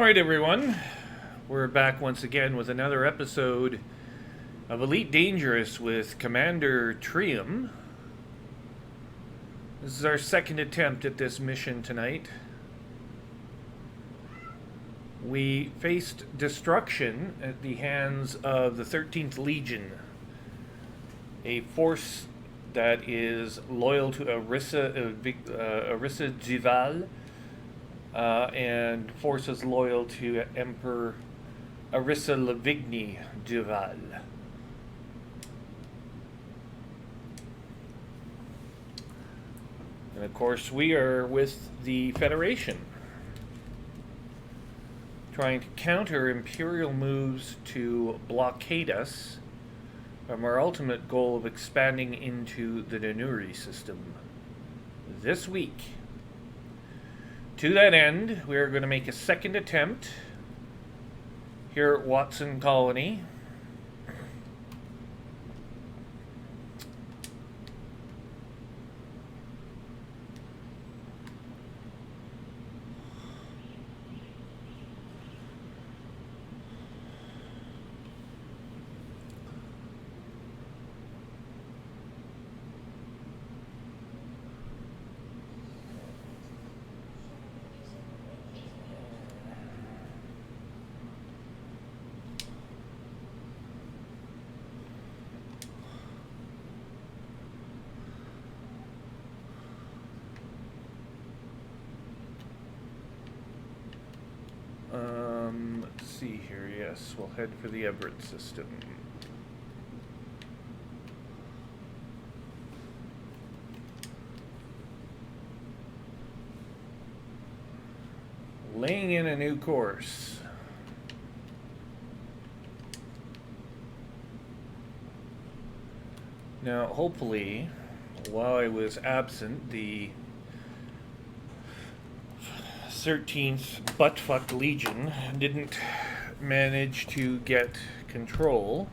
All right, everyone. We're back once again with another episode of Elite Dangerous with Commander Trium. This is our second attempt at this mission tonight. We faced destruction at the hands of the 13th Legion, a force that is loyal to Arissa Jival, and forces loyal to Emperor Arissa Lavigny Jival. And of course, we are with the Federation, trying to counter Imperial moves to blockade us from our ultimate goal of expanding into the Danuri system this week. To that end, we are going to make a second attempt here at Watson Colony. Let's see here. Yes, we'll head for the Everett system. Laying in a new course. Now, hopefully, while I was absent, the 13th Buttfuck Legion didn't manage to get control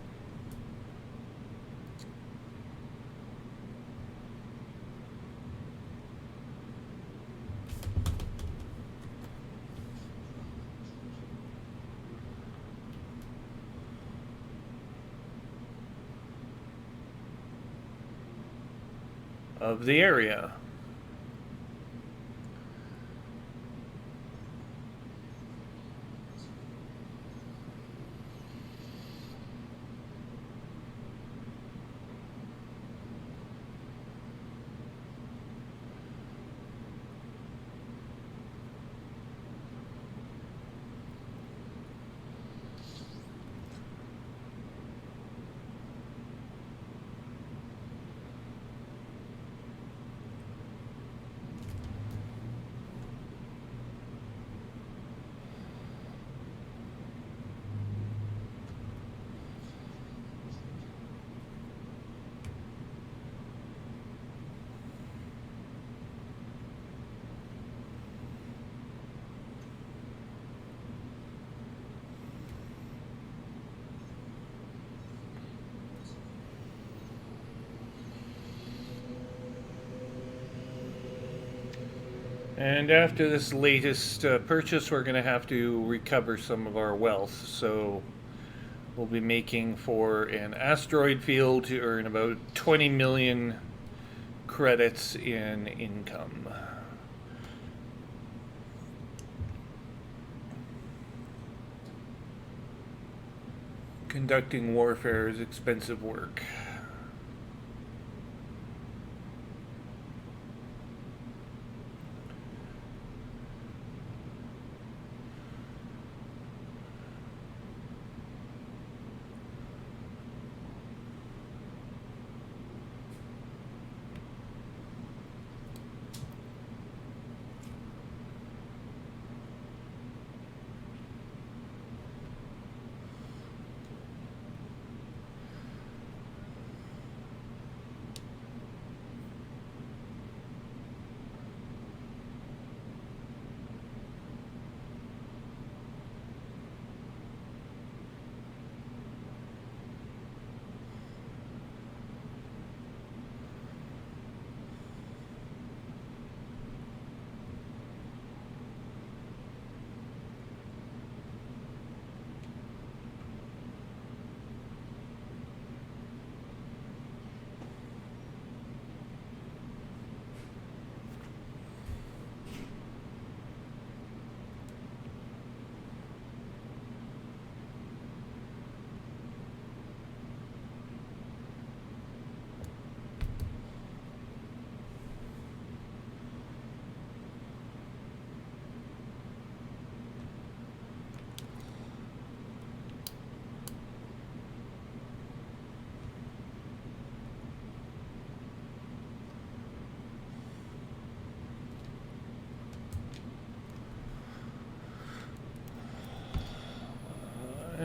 of the area. And after this latest purchase, we're going to have to recover some of our wealth. So we'll be making for an asteroid field to earn about 20 million credits in income. Conducting warfare is expensive work.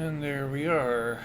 And there we are.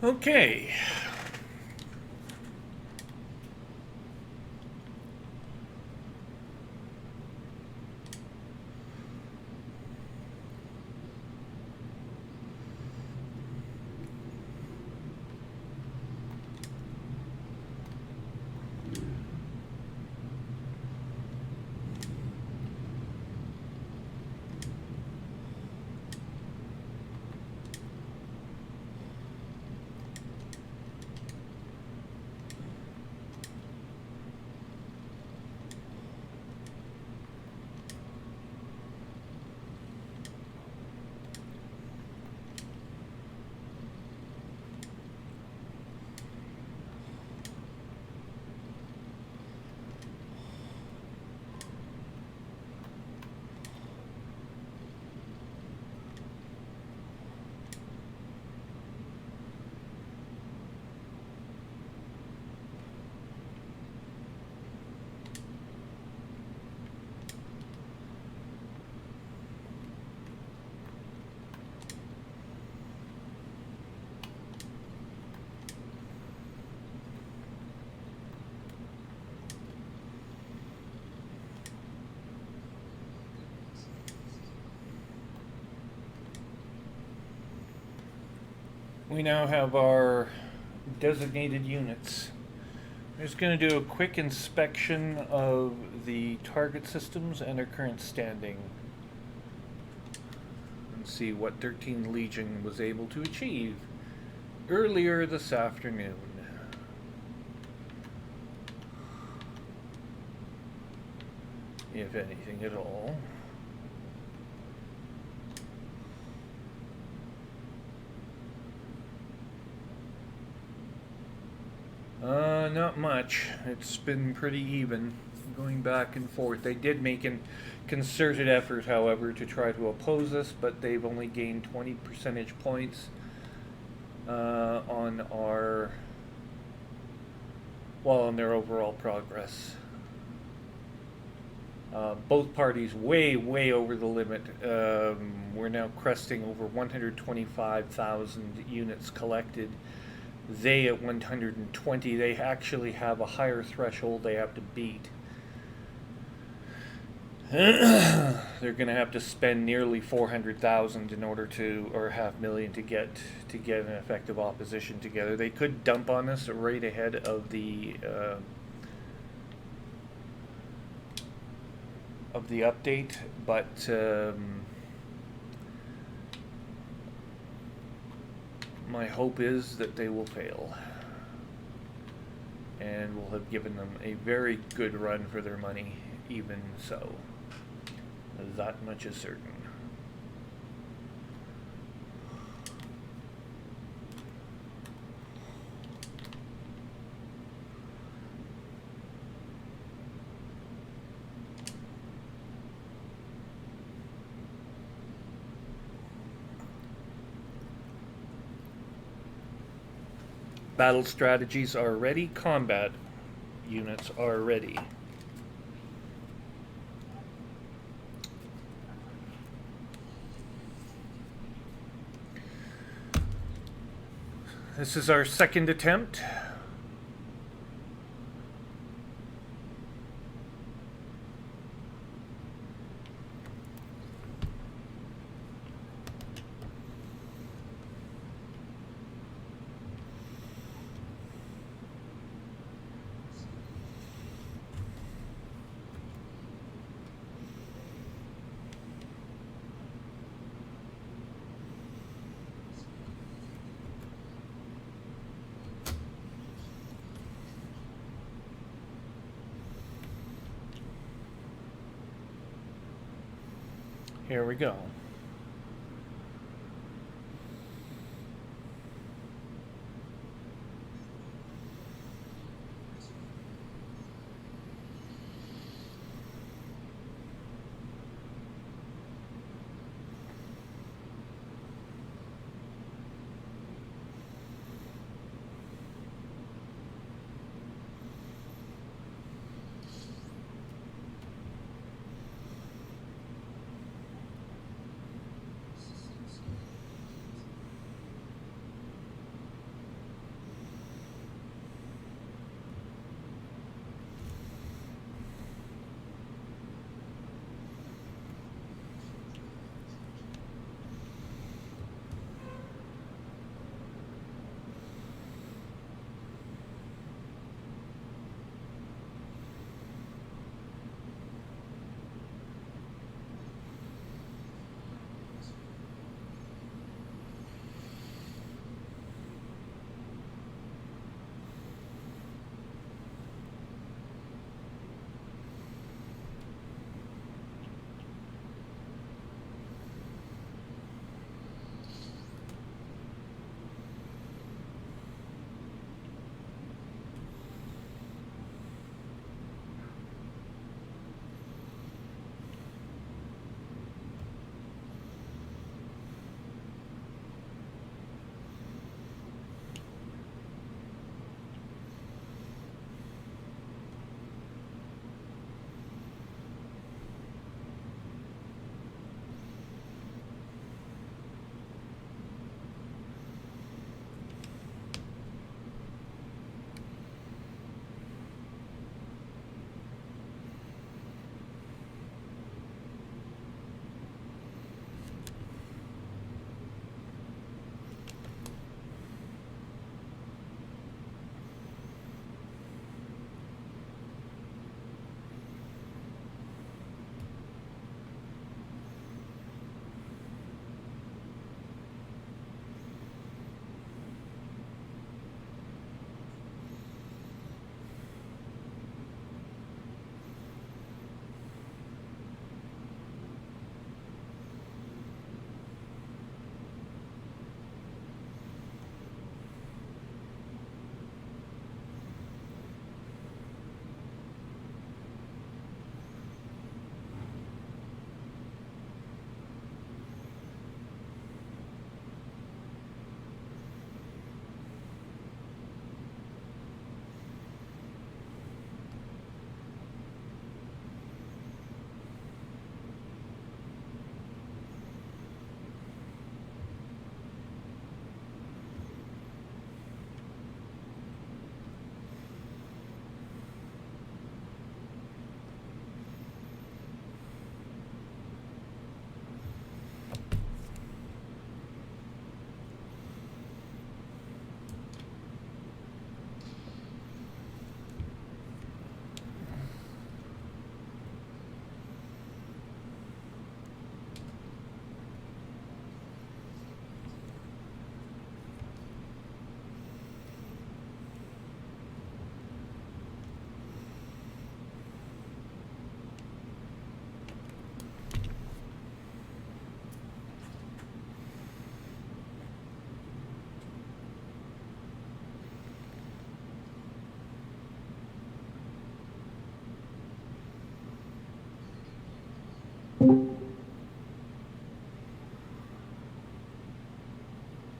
Okay. We now have our designated units. I'm just going to do a quick inspection of the target systems and their current standing and see what 13 Legion was able to achieve earlier this afternoon. If anything at all. Not much. It's been pretty even, going back and forth. They did make a concerted effort, however, to try to oppose us, but they've only gained 20 percentage points on their overall progress. Both parties way over the limit. We're now cresting over 125,000 units collected. They at 120, they actually have a higher threshold they have to beat. They're going to have to spend nearly 400,000 in order to, or $500,000 to get an effective opposition together. They could dump on us right ahead of the update, but my hope is that they will fail, and we'll have given them a very good run for their money, even so. That much is certain. Battle strategies are ready. Combat units are ready. This is our second attempt. Here we go.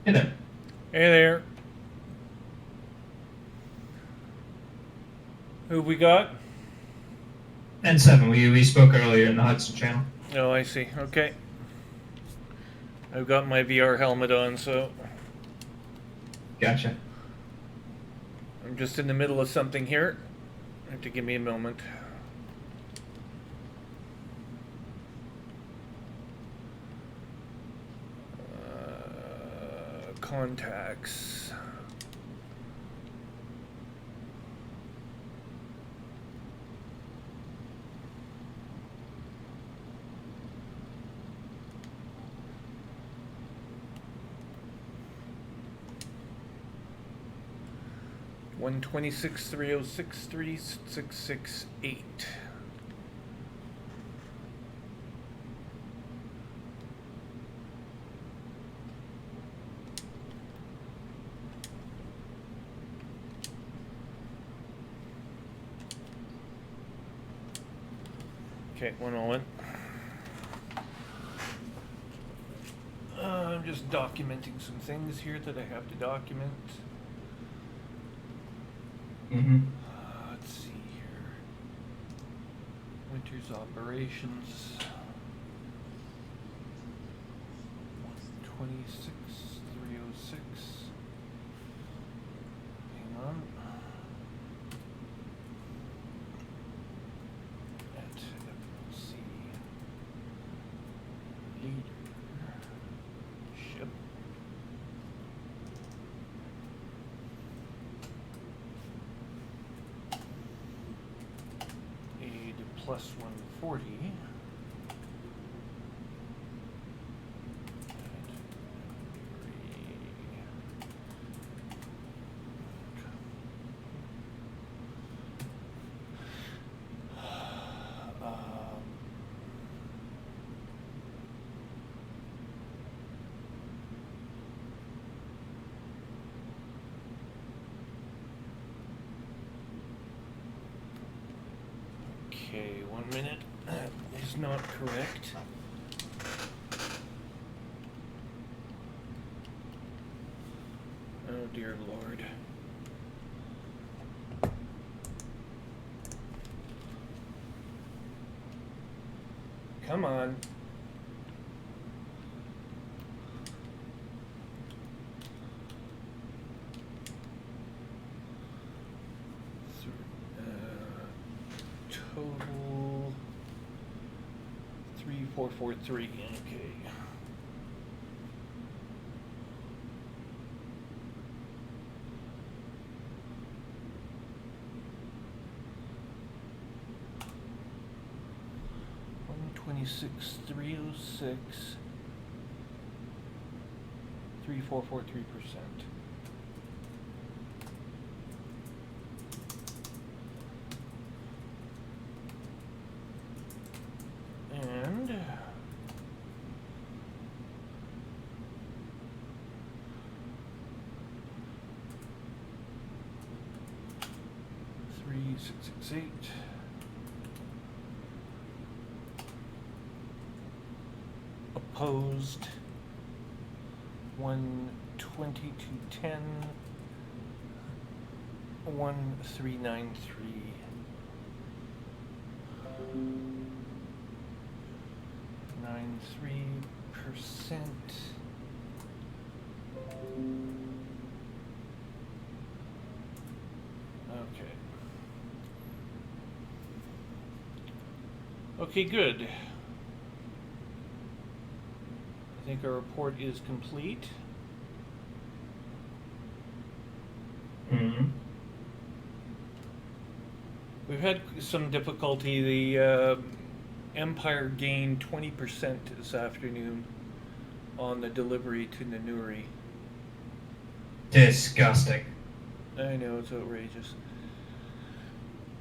Hey there. Hey there. Who we got? N7, we spoke earlier in the Hudson channel. Oh, I see. Okay. I've got my VR helmet on, so Gotcha. I'm just in the middle of something here. You have to give me a moment. Contacts. One 126.306.3668. Okay, one moment. I'm just documenting some things here that I have to document. Mm-hmm. Let's see here. Winter's operations. 126.306. Hang on. Let's see. Leader. Ship. Aid plus 140. Okay, 1 minute. That is not correct. Oh dear Lord. Come on. Total 3443. Okay. $126,306. 3.443%. And 3.668. Opposed 122.10. 1.393. 93%. Okay. Okay, good. I think our report is complete. Mm-hmm. We've had some difficulty. The Empire gained 20% this afternoon on the delivery to Nanuri. Disgusting. I know, it's outrageous.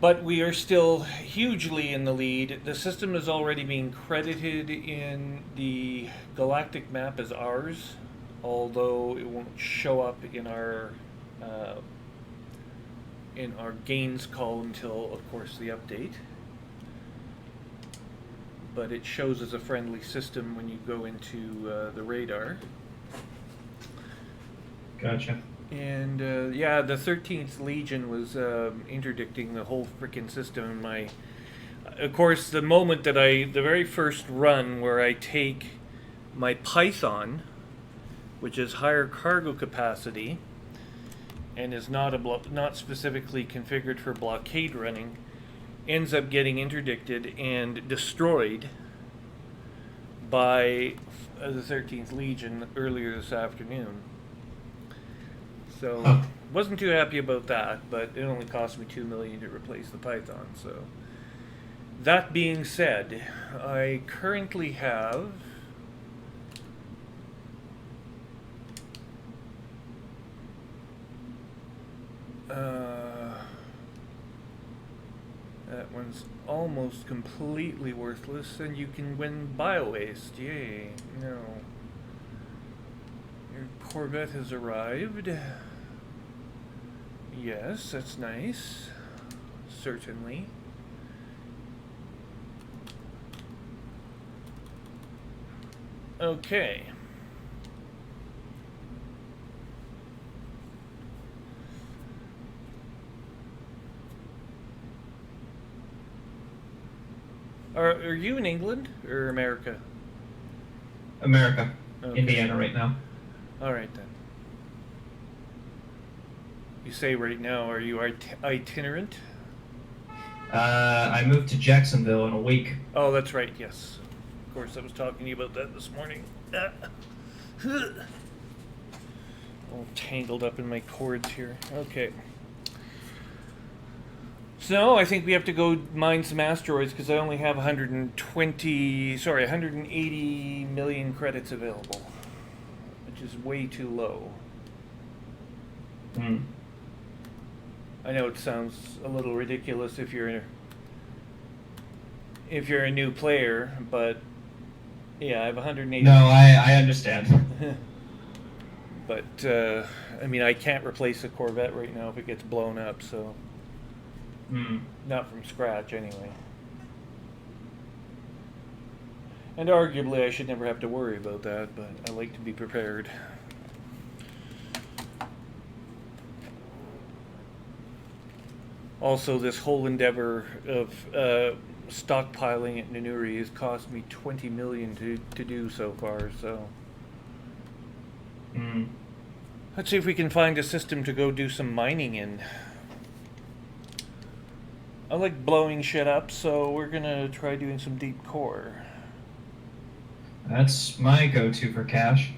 But we are still hugely in the lead. The system is already being credited in the galactic map as ours, although it won't show up in our gains call until, of course, the update. But it shows as a friendly system when you go into the radar. Gotcha. And yeah, the 13th Legion was interdicting the whole frickin' system. Of course, the moment that the very first run where I take my Python, which is higher cargo capacity, and is not specifically configured for blockade running, ends up getting interdicted and destroyed by the 13th Legion earlier this afternoon. So, wasn't too happy about that, but it only cost me $2 million to replace the Python. So, that being said, I currently have that one's almost completely worthless, and you can win bio-waste. Yay. No. Your Corvette has arrived. Yes, that's nice. Certainly. Okay. Are you in England or America? America. Okay. Indiana right now. All right then. You say right now, are you itinerant? I moved to Jacksonville in a week. Oh, that's right, yes. Of course, I was talking to you about that this morning. All tangled up in my cords here. Okay. So, I think we have to go mine some asteroids because I only have 180 million credits available, which is way too low. Hmm. I know it sounds a little ridiculous if you're a new player, but yeah, I have 180. No, I understand. But I mean, I can't replace a Corvette right now if it gets blown up, so not from scratch anyway. And arguably, I should never have to worry about that, but I like to be prepared. Also, this whole endeavor of stockpiling at Nanuri has cost me $20 million to do so far, so... Let's see if we can find a system to go do some mining in. I like blowing shit up, so we're gonna try doing some deep core. That's my go-to for cash.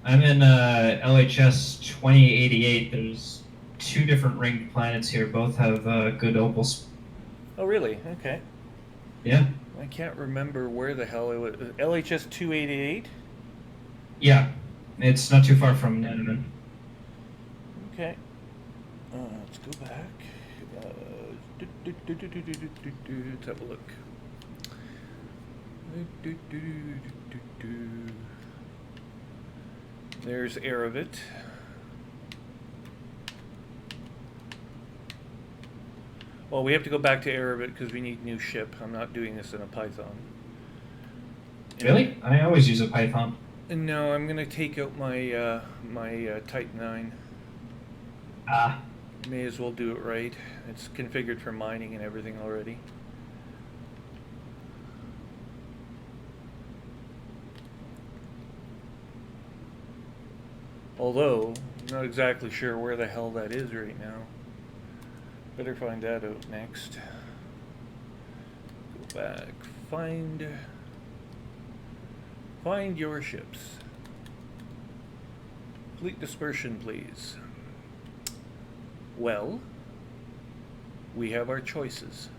I'm in LHS 2088. There's 2 different ringed planets here. Both have good opals. Oh, really? Okay. Yeah. I can't remember where the hell it was. LHS 288? Yeah. It's not too far from Nanaman. Okay. Let's go back. Let's have a look. There's Erebit. Well, we have to go back to Erebit because we need new ship. I'm not doing this in a Python. Really? I always use a Python. No, I'm gonna take out my Titan 9. Ah. May as well do it right. It's configured for mining and everything already. Although, I'm not exactly sure where the hell that is right now. Better find that out next. Go back. Find your ships. Fleet dispersion, please. Well, we have our choices.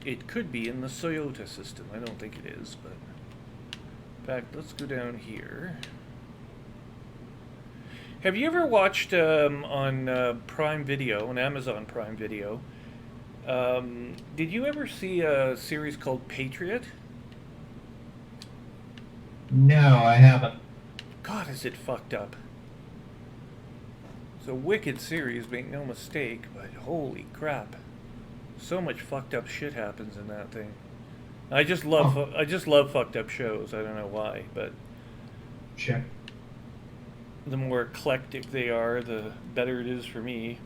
It could be in the Toyota system. I don't think it is, but... In fact, let's go down here. Have you ever watched on Prime Video, on Amazon Prime Video, did you ever see a series called Patriot? No, I haven't. God, is it fucked up. It's a wicked series, make no mistake, but holy crap. So much fucked up shit happens in that thing. I just love fucked up shows. I don't know why, but Sure. the more eclectic they are, the better it is for me.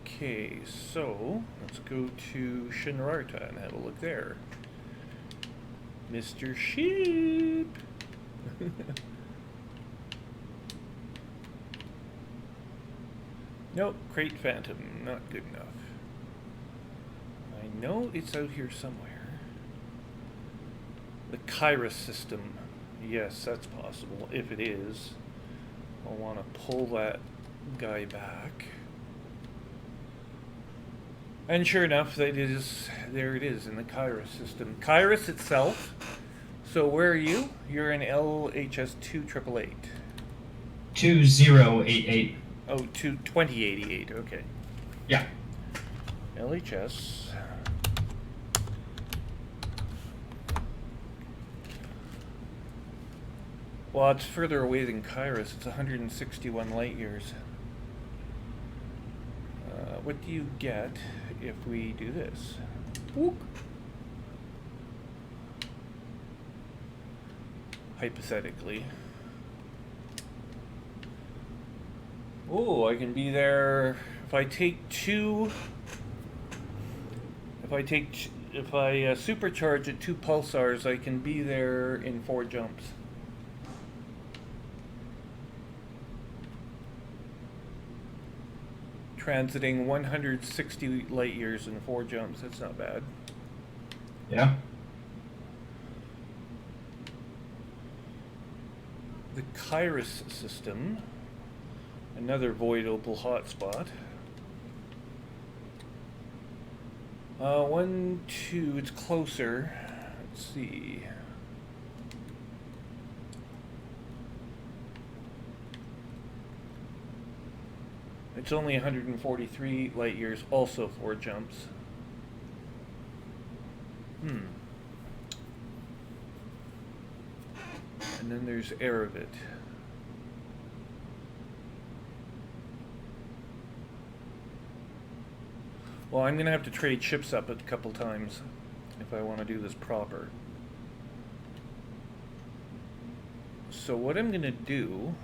Okay, so let's go to Shinrarta and have a look there. Mr. Sheep. Nope, Crate Phantom, not good enough. I know it's out here somewhere. The Kairos system. Yes, that's possible. If it is, I'll want to pull that guy back. And sure enough, that is, there it is in the Kairos system. Kairos itself. So where are you? You're in LHS 2888. 2088. Oh, 2088, okay. Yeah. LHS. Well, it's further away than Kairos. It's 161 light years. What do you get if we do this? Whoop. Hypothetically. Oh, I can be there if I take two. If I supercharge at 2 pulsars, I can be there in 4 jumps. Transiting 160 light years in 4 jumps. That's not bad. Yeah. The Kairos system. Another void opal hotspot. 1, 2, it's closer. Let's see. It's only 143 light years, also 4 jumps. And then there's Erebit. Well, I'm going to have to trade ships up a couple times if I want to do this proper. So what I'm going to do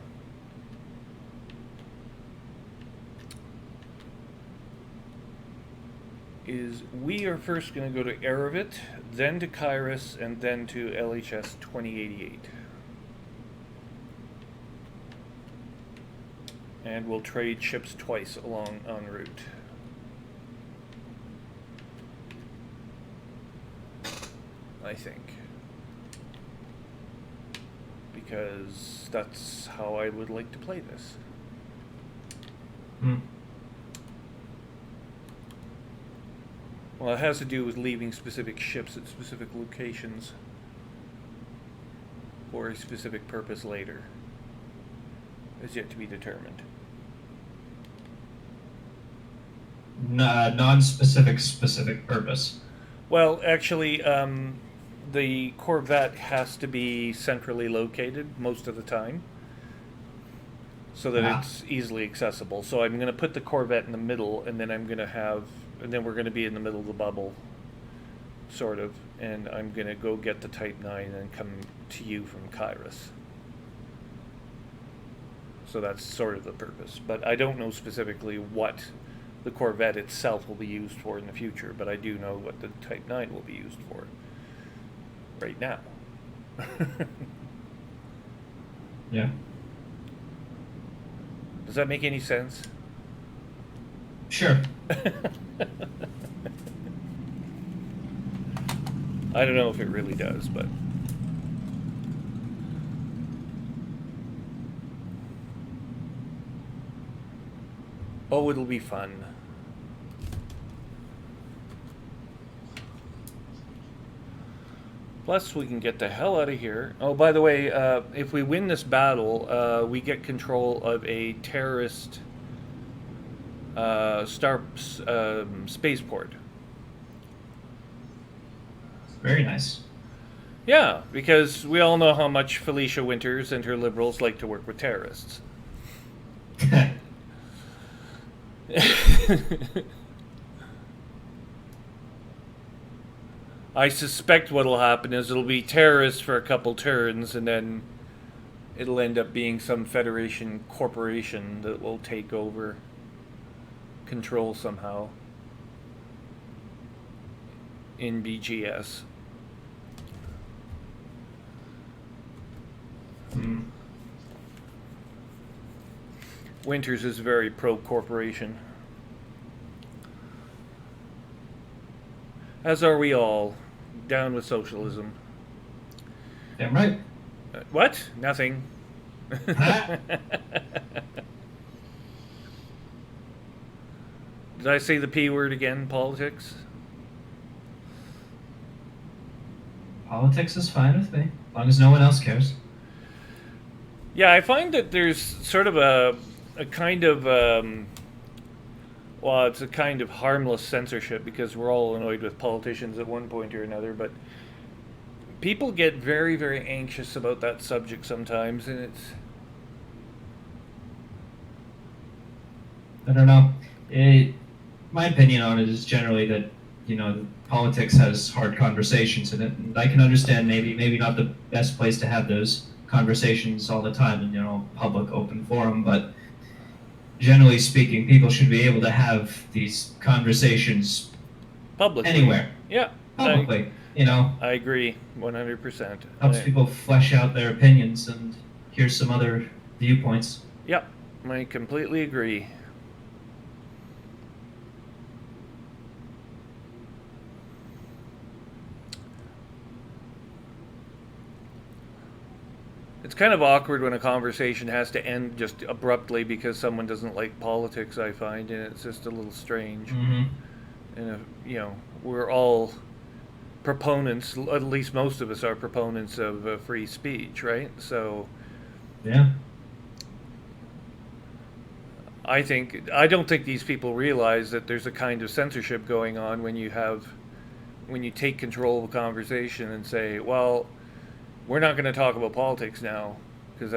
is we are first going to go to Erebit, then to Kairos, and then to LHS 2088. And we'll trade ships twice along en route. I think. Because that's how I would like to play this. Well, it has to do with leaving specific ships at specific locations for a specific purpose later. Is yet to be determined. Non-specific, specific purpose. Well, actually, the Corvette has to be centrally located most of the time so that it's easily accessible. So I'm going to put the Corvette in the middle, and then and then we're going to be in the middle of the bubble, sort of, and I'm going to go get the Type 9 and come to you from Kairos. So that's sort of the purpose. But I don't know specifically what the Corvette itself will be used for in the future, but I do know what the Type 9 will be used for right now. Yeah. Does that make any sense? Sure. I don't know if it really does, but oh, it'll be fun. Plus, we can get the hell out of here. Oh, by the way, if we win this battle, we get control of a terrorist spaceport. Very nice. Yeah, because we all know how much Felicia Winters and her liberals like to work with terrorists. I suspect what'll happen is it'll be terrorists for a couple turns, and then it'll end up being some Federation corporation that will take over control somehow in BGS. Winters is very pro-corporation. As are we all. Down with socialism. Damn right. What? Nothing. Huh? Did I say the P word again? Politics? Politics is fine with me, as long as no one else cares. Yeah, I find that there's sort of a kind of well, it's a kind of harmless censorship because we're all annoyed with politicians at one point or another, but people get very, very anxious about that subject sometimes, and it's... I don't know. My opinion on it is generally that, politics has hard conversations in it, and I can understand maybe not the best place to have those conversations all the time in, public open forum, but generally speaking, people should be able to have these conversations publicly. Anywhere. Yeah. Publicly, I agree 100%. Helps people flesh out their opinions and hear some other viewpoints. Yep, I completely agree. It's kind of awkward when a conversation has to end just abruptly because someone doesn't like politics, I find, and it's just a little strange. Mm-hmm. And, we're all proponents, at least most of us are proponents of free speech, right? So, yeah. I don't think these people realize that there's a kind of censorship going on when you take control of a conversation and say, well, we're not going to talk about politics now because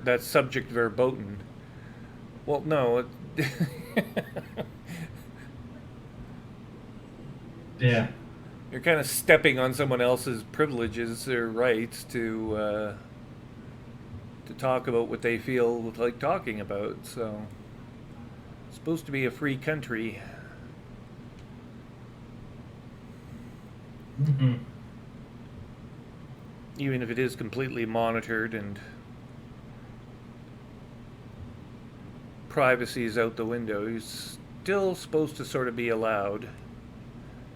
that's subject verboten. Well, no. Yeah. You're kind of stepping on someone else's privileges or rights to talk about what they feel like talking about. So it's supposed to be a free country. Mm-hmm. Even if it is completely monitored and privacy is out the window, you're still supposed to sort of be allowed.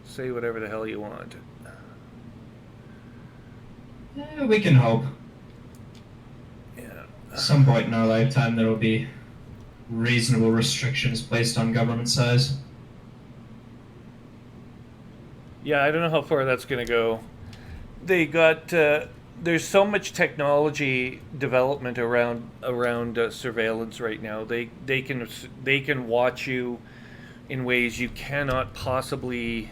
Say whatever the hell you want. Yeah, we can hope. Yeah. At some point in our lifetime, there will be reasonable restrictions placed on government size. Yeah, I don't know how far that's going to go. They got there's so much technology development around surveillance right now. They can watch you in ways you cannot possibly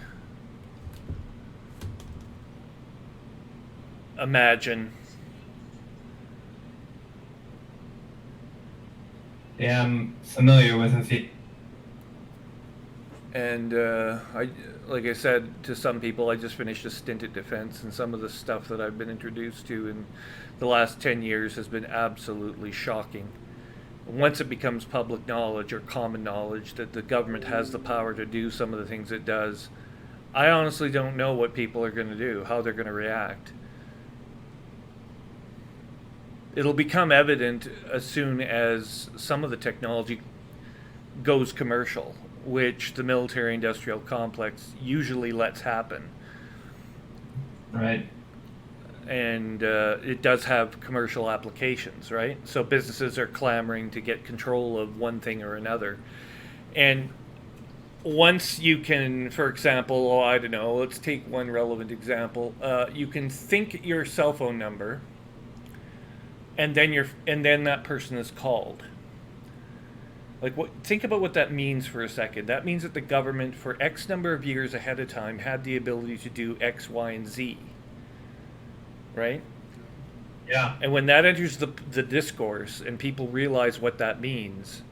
imagine. Yeah, I'm familiar with a few. And like I said to some people, I just finished a stint at defense, and some of the stuff that I've been introduced to in the last 10 years has been absolutely shocking. Once it becomes public knowledge or common knowledge that the government has the power to do some of the things it does, I honestly don't know what people are going to do, how they're going to react. It'll become evident as soon as some of the technology goes commercial, which the military-industrial complex usually lets happen. Right. And it does have commercial applications, right? So businesses are clamoring to get control of one thing or another. And once you can, for example, I don't know, let's take one relevant example. You can think your cell phone number, and then that person is called. Like, think about what that means for a second. That means that the government, for X number of years ahead of time, had the ability to do X, Y, and Z. Right? Yeah. And when that enters the discourse and people realize what that means,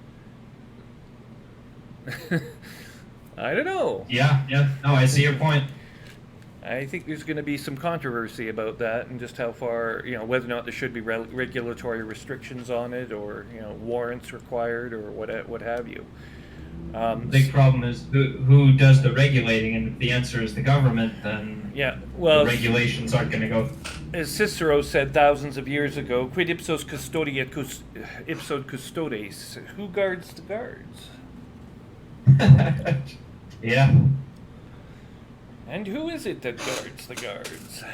I don't know. Yeah. No, I see your point. I think there's going to be some controversy about that and just how far, whether or not there should be regulatory restrictions on it or, warrants required or what have you. The big problem is who does the regulating, and if the answer is the government, then yeah, well, the regulations aren't going to go As Cicero said thousands of years ago, quid ipsos ipsod custodes? Who guards the guards? Yeah. And who is it that guards the guards?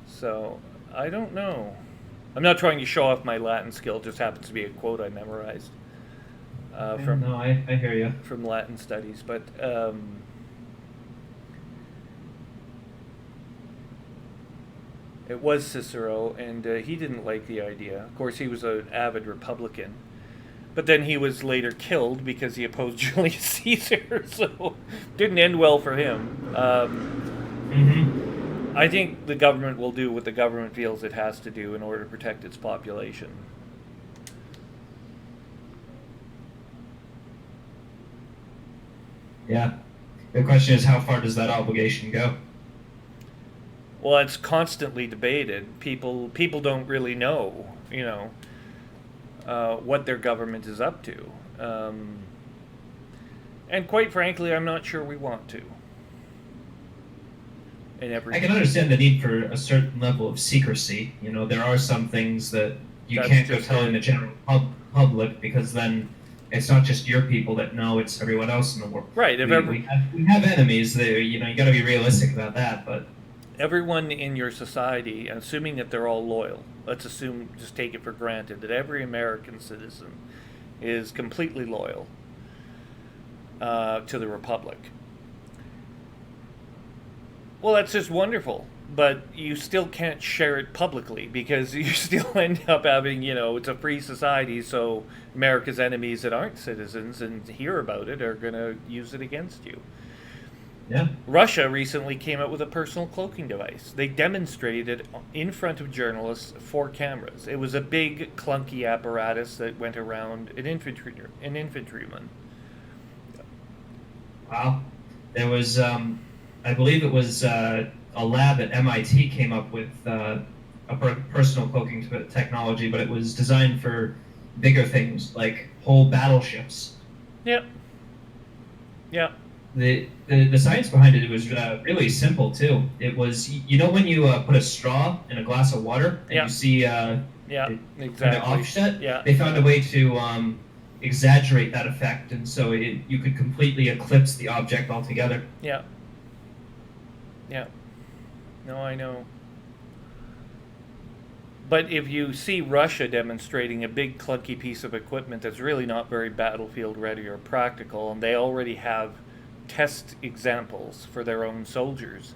So, I don't know. I'm not trying to show off my Latin skill, it just happens to be a quote I memorized No, I hear you. from Latin studies. But it was Cicero, and he didn't like the idea. Of course, he was an avid Republican. But then he was later killed because he opposed Julius Caesar, so didn't end well for him. I think the government will do what the government feels it has to do in order to protect its population. Yeah. The question is, how far does that obligation go? Well, it's constantly debated. People don't really know, what their government is up to. And quite frankly, I'm not sure we want to. I can understand the need for a certain level of secrecy. There are some things that you That's can't go just telling it. the general public, because then it's not just your people that know, it's everyone else in the world. Right. We have enemies. You got to be realistic about that. But Everyone in your society, assuming that they're all loyal, let's assume, just take it for granted, that every American citizen is completely loyal to the Republic. Well, that's just wonderful, but you still can't share it publicly because you still end up having, it's a free society, so America's enemies that aren't citizens and hear about it are going to use it against you. yeah, Russia recently came out with a personal cloaking device. They demonstrated it in front of journalists for cameras. It was a big, clunky apparatus that went around an infantryman. wow. There was, I believe it was a lab at MIT came up with a personal cloaking technology, but it was designed for bigger things like whole battleships. Yep. Yep. The science behind it was really simple too. It was, when you put a straw in a glass of water and Yeah. you see Yeah, kind exactly. of offset, Yeah. they found a way to exaggerate that effect, and so you could completely eclipse the object altogether. Yeah. Yeah. No, I know. But if you see Russia demonstrating a big clunky piece of equipment that's really not very battlefield ready or practical, and they already have test examples for their own soldiers,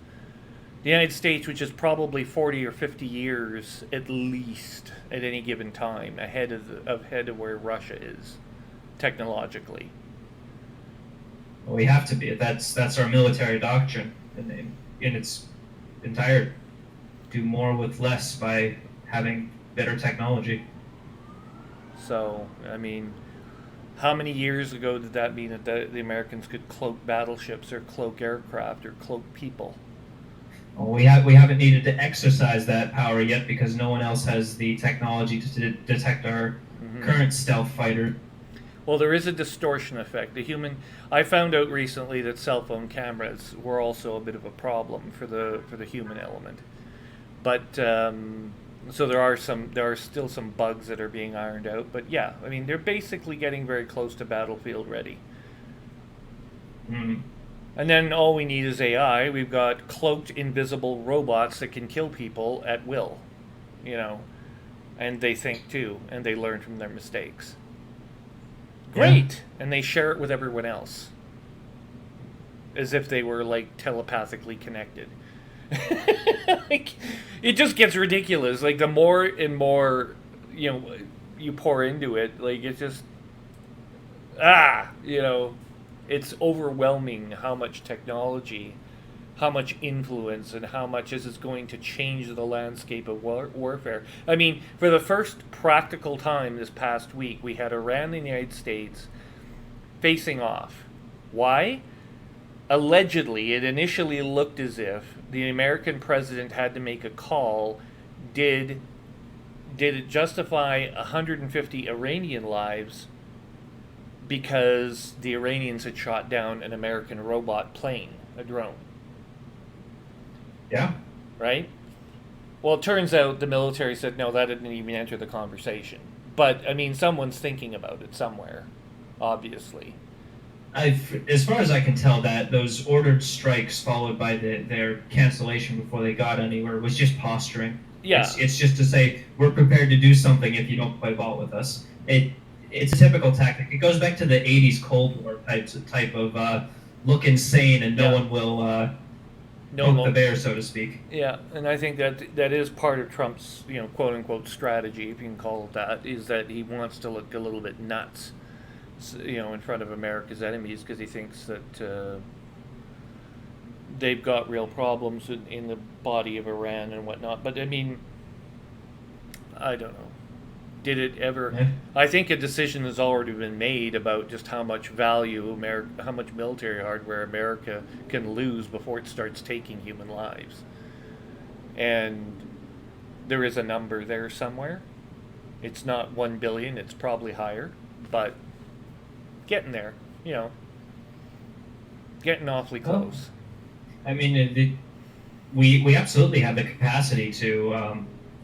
the United States, which is probably 40 or 50 years at least at any given time ahead of where Russia is technologically. Well, we have to be. That's our military doctrine, in its entire, do more with less by having better technology. So, I mean, how many years ago did that mean that the Americans could cloak battleships or cloak aircraft or cloak people? Well, we haven't needed to exercise that power yet because no one else has the technology to detect our current stealth fighter. Well, there is a distortion effect. I found out recently that cell phone cameras were also a bit of a problem for the human element. But so there are still some bugs that are being ironed out. But yeah, I mean, they're basically getting very close to battlefield ready. Mm. And then all we need is AI. We've got cloaked, invisible robots that can kill people at will, and they think too, and they learn from their mistakes. Great! Yeah. And they share it with everyone else, as if they were like telepathically connected. It just gets ridiculous. Like the more and more, you pour into it, like it's just, it's overwhelming how much technology, how much influence, and how much this is going to change the landscape of warfare. I mean, for the first practical time this past week, we had Iran and the United States facing off. Why? Allegedly, it initially looked as if the American president had to make a call. Did it justify 150 Iranian lives because the Iranians had shot down an American robot plane, a drone? Yeah. right? Well, it turns out the military said no, that didn't even enter the conversation. But I mean, someone's thinking about it somewhere, obviously. As far as I can tell, that those ordered strikes followed by their cancellation before they got anywhere was just posturing. Yeah, It's just to say we're prepared to do something if you don't play ball with us. It's a typical tactic. It goes back to the '80s Cold War type of look insane and no Yeah. one will no poke mo- the bear, so to speak. Yeah, and I think that is part of Trump's, quote unquote strategy, if you can call it that, is that he wants to look a little bit nuts, in front of America's enemies, because he thinks that they've got real problems in the body of Iran and whatnot. But I mean, I don't know. Did it ever? Yeah. I think a decision has already been made about just how much value how much military hardware America can lose before it starts taking human lives. And there is a number there somewhere. It's not 1 billion, it's probably higher, but getting there, getting awfully close. I mean, we absolutely have the capacity to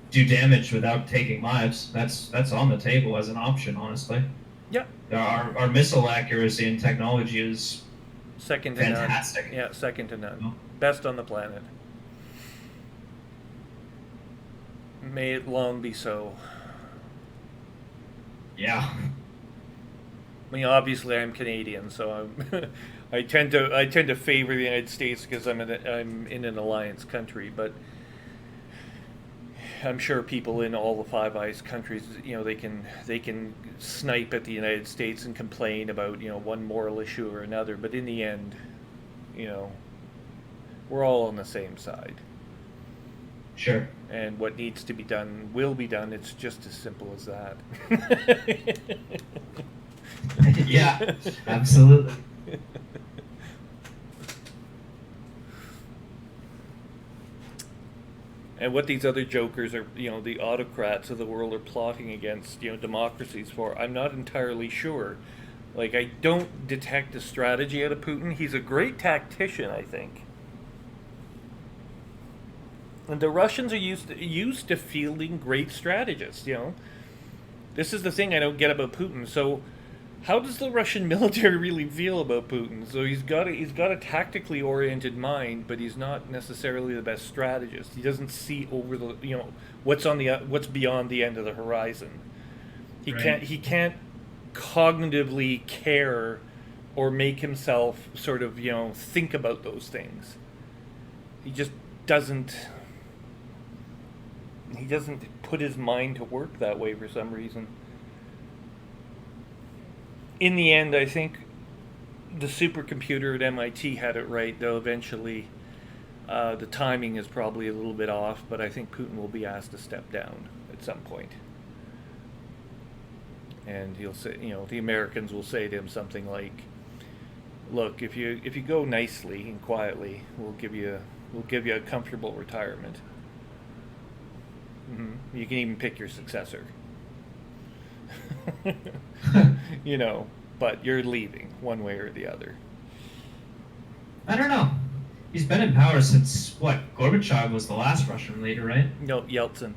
do damage without taking lives. That's on the table as an option, honestly. Yeah. Our missile accuracy and technology is Second to fantastic. none. Yeah, second to none. No? Best on the planet. May it long be so. Yeah. I mean, obviously, I'm Canadian, so I tend to favor the United States because I'm in an alliance country. But I'm sure people in all the Five Eyes countries, they can snipe at the United States and complain about one moral issue or another. But in the end, we're all on the same side. Sure. And what needs to be done will be done. It's just as simple as that. Yeah, absolutely. And what these other jokers are, the autocrats of the world are plotting against, democracies for, I'm not entirely sure. Like, I don't detect a strategy out of Putin. He's a great tactician, I think. And the Russians are used to fielding great strategists, This is the thing I don't get about Putin. So, how does the Russian military really feel about Putin? So he's got a tactically oriented mind, but he's not necessarily the best strategist. He doesn't see over the what's beyond the end of the horizon. He can't cognitively care or make himself sort of think about those things. He just doesn't. He doesn't put his mind to work that way for some reason. In the end, I think the supercomputer at MIT had it right, though eventually the timing is probably a little bit off, but I think Putin will be asked to step down at some point. And he'll say, the Americans will say to him something like, "Look, if you go nicely and quietly, we'll give you a comfortable retirement. You can even pick your successor." But you're leaving one way or the other. I don't know. He's been in power since what? Gorbachev was the last Russian leader, right? No, Yeltsin.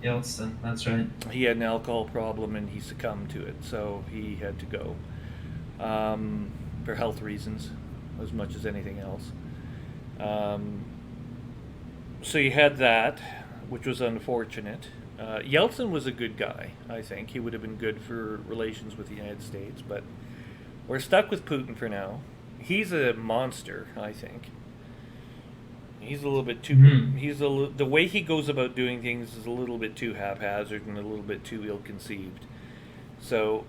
Yeltsin, that's right. He had an alcohol problem and he succumbed to it, so he had to go for health reasons, as much as anything else. So you had that, which was unfortunate. Yeltsin was a good guy, I think. He would have been good for relations with the United States, but we're stuck with Putin for now. He's a monster, I think. He's a little bit too. The way he goes about doing things is a little bit too haphazard and a little bit too ill-conceived. So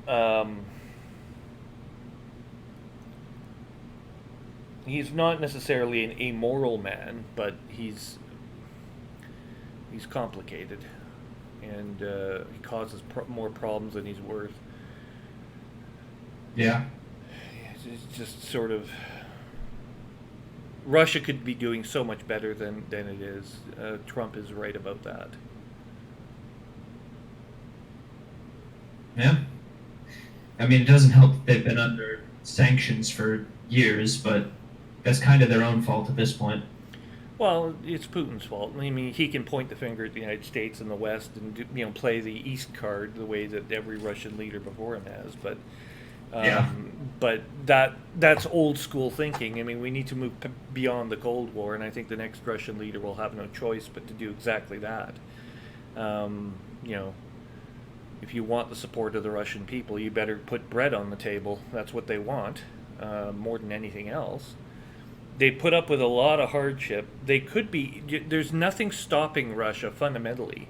he's not necessarily an amoral man, but he's complicated, and he causes more problems than he's worth. Yeah. It's just sort of. Russia could be doing so much better than it is. Trump is right about that. Yeah. I mean, it doesn't help that they've been under sanctions for years, but that's kind of their own fault at this point. Well, it's Putin's fault. I mean, he can point the finger at the United States and the West and play the East card the way that every Russian leader before him has. Yeah. But that's old school thinking. I mean, we need to move beyond the Cold War, and I think the next Russian leader will have no choice but to do exactly that. You know, if you want the support of the Russian people, you better put bread on the table. That's what they want, more than anything else. They put up with a lot of hardship. They could be. There's nothing stopping Russia fundamentally.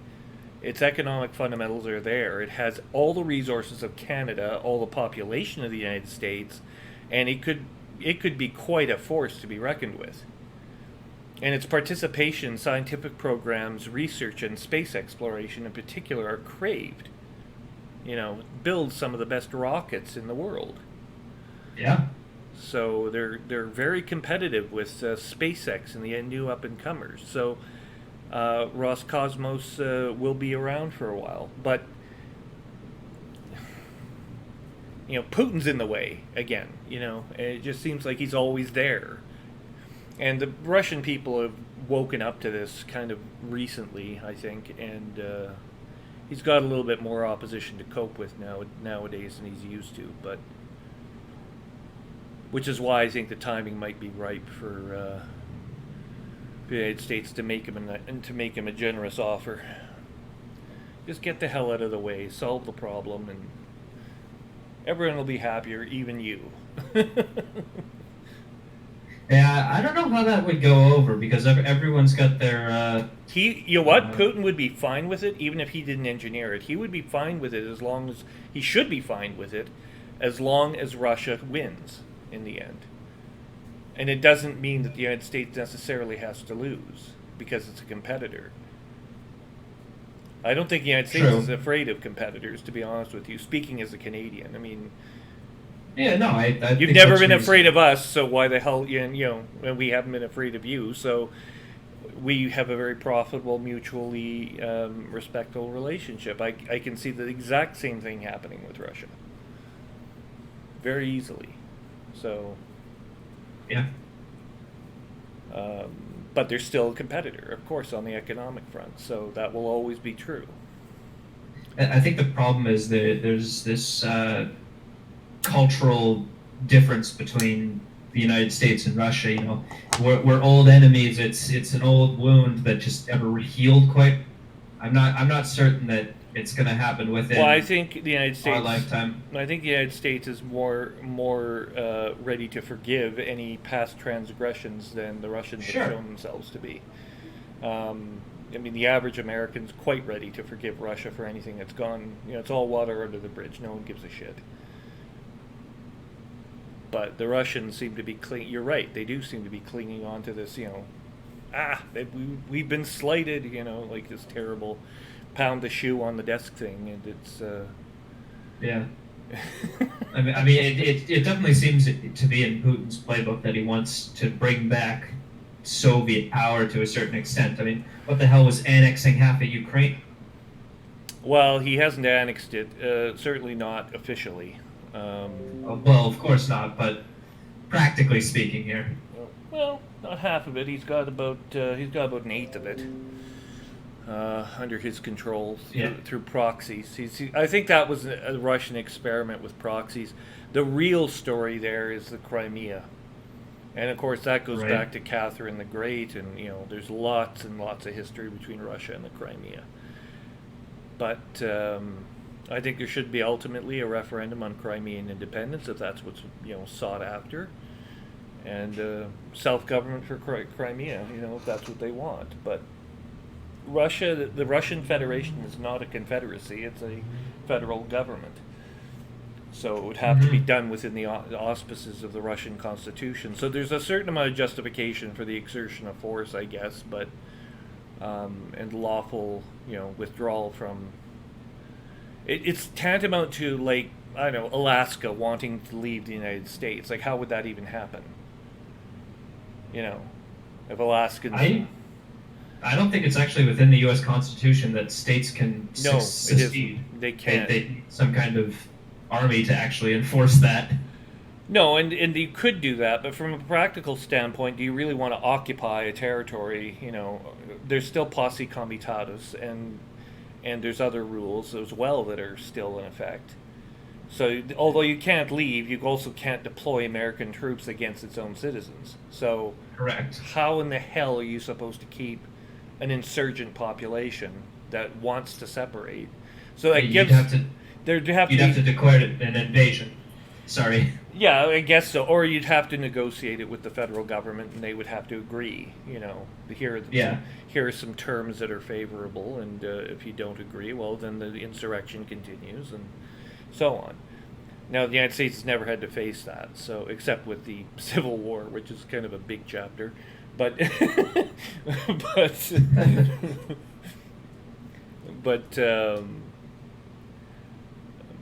Its economic fundamentals are there. It has all the resources of Canada, all the population of the United States, and it could be quite a force to be reckoned with. And its participation in scientific programs, research, and space exploration in particular are craved. Builds some of the best rockets in the world. Yeah. So they're very competitive with SpaceX and the new up and comers. So Roscosmos will be around for a while, but Putin's in the way again. It just seems like he's always there, and the Russian people have woken up to this kind of recently, I think, and he's got a little bit more opposition to cope with nowadays than he's used to, but. Which is why I think the timing might be ripe for the United States to make him a generous offer. Just get the hell out of the way, solve the problem, and everyone will be happier, even you. Yeah, I don't know how that would go over because everyone's got their. You know what? Putin would be fine with it, even if he didn't engineer it. He would be fine with it he should be fine with it, as long as Russia wins. In the end. And it doesn't mean that the United States necessarily has to lose because it's a competitor. I don't think the United States is afraid of competitors, to be honest with you, speaking as a Canadian. I mean, yeah, no, I you've never been afraid of us, so why the hell, and we haven't been afraid of you, so we have a very profitable, mutually respectful relationship. I can see the exact same thing happening with Russia. Very easily. So, yeah. But they're still a competitor, of course, on the economic front. So that will always be true. I think the problem is that there's this cultural difference between the United States and Russia. We're old enemies. It's an old wound that just never healed quite. I'm not certain that it's going to happen within. Well, I think the United States. Our lifetime. I think the United States is more ready to forgive any past transgressions than the Russians have shown themselves to be. I mean, the average American's quite ready to forgive Russia for anything that's gone. It's all water under the bridge. No one gives a shit. But the Russians seem to be You're right. They do seem to be clinging on to this. We've been slighted. Like this terrible. Pound the shoe on the desk thing, and it's yeah. I mean, it definitely seems to be in Putin's playbook that he wants to bring back Soviet power to a certain extent. I mean, what the hell was annexing half of Ukraine? Well, he hasn't annexed it. Certainly not officially. Well, of course not, but practically speaking, here. Well, not half of it. He's got about an eighth of it. Under his control through proxies. I think that was a Russian experiment with proxies. The real story there is the Crimea. And of course that goes back to Catherine the Great, and there's lots and lots of history between Russia and the Crimea. But I think there should be ultimately a referendum on Crimean independence if that's what's sought after. And self-government for Crimea, if that's what they want. But Russia, the Russian Federation is not a confederacy, it's a federal government. So it would have to be done within the auspices of the Russian Constitution. So there's a certain amount of justification for the exertion of force, I guess, but and lawful, withdrawal from. It's tantamount to, like, I don't know, Alaska wanting to leave the United States. Like, how would that even happen? If Alaskans. I don't think it's actually within the U.S. Constitution that states can secede. They can't. They need some kind of army to actually enforce that. No, and you could do that, but from a practical standpoint, do you really want to occupy a territory? There's still posse comitatus, and there's other rules as well that are still in effect. So, although you can't leave, you also can't deploy American troops against its own citizens. So, Correct. how in the hell are you supposed to keep an insurgent population that wants to separate? So that You'd gives have to there have to you'd have to be. declare it an invasion. Sorry. Yeah, I guess so. Or you'd have to negotiate it with the federal government, and they would have to agree. Yeah. Here are some terms that are favorable, and if you don't agree, well, then the insurrection continues, and so on. Now, the United States has never had to face that, so except with the Civil War, which is kind of a big chapter, but but but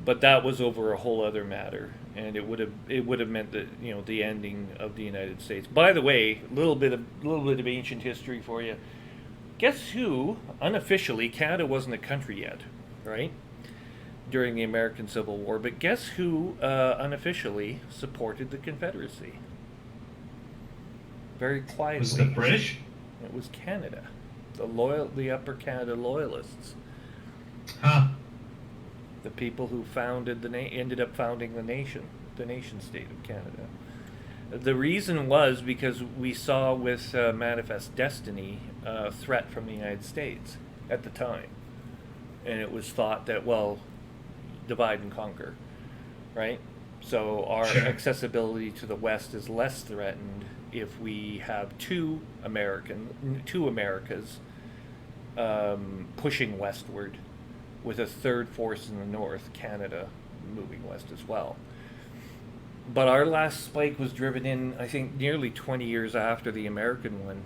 but that was over a whole other matter, and it would have meant that the ending of the United States. By the way, a little bit of ancient history for you. Guess who unofficially Canada wasn't a country yet, right? During the American Civil War, but guess who unofficially supported the Confederacy? Very quietly. Was it the British? It was Canada, the Upper Canada Loyalists, Huh. the people who ended up founding the nation state of Canada. The reason was because we saw with Manifest Destiny a threat from the United States at the time, and it was thought that, well, divide and conquer, right? So our Sure. accessibility to the West is less threatened if we have two Americas pushing westward, with a third force in the north, Canada, moving west as well. But our last spike was driven in, I think, nearly 20 years after the American one.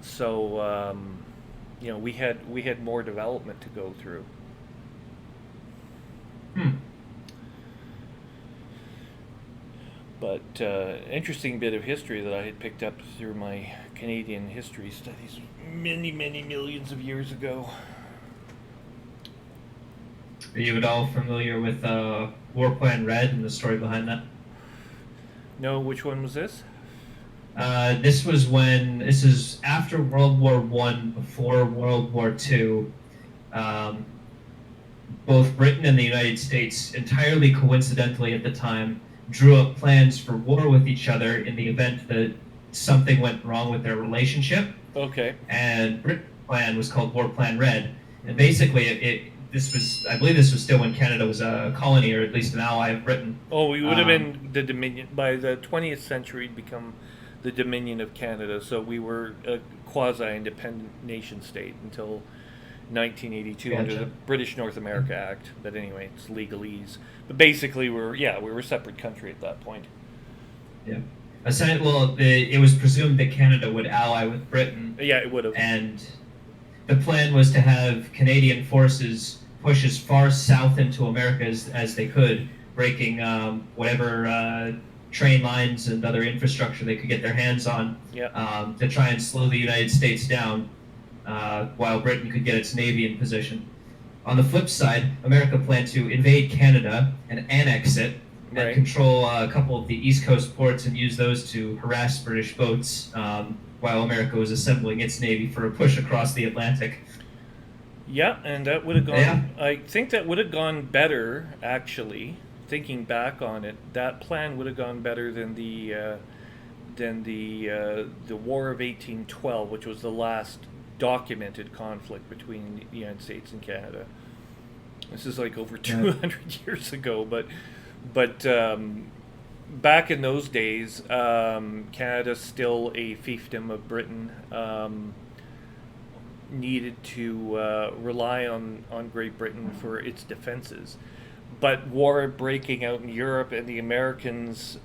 So, we had more development to go through. Hmm. But interesting bit of history that I had picked up through my Canadian history studies many, many millions of years ago. Are you at all familiar with War Plan Red and the story behind that? No, which one was this? This is after World War One, before World War Two. Um, Both Britain and the United States, entirely coincidentally at the time, drew up plans for war with each other in the event that something went wrong with their relationship. Okay. And Britain's plan was called War Plan Red. And basically, I believe this was still when Canada was a colony, or at least an ally of Britain. Oh, we would have been the Dominion. By the 20th century, we'd become the Dominion of Canada, so we were a quasi-independent nation state until 1982 under the Gotcha. British North America Act. But anyway, it's legalese. But basically, we were a separate country at that point. Yeah. It was presumed that Canada would ally with Britain, Yeah, it would have. and the plan was to have Canadian forces push as far south into America as they could, breaking whatever train lines and other infrastructure they could get their hands on, Yeah. to try and slow the United States down, while Britain could get its navy in position. On the flip side, America planned to invade Canada and annex it, and Right. control a couple of the East Coast ports and use those to harass British boats, while America was assembling its navy for a push across the Atlantic. Yeah, and that would have gone. Yeah. I think that would have gone better, actually. Thinking back on it, that plan would have gone better than the War of 1812, which was the last documented conflict between the United States and Canada. This is like over 200 years ago, but back in those days, Canada, still a fiefdom of Britain, needed to rely on Great Britain for its defenses. But war breaking out in Europe and the Americans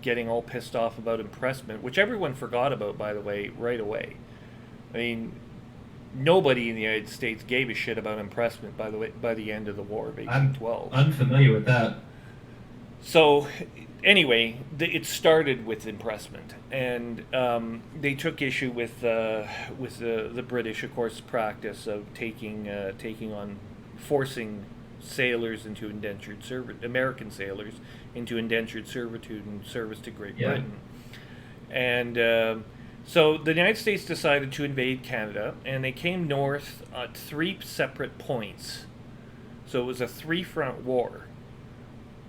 getting all pissed off about impressment, which everyone forgot about, by the way, right away. I mean, nobody in the United States gave a shit about impressment, by the end of the War of I'm 1812. unfamiliar with that. So, anyway, it started with impressment, and they took issue with the British, of course, practice of taking on forcing sailors into indentured servitude, American sailors into indentured servitude and service to Great Yeah. Britain. And so the United States decided to invade Canada, and they came north at 3 separate points. So it was a 3-front war.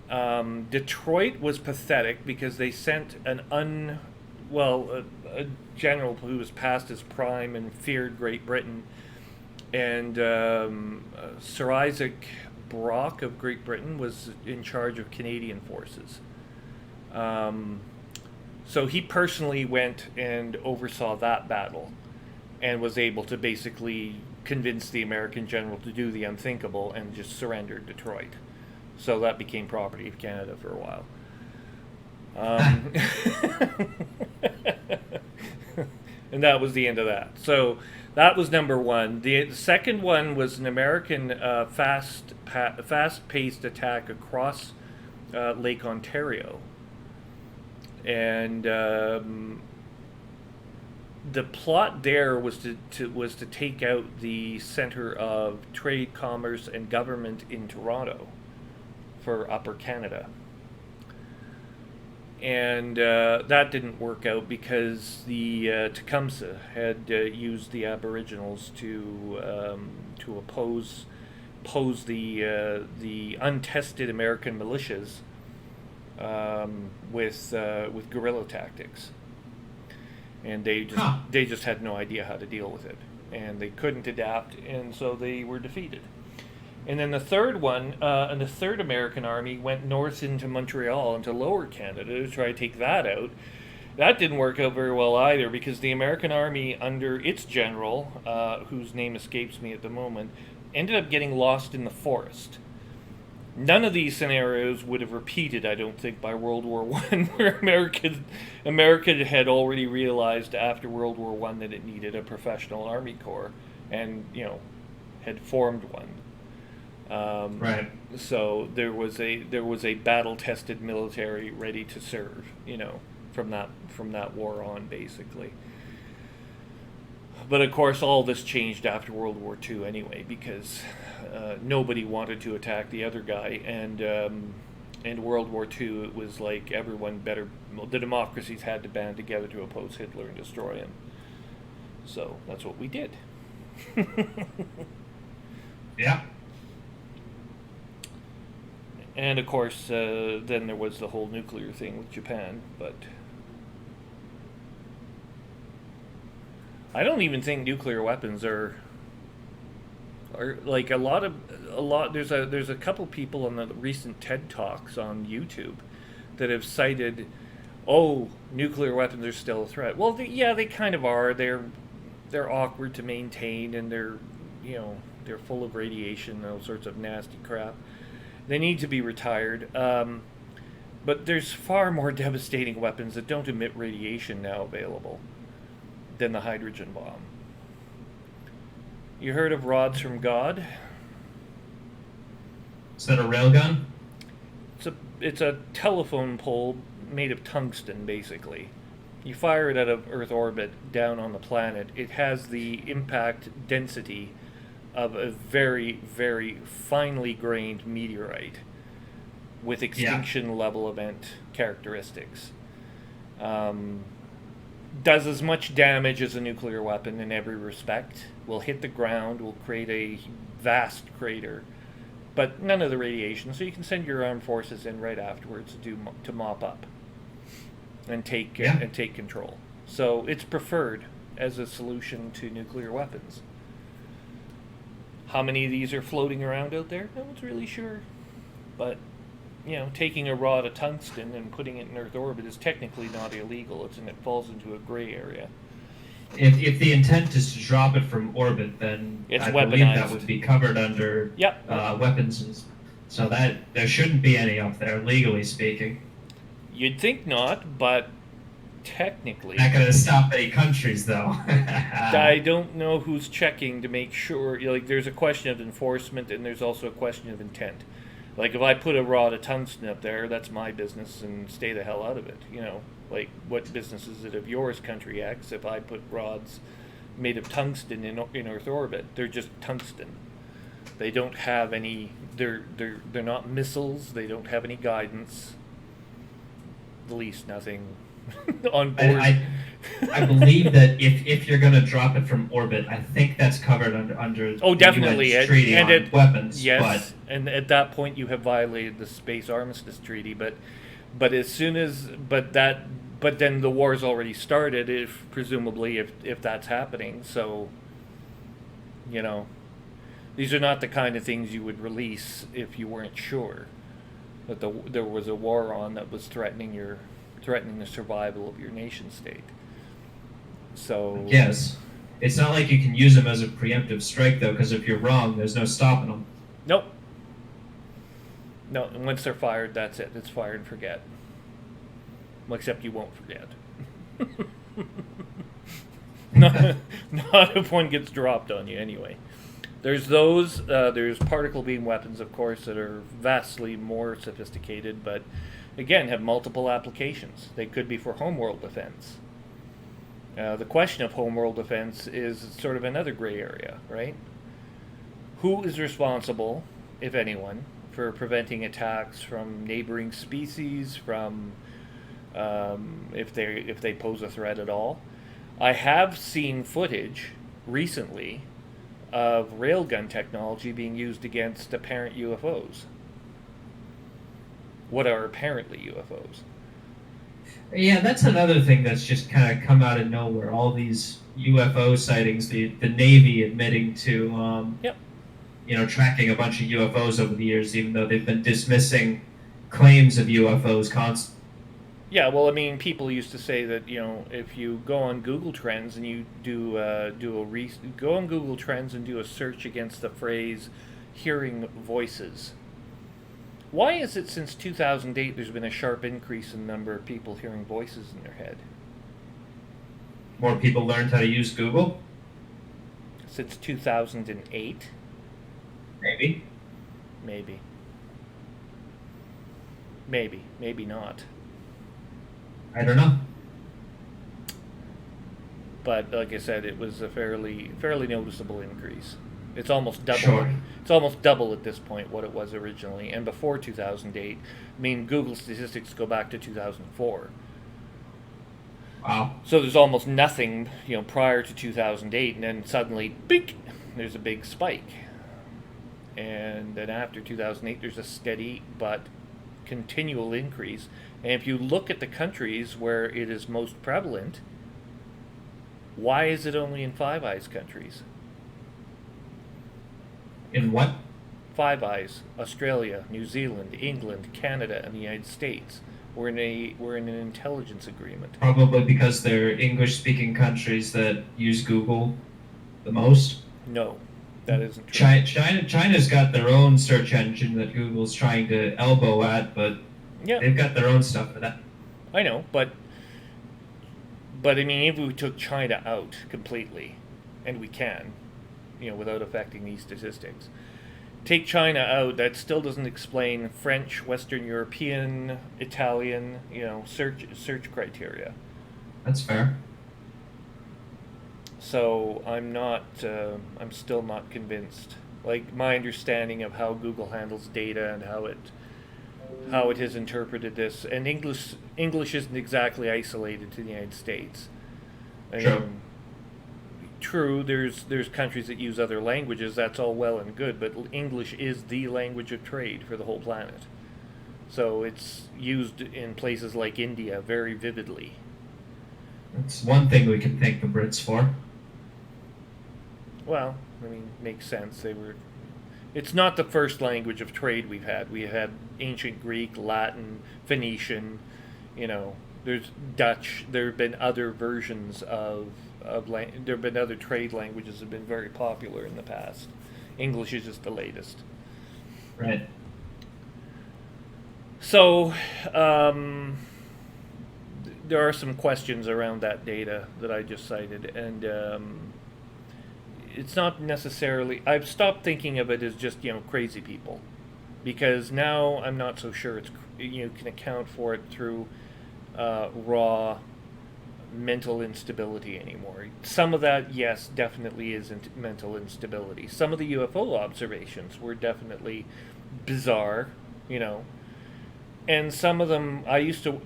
Detroit was pathetic because they sent a general who was past his prime and feared Great Britain, and Sir Isaac Brock of Great Britain was in charge of Canadian forces. So he personally went and oversaw that battle and was able to basically convince the American general to do the unthinkable and just surrender Detroit. So that became property of Canada for a while. And that was the end of that. So that was number one. The second one was an American fast-paced attack across Lake Ontario. And the plot there was to take out the center of trade, commerce, and government in Toronto for Upper Canada. And that didn't work out because the Tecumseh had used the Aboriginals to oppose the untested American militias with guerrilla tactics, and they just had no idea how to deal with it, and they couldn't adapt, and so they were defeated. And then the third one, and the Third American Army went north into Montreal, into Lower Canada, to try to take that out. That didn't work out very well either, because the American Army, under its general, whose name escapes me at the moment, ended up getting lost in the forest. None of these scenarios would have repeated, I don't think, by World War I, where America had already realized after World War I that it needed a professional Army Corps, and had formed one. Right. So there was a battle-tested military ready to serve, from that war on, basically. But of course, all this changed after World War II anyway, because nobody wanted to attack the other guy, and in World War II, it was like the democracies had to band together to oppose Hitler and destroy him. So that's what we did. Yeah. And of course, then there was the whole nuclear thing with Japan, but I don't even think nuclear weapons are like a lot. There's a couple people on the recent TED Talks on YouTube that have cited, nuclear weapons are still a threat. Well, they kind of are. They're awkward to maintain, and they're full of radiation and all sorts of nasty crap. They need to be retired. But there's far more devastating weapons that don't emit radiation now available than the hydrogen bomb. You heard of rods from God? Is that a railgun? It's a telephone pole made of tungsten, basically. You fire it out of Earth orbit down on the planet. It has the impact density of a very, very finely grained meteorite with extinction level event characteristics. Does as much damage as a nuclear weapon in every respect. Will hit the ground, will create a vast crater, but none of the radiation. So you can send your armed forces in right afterwards to mop up and take control. So it's preferred as a solution to nuclear weapons. How many of these are floating around out there? No one's really sure. But, taking a rod of tungsten and putting it in Earth orbit is technically not illegal. It falls into a gray area. If the intent is to drop it from orbit, then It's I weaponized. believe that would be covered under weapons. So that there shouldn't be any up there, legally speaking. You'd think not, but technically... Not going to stop any countries, though. I don't know who's checking to make sure. There's a question of enforcement, and there's also a question of intent. Like, if I put a rod of tungsten up there, that's my business, and stay the hell out of it. Like, what business is it of yours, Country X, if I put rods made of tungsten in Earth orbit? They're just tungsten. They don't have any. They're not missiles. They don't have any guidance. At least nothing on board. I believe that if you're going to drop it from orbit, I think that's covered under Oh, the definitely. UN's treaty on weapons. Yes, and at that point you have violated the Space Armistice Treaty. But as soon as but then the war's already started. If presumably if that's happening, so you know, these are not the kind of things you would release if you weren't sure that there was a war on that was threatening the survival of your nation state. So yes, it's not like you can use them as a preemptive strike though, because if you're wrong, there's no stopping them. Nope. No, and once they're fired, that's it. It's fire and forget. Well, except you won't forget. Not if one gets dropped on you, anyway. There's those. There's particle beam weapons, of course, that are vastly more sophisticated, but again, have multiple applications. They could be for homeworld defense. The question of homeworld defense is sort of another gray area, right? Who is responsible, if anyone, for preventing attacks from neighboring species, from if they pose a threat at all? I have seen footage recently of railgun technology being used against apparent UFOs. What are apparently UFOs? Yeah, that's another thing that's just kind of come out of nowhere. All these UFO sightings, the Navy admitting to, Yep. Tracking a bunch of UFOs over the years, even though they've been dismissing claims of UFOs constantly. Yeah, well, I mean, people used to say that if you go on Google Trends and you go on Google Trends and do a search against the phrase "hearing voices." Why is it since 2008 there's been a sharp increase in the number of people hearing voices in their head? More people learned how to use Google? Since 2008? Maybe. Maybe not. I don't know. But like I said, it was a fairly noticeable increase. It's almost double. Sure. It's almost double at this point what it was originally, and before 2008. I mean, Google statistics go back to 2004. Wow. So there's almost nothing, prior to 2008, and then suddenly, bink, there's a big spike. And then after 2008, there's a steady but continual increase. And if you look at the countries where it is most prevalent, why is it only in Five Eyes countries? In what? Five Eyes: Australia, New Zealand, England, Canada, and the United States. We're in an intelligence agreement. Probably because they're English-speaking countries that use Google the most. No, that isn't true. China's got their own search engine that Google's trying to elbow at, but Yeah, they've got their own stuff for that. I know, but I mean, if we took China out completely, and we can, without affecting these statistics, take China out, that still doesn't explain French, Western European, Italian, search criteria. That's fair. So I'm still not convinced. Like, my understanding of how Google handles data and how it has interpreted this, and English isn't exactly isolated to the United States. True. True, there's countries that use other languages. That's all well and good, but English is the language of trade for the whole planet. So it's used in places like India very vividly. That's one thing we can thank the Brits for. Well, I mean, makes sense. It's not the first language of trade we've had. We had ancient Greek, Latin, Phoenician. There's Dutch. There have been other versions there have been other trade languages that have been very popular in the past. English is just the latest. Right. So, there are some questions around that data that I just cited, and it's not necessarily. I've stopped thinking of it as just crazy people, because now I'm not so sure it's you can account for it through raw mental instability anymore. Some of that, yes, definitely is mental instability. Some of the UFO observations were definitely bizarre, you know. And some of them,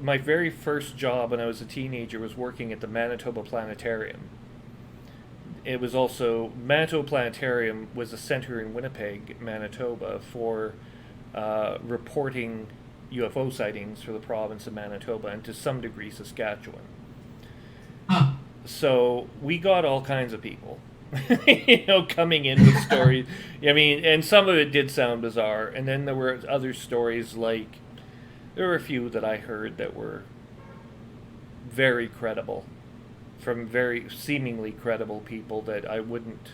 my very first job when I was a teenager was working at the Manitoba Planetarium. It was also, Manitoba Planetarium was a center in Winnipeg, Manitoba, for reporting UFO sightings for the province of Manitoba and to some degree Saskatchewan. Huh. So we got all kinds of people, coming in with stories. I mean, and some of it did sound bizarre. And then there were other stories like, there were a few that I heard that were very credible, from very seemingly credible people that I wouldn't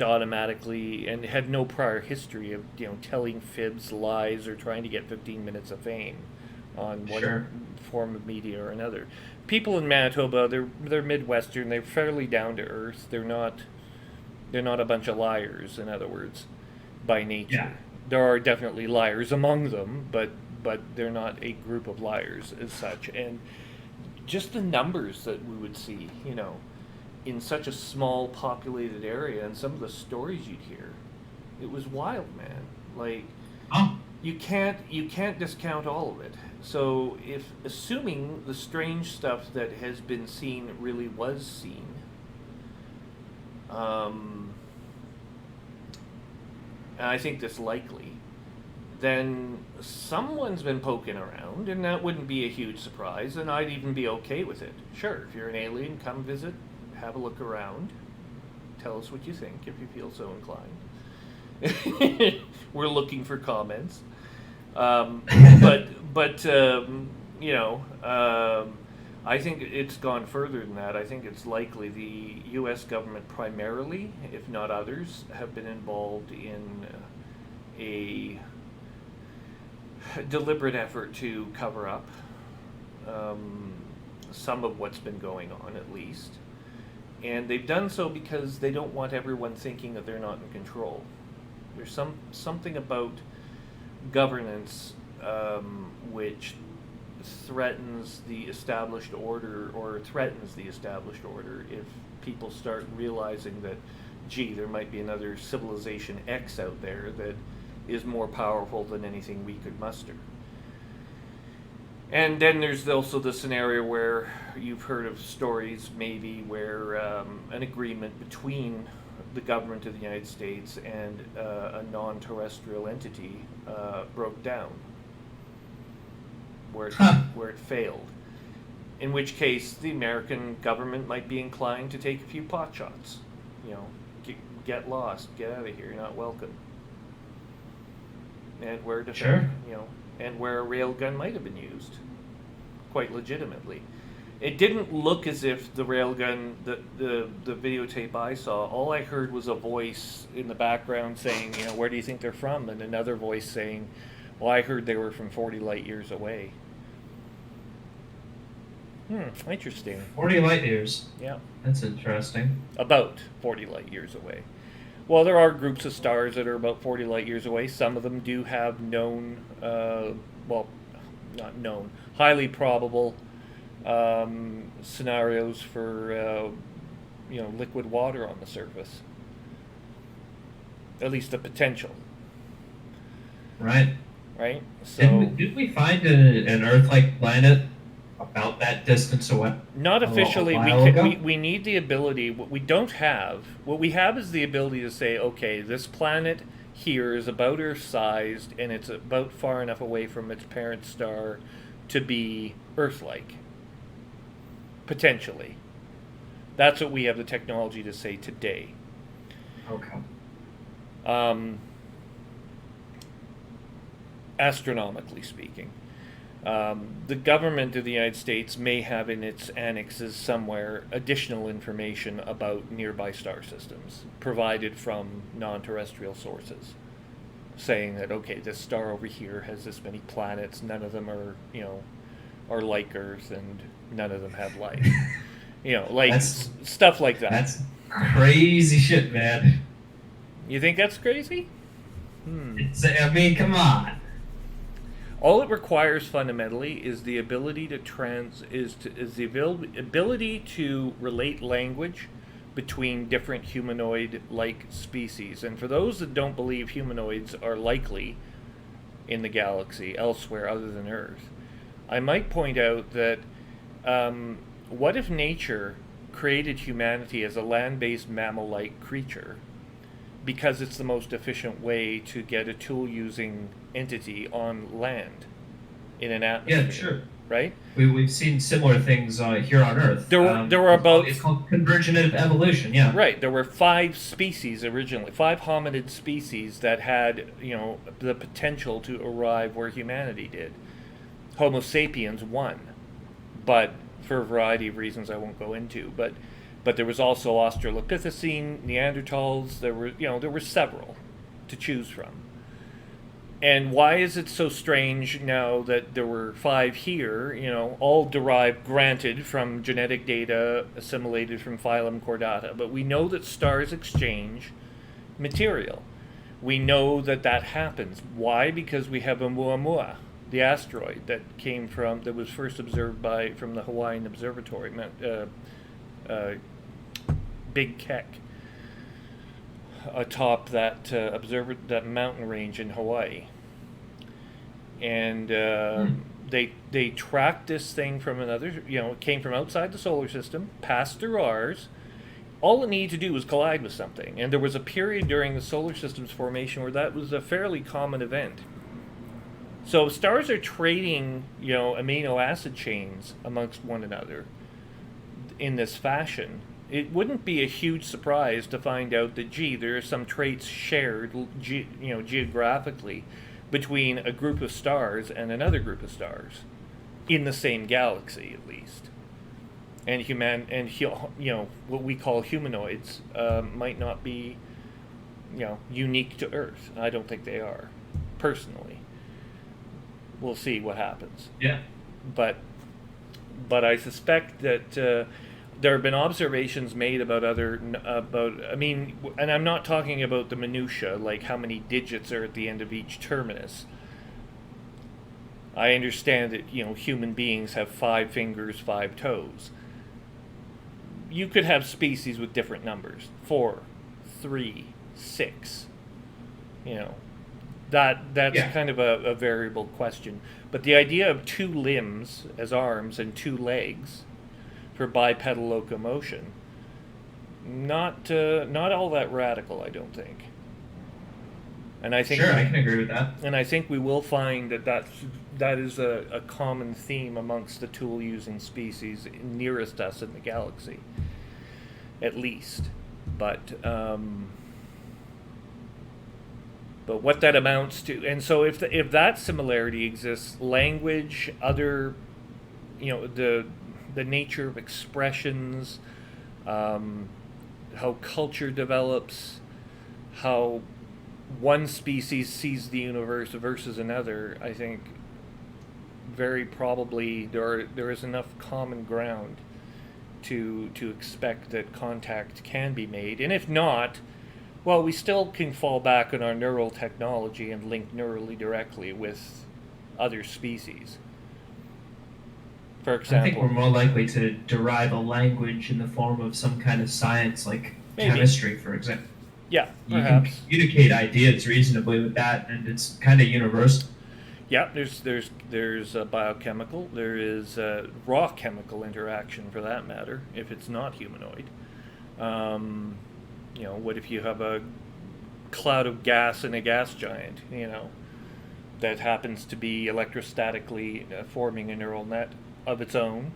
automatically, and had no prior history of telling fibs, lies, or trying to get 15 minutes of fame on one form of media or another. People in Manitoba, they're Midwestern. They're fairly down to earth. They're not a bunch of liars. In other words, by nature, there are definitely liars among them, but they're not a group of liars as such. And just the numbers that we would see, in such a small populated area, and some of the stories you'd hear, it was wild, man. Like, you can't discount all of it. So if assuming the strange stuff that has been seen really was seen, and I think this likely, then someone's been poking around, and that wouldn't be a huge surprise, and I'd even be okay with it. Sure, if you're an alien, come visit, have a look around, tell us what you think if you feel so inclined. We're looking for comments. I think it's gone further than that. I think it's likely the U.S. government primarily, if not others, have been involved in a deliberate effort to cover up some of what's been going on, at least. And they've done so because they don't want everyone thinking that they're not in control. There's something about governance which threatens the established order, or threatens the established order, if people start realizing that, gee, there might be another civilization X out there that is more powerful than anything we could muster. And then there's also the scenario where you've heard of stories maybe where an agreement between the government of the United States and a non-terrestrial entity broke down, where it failed. In which case, the American government might be inclined to take a few pot shots. Get lost, get out of here, you're not welcome. And where and where a railgun might have been used, quite legitimately. It didn't look as if the railgun, the videotape I saw, all I heard was a voice in the background saying, where do you think they're from? And another voice saying, well, I heard they were from 40 light years away. Interesting. 40 light years? Yeah. That's interesting. About 40 light years away. Well, there are groups of stars that are about 40 light years away. Some of them do have known, not known, highly probable scenarios for, liquid water on the surface. At least the potential. Right. Right? So, did we find an Earth-like planet about that distance away? Not officially. We need the ability. What we have is the ability to say, okay, this planet here is about Earth-sized, and it's about far enough away from its parent star to be Earth-like. Potentially. That's what we have the technology to say today. Okay. Astronomically speaking. The government of the United States may have in its annexes somewhere additional information about nearby star systems provided from non-terrestrial sources, saying that, okay, this star over here has this many planets, none of them are like Earth, and none of them have life. Stuff like that. That's crazy shit, man. You think that's crazy? Come on. All it requires fundamentally is the ability to ability to relate language between different humanoid-like species. And for those that don't believe humanoids are likely in the galaxy elsewhere other than Earth, I might point out that what if nature created humanity as a land-based mammal-like creature because it's the most efficient way to get a tool-using entity on land in an atmosphere? Yeah, sure. Right? We've seen similar things here on Earth. There were about it's called convergent evolution. Yeah. right. There were 5 species originally, 5 hominid species that had the potential to arrive where humanity did. Homo sapiens won, but for a variety of reasons I won't go into. But there was also Australopithecine, Neanderthals. There were several to choose from. And why is it so strange now that there were 5 here, all derived, granted, from genetic data assimilated from phylum Chordata? But we know that stars exchange material. We know that happens. Why? Because we have Oumuamua, the asteroid that was first observed from the Hawaiian Observatory, Big Keck, atop that mountain range in Hawaii. And they tracked this thing from another, it came from outside the solar system, passed through ours. All it needed to do was collide with something. And there was a period during the solar system's formation where that was a fairly common event. So stars are trading, amino acid chains amongst one another in this fashion. It wouldn't be a huge surprise to find out that, there are some traits shared, geographically between a group of stars and another group of stars in the same galaxy, at least. And what we call humanoids might not be, unique to Earth. I don't think they are, personally. We'll see what happens. Yeah. But I suspect that there have been observations made about and I'm not talking about the minutia, like how many digits are at the end of each terminus. I understand that human beings have 5 fingers, 5 toes. You could have species with different numbers, 4, 3, 6. That's kind of a variable question. But the idea of 2 limbs as arms and 2 legs for bipedal locomotion, not all that radical, I don't think. And I think sure, I can agree with that. And I think we will find that is a common theme amongst the tool-using species nearest us in the galaxy, at least. But what that amounts to, and so if that similarity exists, language, other, the nature of expressions, how culture develops, how one species sees the universe versus another, I think very probably there is enough common ground to expect that contact can be made. And if not, well, we still can fall back on our neural technology and link neurally directly with other species. For example, I think we're more likely to derive a language in the form of some kind of science, like maybe chemistry, for example. Yeah, You perhaps. can communicate ideas reasonably with that, and it's kind of universal. Yeah, there's a biochemical, there is a raw chemical interaction for that matter, if it's not humanoid. What if you have a cloud of gas in a gas giant, that happens to be electrostatically forming a neural net of its own,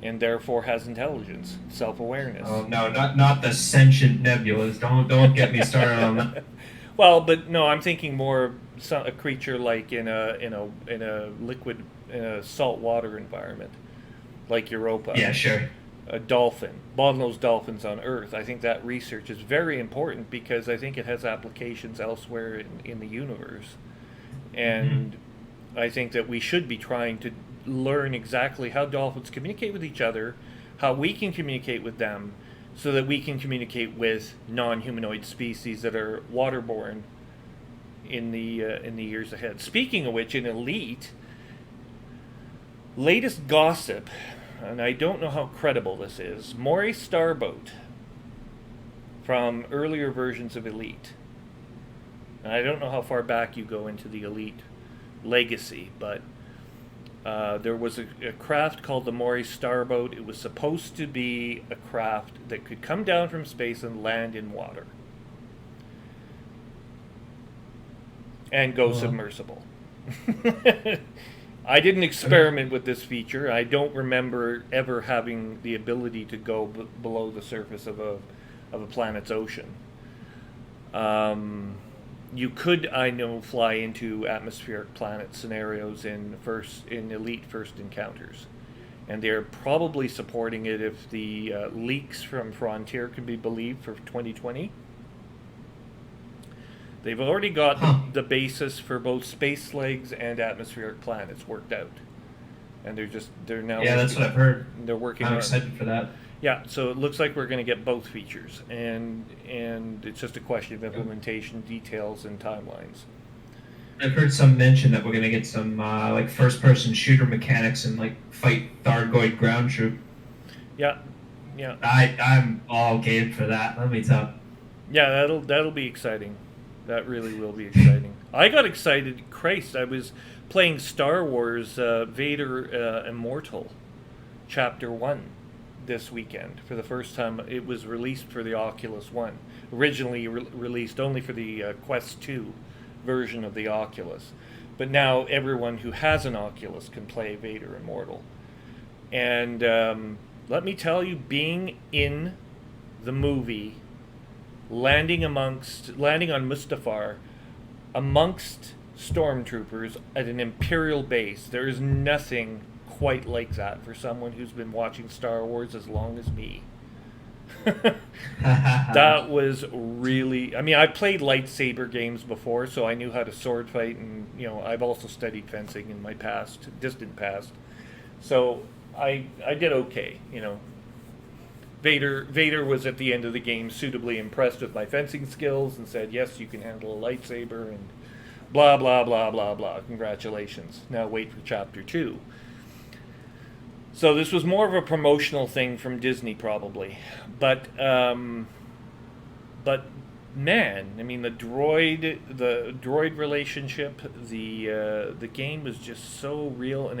and therefore has intelligence, self-awareness. Oh no, not the sentient nebulas. Don't get me started on that. Well, but no, I'm thinking more of a creature like in a liquid, in a saltwater environment, like Europa. Yeah, sure. A dolphin, bottlenose dolphins on Earth. I think that research is very important because I think it has applications elsewhere in the universe, and I think that we should be trying to learn exactly how dolphins communicate with each other, how we can communicate with them, so that we can communicate with non-humanoid species that are waterborne in the years ahead. Speaking of which, in Elite, latest gossip, and I don't know how credible this is, Maury Starboat from earlier versions of Elite. And I don't know how far back you go into the Elite legacy, but there was a craft called the Maury Starboat. It was supposed to be a craft that could come down from space and land in water. And go submersible. I didn't experiment with this feature. I don't remember ever having the ability to go below the surface of a planet's ocean. You could, I know, fly into atmospheric planet scenarios in Elite First Encounters. And they're probably supporting it if the leaks from Frontier can be believed for 2020. They've already got the basis for both space legs and atmospheric planets worked out. And they're now... Yeah, that's what I've heard. They're working I'm on... excited for that. Yeah, so it looks like we're going to get both features, and it's just a question of implementation, details, and timelines. I've heard some mention that we're going to get some like first-person shooter mechanics and like fight Thargoid ground troop. Yeah. I'm all game for that. Let me tell. Yeah, that'll be exciting. That really will be exciting. I got excited. Christ, I was playing Star Wars Vader Immortal, Chapter 1. This weekend for the first time. It was released for the Oculus One, originally released only for the Quest 2 version of the Oculus, but now everyone who has an Oculus can play Vader Immortal. And let me tell you, being in the movie, landing on Mustafar amongst stormtroopers at an Imperial base, there is nothing quite like that for someone who's been watching Star Wars as long as me. That was really... I mean, I played lightsaber games before, so I knew how to sword fight, and, I've also studied fencing in my distant past. So I did okay, Vader was at the end of the game suitably impressed with my fencing skills and said, yes, you can handle a lightsaber, and blah, blah, blah, blah, blah. Congratulations. Now wait for Chapter 2. So this was more of a promotional thing from Disney, probably, but man, I mean, the droid relationship, the game was just so real, and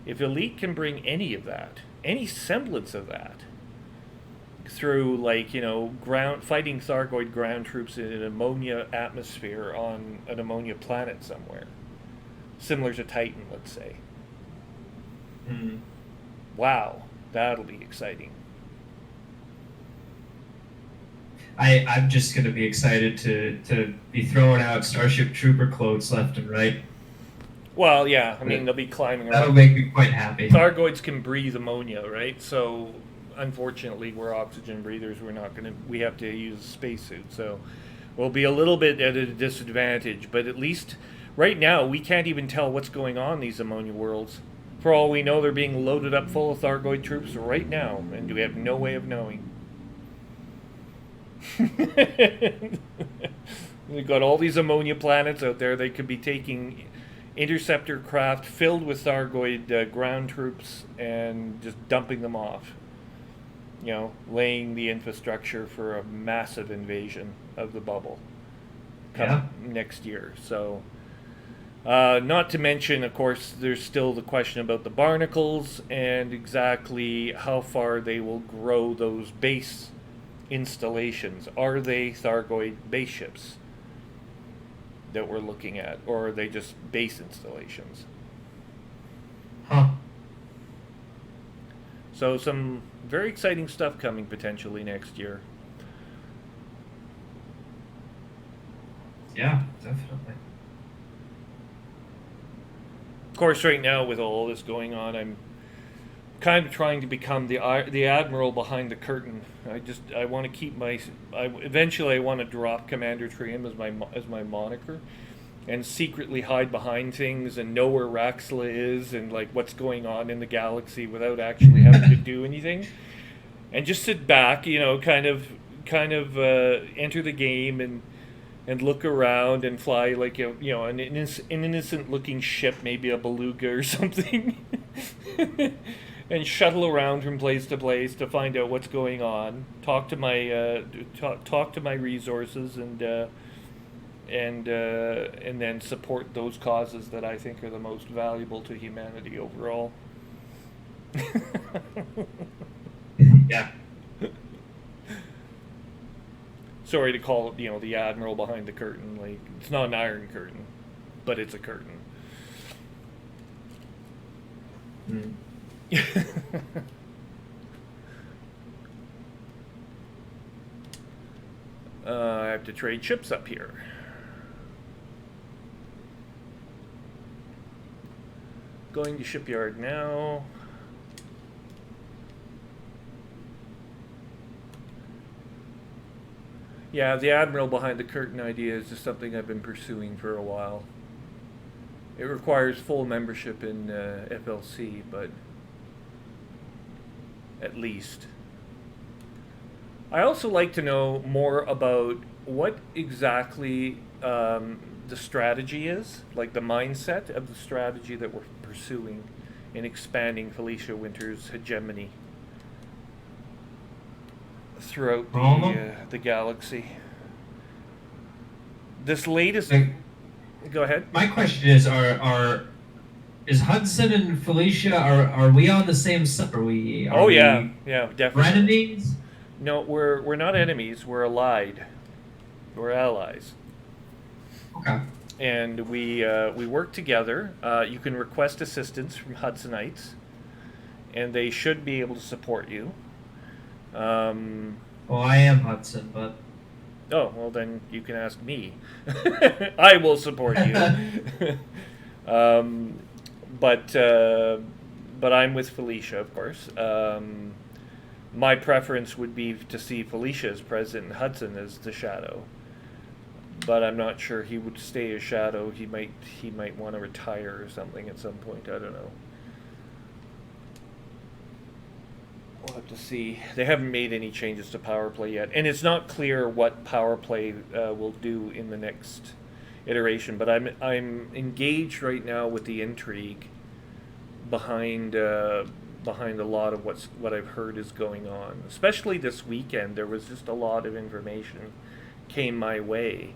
if Elite can bring any of that, any semblance of that, through fighting Thargoid ground troops in an ammonia atmosphere on an ammonia planet somewhere, similar to Titan, let's say. Mm-hmm. Wow, that'll be exciting. I'm just going to be excited to be throwing out Starship Trooper quotes left and right. Well, yeah, I mean, they'll be climbing around. That'll make me quite happy. Thargoids can breathe ammonia, right? So, unfortunately, we're oxygen breathers. We have to use a spacesuit. So, we'll be a little bit at a disadvantage. But at least, right now, we can't even tell what's going on in these ammonia worlds. For all we know, they're being loaded up full of Thargoid troops right now, and we have no way of knowing. We've got all these ammonia planets out there. They could be taking interceptor craft filled with Thargoid ground troops and just dumping them off. Laying the infrastructure for a massive invasion of the bubble next year. So... not to mention, of course, there's still the question about the barnacles and exactly how far they will grow those base installations. Are they Thargoid base ships that we're looking at, or are they just base installations? So some very exciting stuff coming potentially next year. Yeah, definitely. Of course, right now, with all this going on, I'm kind of trying to become the admiral behind the curtain. I want to keep eventually I want to drop Commander Trium as my moniker, and secretly hide behind things and know where Raxla is and what's going on in the galaxy without actually having to do anything, and just sit back, kind of enter the game and and look around and fly like an innocent looking ship, maybe a beluga or something, and shuttle around from place to place to find out what's going on. Talk to my talk to my resources and then support those causes that I think are the most valuable to humanity overall. Yeah. Sorry to call it, the admiral behind the curtain. Like, it's not an iron curtain, but it's a curtain. Mm. I have to trade ships up here. Going to shipyard now. Yeah, the admiral behind the curtain idea is just something I've been pursuing for a while. It requires full membership in FLC, but at least. I also like to know more about what exactly the strategy is, like the mindset of the strategy that we're pursuing in expanding Felicia Winter's hegemony throughout the galaxy. This latest. Go ahead. My question is: is Hudson and Felicia are we on the same side? Are we Definitely. enemies? No, we're not enemies. We're allied. We're allies. Okay. And we work together. You can request assistance from Hudsonites, and they should be able to support you. Well, I am Hudson, but... Oh, well then you can ask me. I will support you. But I'm with Felicia, of course. My preference would be to see Felicia as president and Hudson as the shadow. But I'm not sure he would stay as shadow. He might want to retire or something at some point. I don't know. We'll have to see. They haven't made any changes to power play yet, and it's not clear what power play will do in the next iteration. But I'm engaged right now with the intrigue behind a lot of what I've heard is going on. Especially this weekend, there was just a lot of information came my way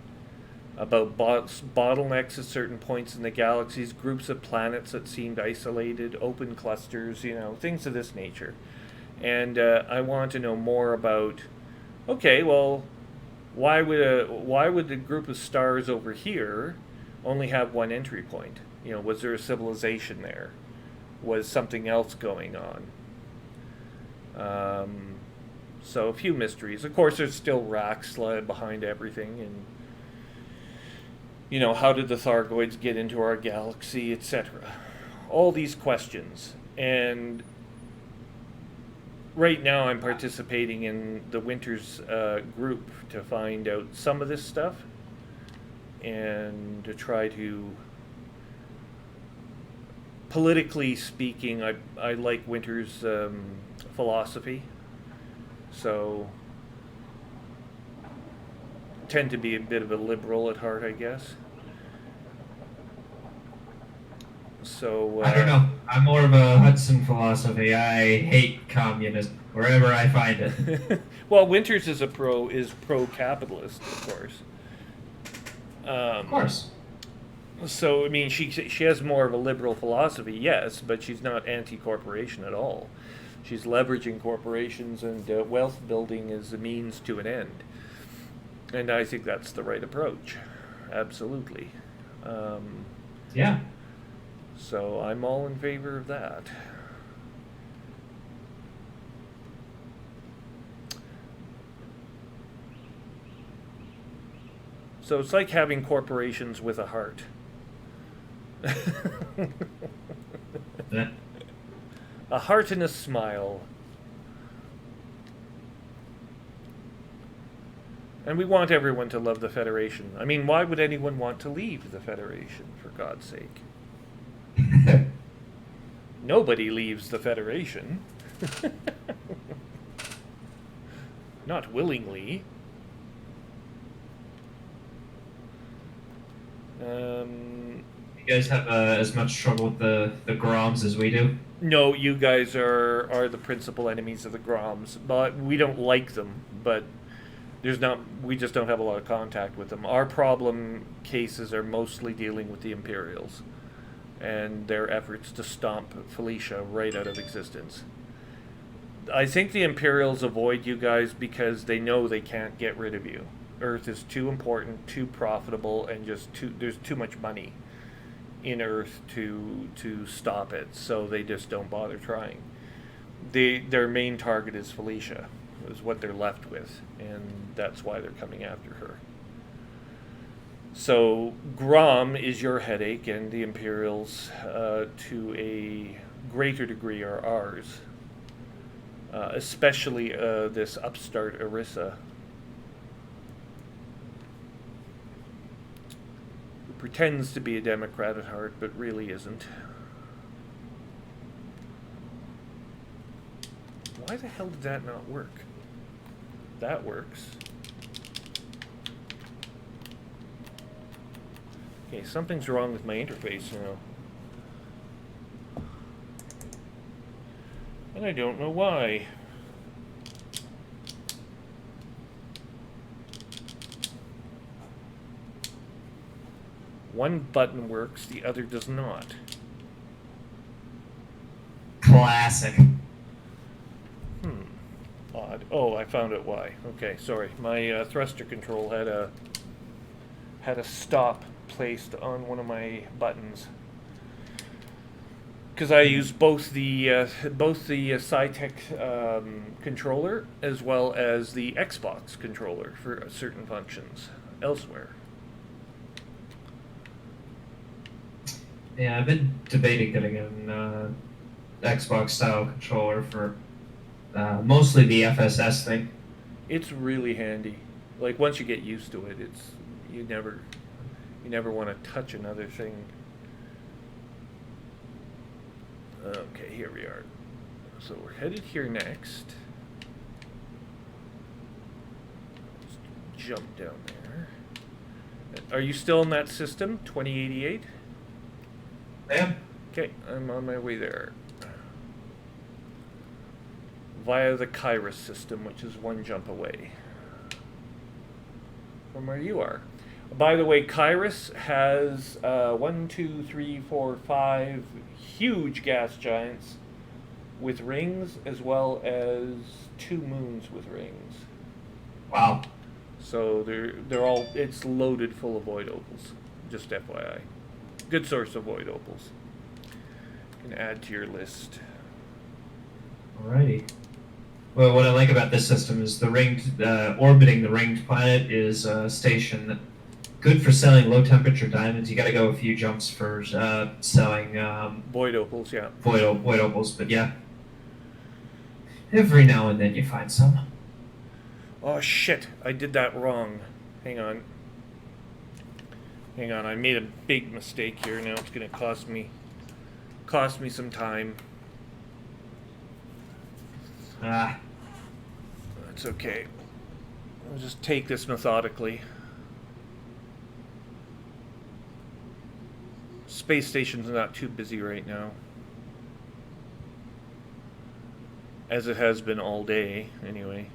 about bottlenecks at certain points in the galaxies, groups of planets that seemed isolated, open clusters, things of this nature. And I want to know more about, okay, well, why would the group of stars over here only have one entry point? Was there a civilization there? Was something else going on? So a few mysteries. Of course, there's still racks behind everything, and how did the Thargoids get into our galaxy, etc. All these questions. And right now I'm participating in the Winters group to find out some of this stuff and to try to, politically speaking, I like Winters' philosophy, so tend to be a bit of a liberal at heart, I guess. So I don't know. I'm more of a Hudson philosophy. I hate communism wherever I find it. Well, Winters is pro-capitalist, of course. Of course. So I mean, she has more of a liberal philosophy, yes, but she's not anti-corporation at all. She's leveraging corporations and wealth building as a means to an end, and I think that's the right approach. Absolutely. Yeah. So I'm all in favor of that. So it's like having corporations with a heart. A heart and a smile. And we want everyone to love the Federation. I mean, why would anyone want to leave the Federation, for God's sake? Nobody leaves the Federation. Not willingly. You guys have as much trouble with the Groms as we do? No, you guys are the principal enemies of the Groms, but we don't like them. But there's not. We just don't have a lot of contact with them. Our problem cases are mostly dealing with the Imperials and their efforts to stomp Felicia right out of existence. I think the Imperials avoid you guys because they know they can't get rid of you. Earth is too important, too profitable, and there's too much money in Earth to stop it. So they just don't bother trying. Their main target is Felicia, is what they're left with, and that's why they're coming after her. So Grom is your headache, and the Imperials, to a greater degree, are ours. Especially this upstart Orisa, who pretends to be a Democrat at heart, but really isn't. Why the hell did that not work? That works. Okay, something's wrong with my interface now. And I don't know why. One button works, the other does not. Classic. Odd. Oh, I found out why. Okay, sorry. My thruster control had a stop placed on one of my buttons. Because I use both the Cytec controller as well as the Xbox controller for certain functions elsewhere. Yeah, I've been debating getting an Xbox style controller for mostly the FSS thing. It's really handy. Like once you get used to it, you never want to touch another thing. Okay, here we are. So we're headed here next. Let's jump down there. Are you still in that system, 2088? I am. Okay, I'm on my way there. Via the Kairos system, which is one jump away from where you are. By the way, Kairos has 1, 2, 3, 4, 5 huge gas giants with rings, as well as 2 moons with rings. Wow. So they're all, it's loaded full of void opals. Just FYI, good source of void opals. You can add to your list. Alrighty. Well, what I like about this system is the ringed, orbiting the ringed planet is a station that good for selling low temperature diamonds. You got to go a few jumps for selling Void opals, yeah. void opals, but yeah, every now and then you find some. Oh shit! I did that wrong. Hang on. I made a big mistake here. Now it's gonna cost me some time. Ah. That's okay. I'll just take this methodically. Space station's not too busy right now, as it has been all day, anyway.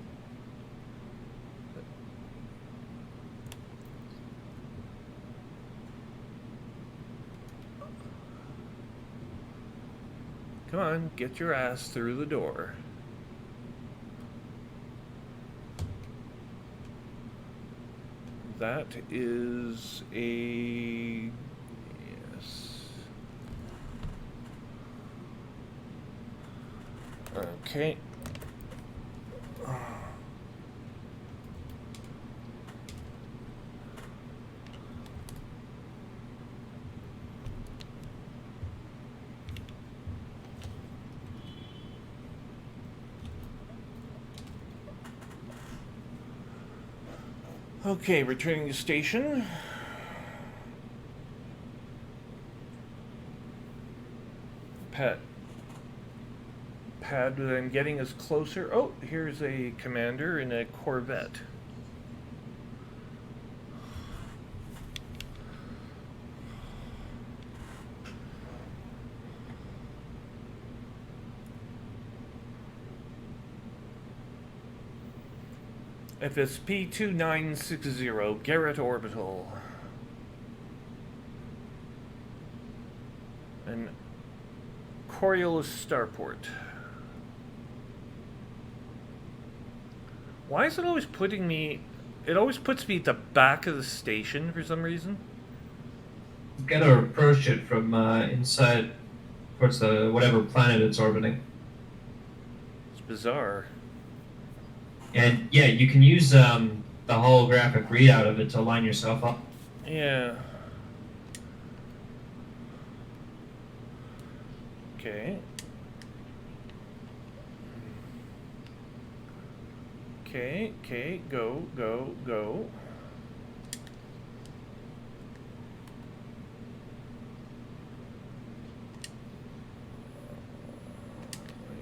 Come on, get your ass through the door. That is a... yes. Okay. Okay, returning to station. Pad that I'm getting is closer. Oh, here's a commander in a Corvette. FSP-2960, Garrett Orbital. And Coriolis Starport. Why is it always putting me... It always puts me at the back of the station for some reason. You gotta approach it from inside towards the whatever planet it's orbiting. It's bizarre. And yeah, you can use the holographic readout of it to line yourself up. Yeah. Okay. Okay, go.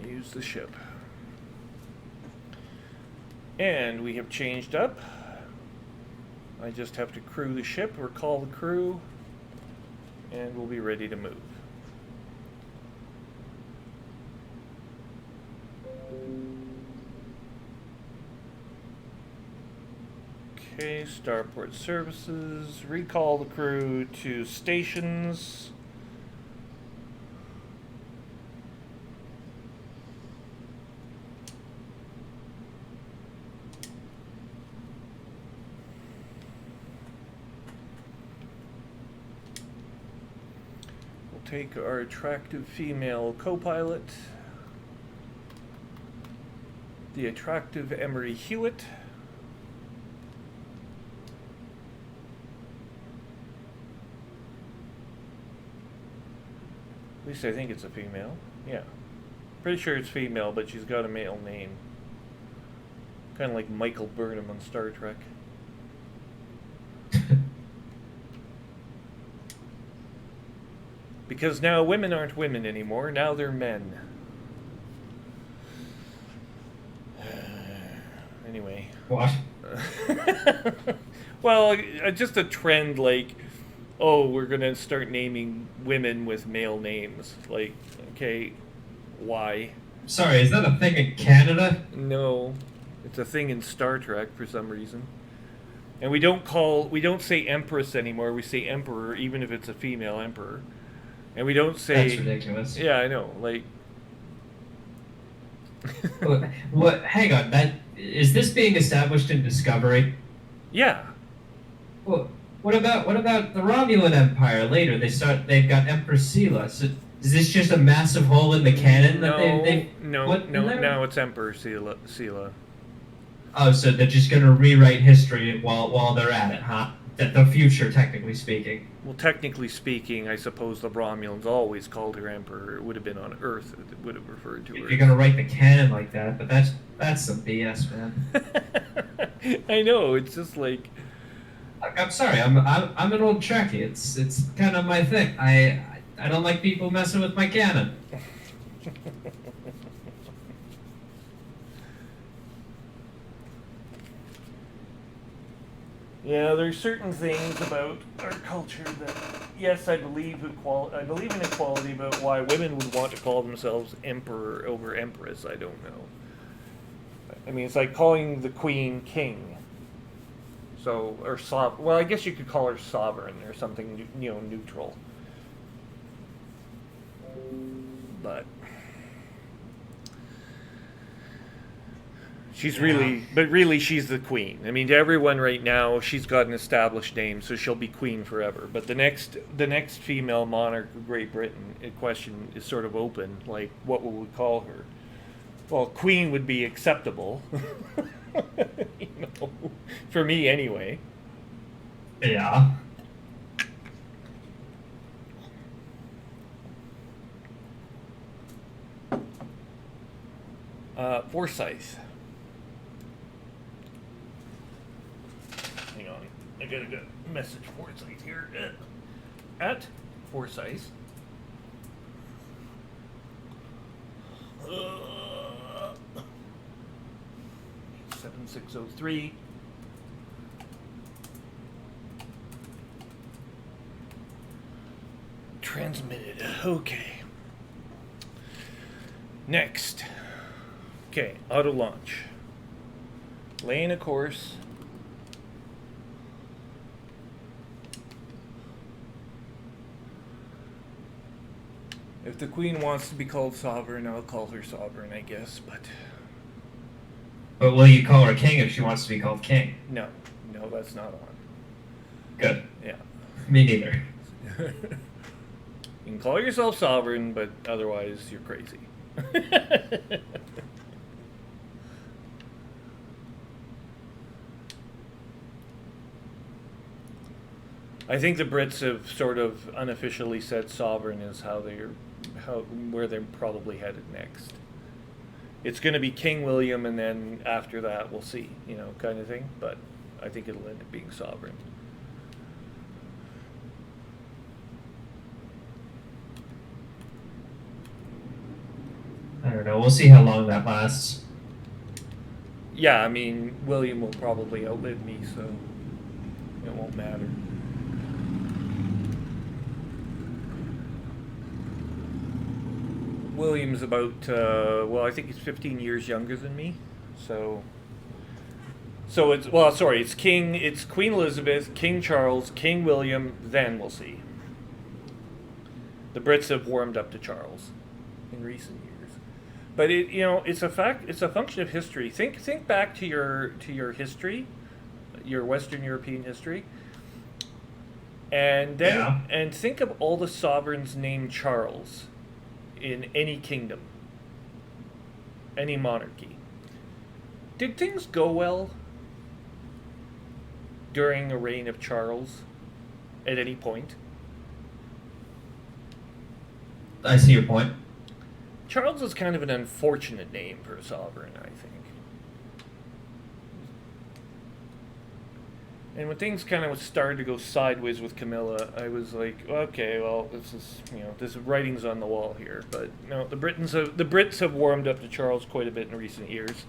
Use the ship. And we have changed up. I just have to crew the ship, recall the crew, and we'll be ready to move. Okay, starport services, recall the crew to stations. We'll take our attractive female co-pilot, the attractive Emery Hewitt. At least I think it's a female. Yeah. Pretty sure it's female, but she's got a male name. Kind of like Michael Burnham on Star Trek. Because now women aren't women anymore, now they're men. Anyway. What? Well, just a trend like, oh, we're going to start naming women with male names. Like, okay, why? Sorry, is that a thing in Canada? No, it's a thing in Star Trek for some reason. And we don't say Empress anymore, we say Emperor, even if it's a female emperor. And we don't say... That's ridiculous. Yeah, I know, like... What? Hang on, is this being established in Discovery? Yeah. Well, what about the Romulan Empire later? They've got Empress Sela. So is this just a massive hole in the canon that they've No, it's Emperor Sela. Oh, so they're just gonna rewrite history while they're at it, huh? The future, technically speaking. Well, technically speaking, I suppose the Romulans always called her Emperor. It would have been on Earth. It would have referred to her. If you're gonna write the canon like that, but that's some BS, man. I know. It's just like... I'm sorry. I'm an old Trekkie. It's kind of my thing. I don't like people messing with my canon. Yeah, there's certain things about our culture that, yes, I believe in equality, but why women would want to call themselves emperor over empress, I don't know. I mean, it's like calling the queen king. So, or well, I guess you could call her sovereign or something, neutral. But really she's the queen. I mean, to everyone right now, she's got an established name, so she'll be queen forever. But the next female monarch of Great Britain, the question is sort of open. Like, what will we call her? Well, queen would be acceptable. For me anyway. Yeah. Forsyth. Hang on, I got a message Forsyth here. At Forsyth. 7603. Transmitted. Okay. Next. Okay, auto launch. Laying a course. If the queen wants to be called sovereign, I'll call her sovereign, I guess, but... But will you call her king if she wants to be called king? No, that's not on. Good. Yeah. Me neither. You can call yourself sovereign, but otherwise you're crazy. I think the Brits have sort of unofficially said sovereign is where they're probably headed next. It's going to be King William, and then after that we'll see, kind of thing. But I think it'll end up being sovereign. I don't know. We'll see how long that lasts. Yeah, I mean, William will probably outlive me, so it won't matter. William's about, I think he's 15 years younger than me, so it's Queen Elizabeth, King Charles, King William, then we'll see. The Brits have warmed up to Charles in recent years. But it's a fact, it's a function of history. Think back to your history, your Western European history. And then and think of all the sovereigns named Charles in any kingdom, any monarchy. Did things go well during a reign of Charles at any point? I see your point. Charles is kind of an unfortunate name for a sovereign, I think. And when things kind of started to go sideways with Camilla, I was like, okay, well, this writing's on the wall here. But no, the Brits have warmed up to Charles quite a bit in recent years.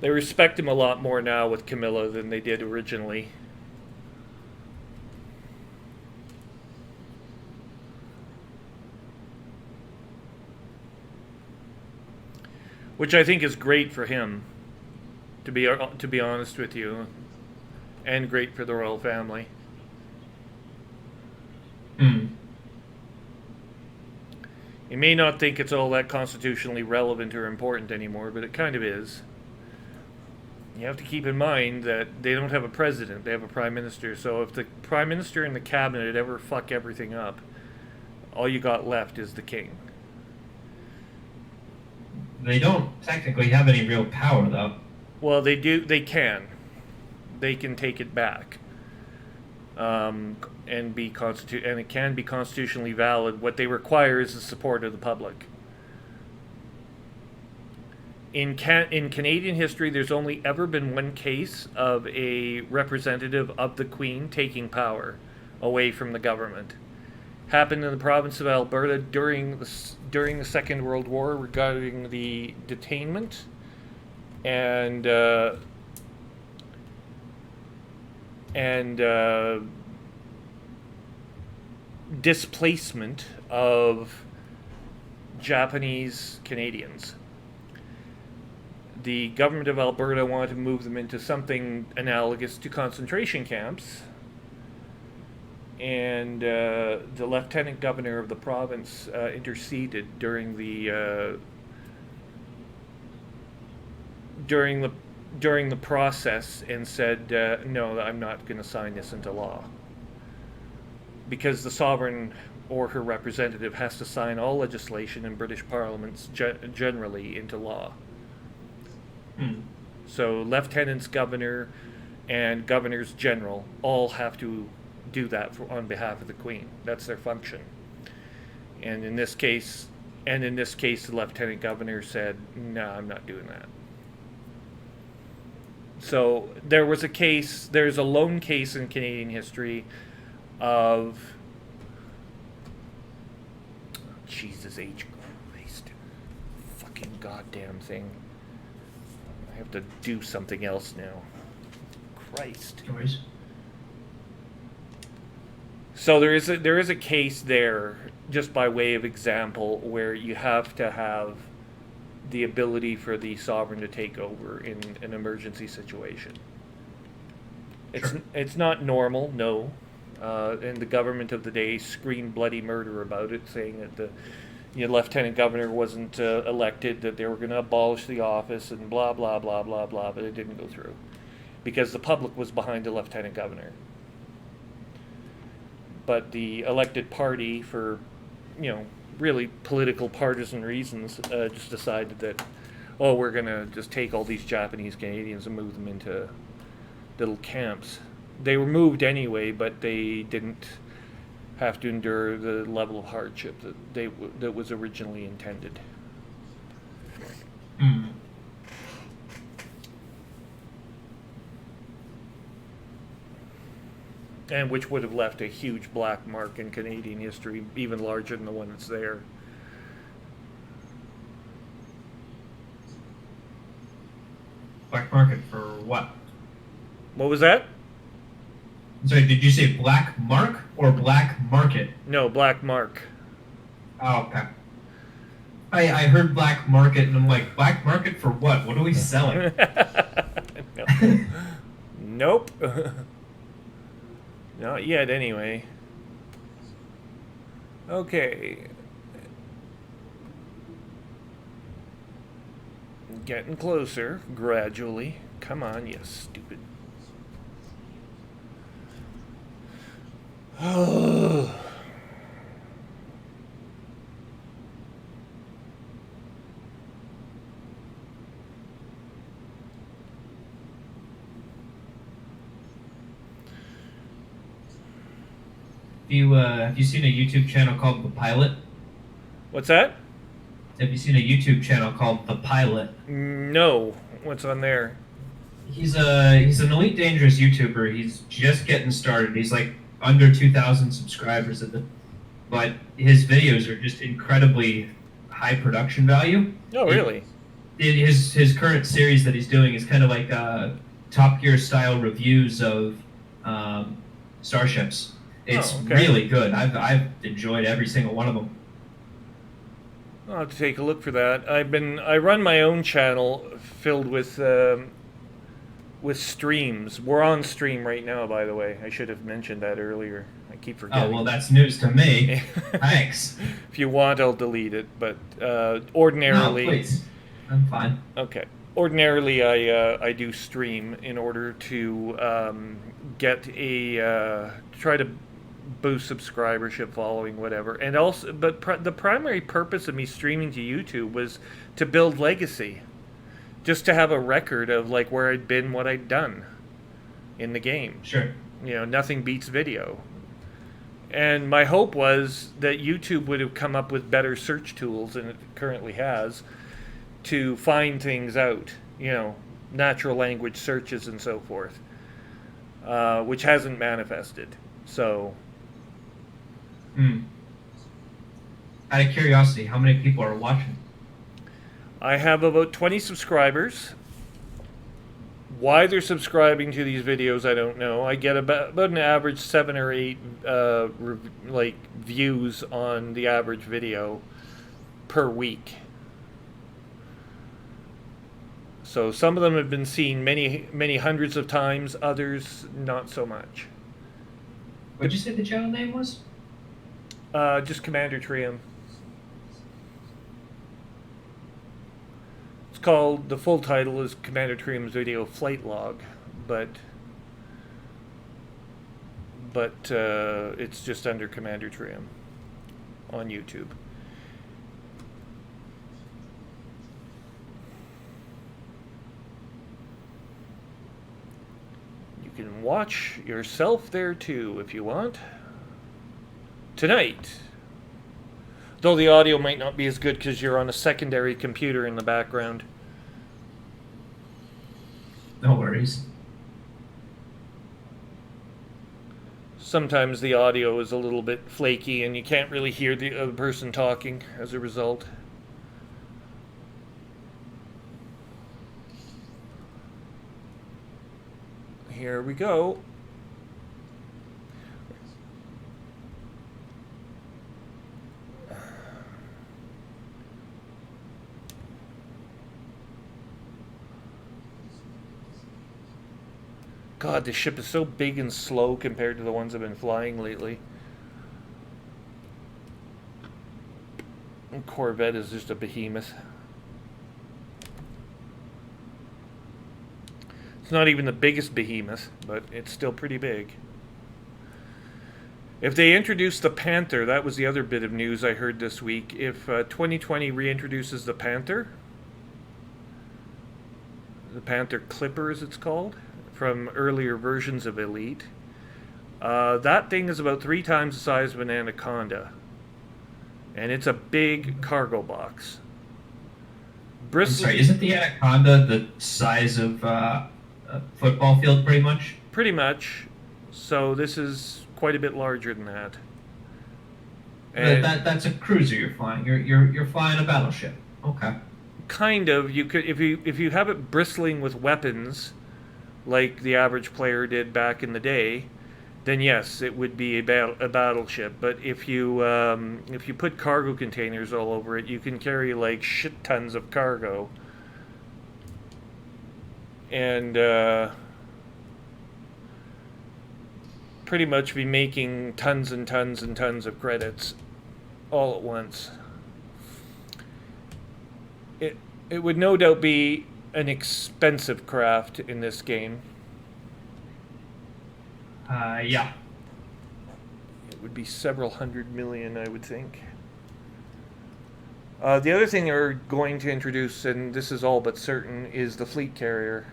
They respect him a lot more now with Camilla than they did originally. Which I think is great for him, to be honest with you, and great for the royal family. Mm. You may not think it's all that constitutionally relevant or important anymore, but it kind of is. You have to keep in mind that they don't have a president, they have a prime minister. So if the prime minister and the cabinet ever fuck everything up, all you got left is the king. They don't technically have any real power, though. Well, they do. They can. They can take it back, and it can be constitutionally valid. What they require is the support of the public. In Canadian history, there's only ever been one case of a representative of the Queen taking power away from the government. Happened in the province of Alberta during the Second World War regarding the detainment and displacement of Japanese Canadians. The government of Alberta wanted to move them into something analogous to concentration camps. And the lieutenant governor of the province interceded during the process and said, "No, I'm not going to sign this into law," because the sovereign or her representative has to sign all legislation in British parliaments generally into law. Mm. So lieutenants governor and governors general all have to do that on behalf of the Queen. That's their function. And in this case, the lieutenant governor said, "No, I'm not doing that." So there's a lone case in Canadian history of Jesus H. Christ. Fucking goddamn thing. I have to do something else now. Christ. Noise. So there is a case there, just by way of example, where you have to have the ability for the sovereign to take over in an emergency situation. It's not normal, no. And the government of the day screamed bloody murder about it, saying that the lieutenant governor wasn't elected, that they were going to abolish the office, and blah blah blah blah blah. But it didn't go through because the public was behind the lieutenant governor. But the elected party, for really political partisan reasons, just decided that, oh, we're going to just take all these Japanese Canadians and move them into little camps. They were moved anyway, but they didn't have to endure the level of hardship that was originally intended. Mm. And which would have left a huge black mark in Canadian history, even larger than the one that's there. Black market for what? What was that? Sorry, did you say black mark or black market? No, black mark. Oh, okay. I heard black market, and I'm like, black market for what? What are we selling? No. Nope. Not yet, anyway. Okay. Getting closer, gradually. Come on, you stupid. Have you seen a YouTube channel called The Pilot? What's that? Have you seen a YouTube channel called The Pilot? No. What's on there? He's an Elite Dangerous YouTuber. He's just getting started. He's like under 2,000 subscribers but his videos are just incredibly high production value. Oh, really? His current series that he's doing is kind of like Top Gear style reviews of starships. It's really good. I've enjoyed every single one of them. I'll have to take a look for that. I run my own channel filled with streams. We're on stream right now, by the way. I should have mentioned that earlier. I keep forgetting. Oh, well, that's news to me. Thanks. If you want, I'll delete it. But ordinarily... No, please. I'm fine. Okay. Ordinarily, I do stream in order to get try to boost subscribership, following, whatever. And also, but the primary purpose of me streaming to YouTube was to build legacy. Just to have a record of like where I'd been, what I'd done in the game. Sure. Nothing beats video. And my hope was that YouTube would have come up with better search tools than it currently has to find things out, natural language searches and so forth, which hasn't manifested. So. Out of curiosity, how many people are watching? I have about 20 subscribers. Why they're subscribing to these videos, I don't know. I get about an average 7 or 8 views on the average video per week. So some of them have been seen many hundreds of times, others not so much. What'd you say the channel name was? Just Commander Trium. It's called, the full title is Commander Trium's Video Flight Log, but it's just under Commander Trium on YouTube. You can watch yourself there too if you want. Tonight. Though the audio might not be as good because you're on a secondary computer in the background. No worries. Sometimes the audio is a little bit flaky and you can't really hear the other person talking as a result. Here we go. God, this ship is so big and slow compared to the ones I've been flying lately. And Corvette is just a behemoth. It's not even the biggest behemoth, but it's still pretty big. If they introduce the Panther, that was the other bit of news I heard this week. If 2020 reintroduces the Panther Clipper as it's called, from earlier versions of Elite, that thing is about 3 times the size of an Anaconda. And it's a big cargo box. I'm sorry, isn't the Anaconda the size of a football field, pretty much? Pretty much. So this is quite a bit larger than that. And that's a cruiser you're flying. You're flying a battleship. Okay. Kind of. You could, if you have it bristling with weapons, like the average player did back in the day, then yes, it would be a battleship. But if you put cargo containers all over it, you can carry like shit tons of cargo. And pretty much be making tons and tons and tons of credits all at once. It would no doubt be an expensive craft in this game. Yeah. It would be several $100 million, I would think. The other thing they're going to introduce, and this is all but certain, is the fleet carrier.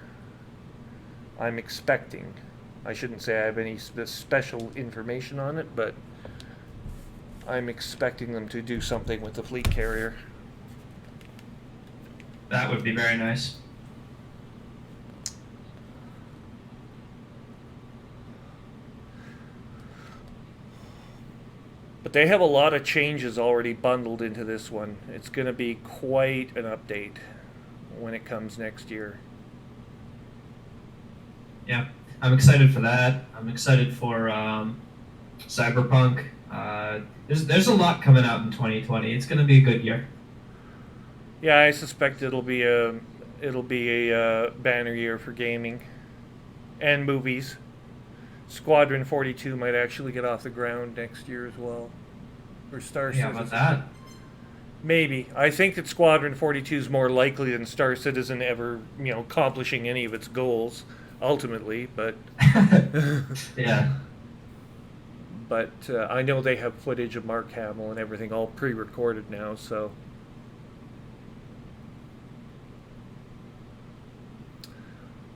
I'm expecting. I shouldn't say I have any special information on it, but I'm expecting them to do something with the fleet carrier. That would be very nice. But they have a lot of changes already bundled into this one. It's going to be quite an update when it comes next year. Yeah, I'm excited for that. I'm excited for Cyberpunk. There's a lot coming out in 2020. It's going to be a good year. Yeah, I suspect it'll be a banner year for gaming and movies. Squadron 42 might actually get off the ground next year as well. Or Star Citizen. Yeah, about that. Maybe. I think that Squadron 42 is more likely than Star Citizen ever, accomplishing any of its goals ultimately, but yeah. But I know they have footage of Mark Hamill and everything all pre-recorded now, so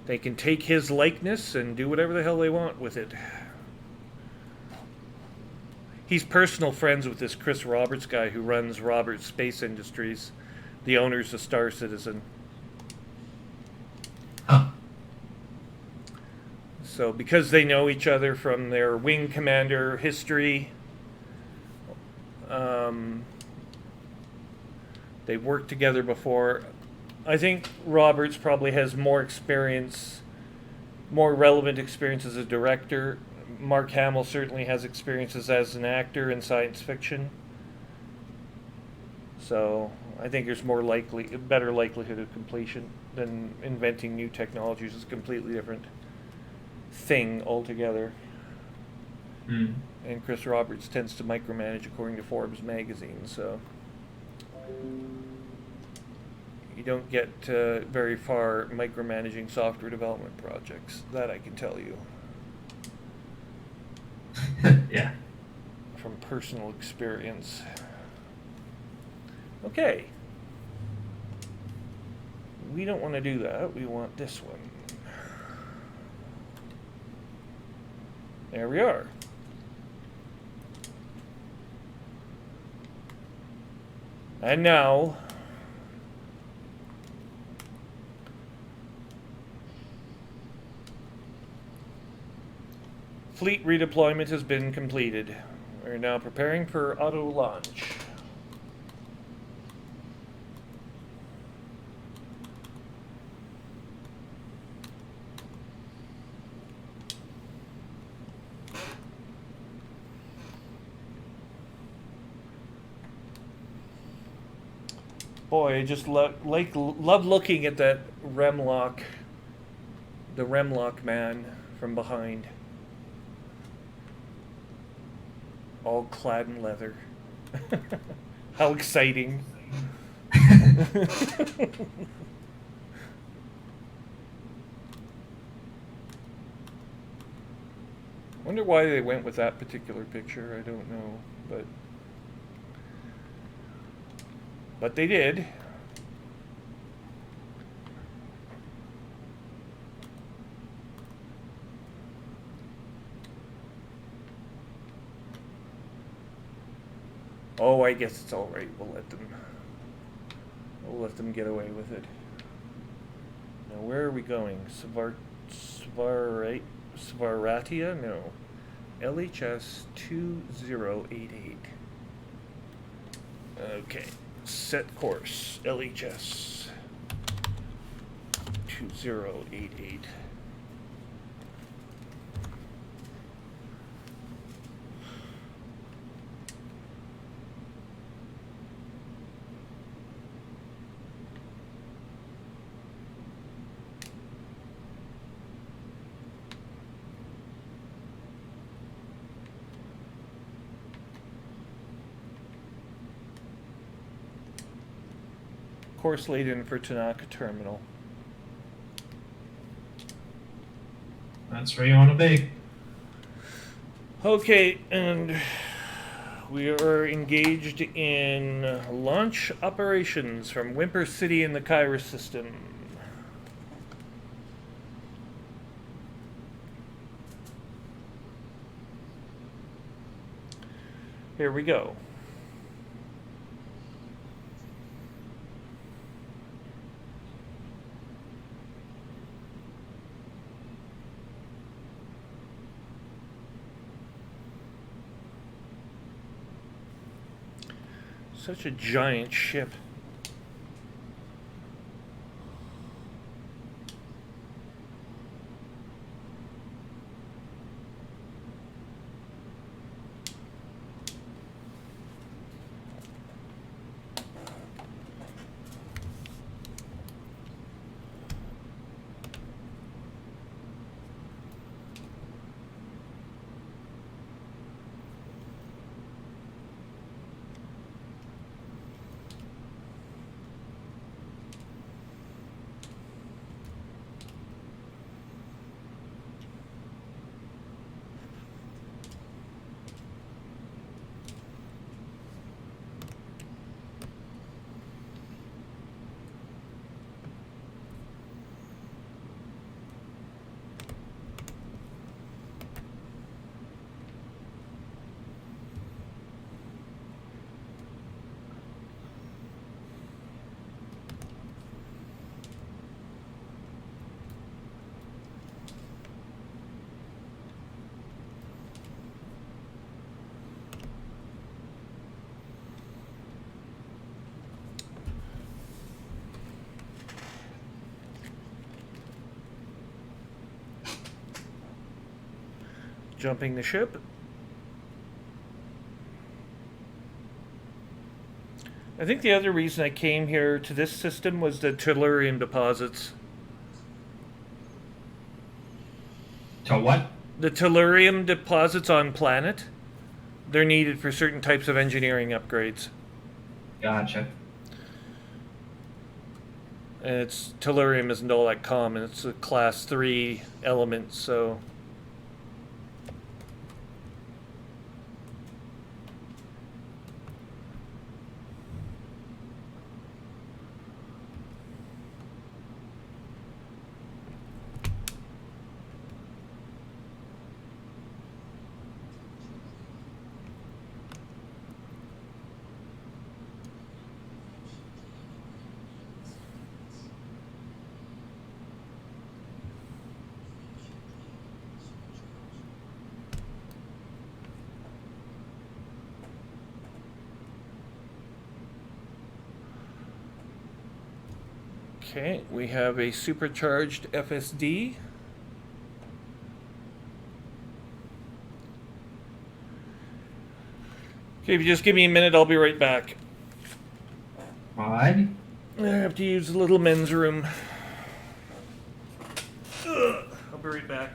they can take his likeness and do whatever the hell they want with it. He's personal friends with this Chris Roberts guy who runs Roberts Space Industries, the owners of Star Citizen. Huh. So because they know each other from their wing commander history, they've worked together before. I think Roberts probably has more experience, more relevant experience as a director. Mark Hamill certainly has experiences as an actor in science fiction. So I think there's better likelihood of completion than inventing new technologies. It's a completely different thing altogether. Mm. And Chris Roberts tends to micromanage according to Forbes magazine, so you don't get very far micromanaging software development projects. That I can tell you. Yeah. From personal experience. Okay. We don't want to do that. We want this one. There we are. And now fleet redeployment has been completed. We're now preparing for auto launch. Boy, I just love looking at that Remlock, the Remlock man from behind. All clad in leather. How exciting. Wonder why they went with that particular picture. I don't know, but they did. Oh, I guess it's all right. We'll let them get away with it. Now, where are we going? Svaratia? No. LHS 2088. Okay. Set course. LHS 2088. Course laid in for Tanaka Terminal. That's where you want to be. Okay, and we are engaged in launch operations from Wimper City in the Kairos system. Here we go. Such a giant ship. Jumping the ship. I think the other reason I came here to this system was the tellurium deposits. To what? The tellurium deposits on planet. They're needed for certain types of engineering upgrades. Gotcha. And tellurium isn't all that common. It's a class 3 element, so... Okay, we have a supercharged FSD. Okay, if you just give me a minute, I'll be right back. What? I have to use the little men's room. Ugh, I'll be right back.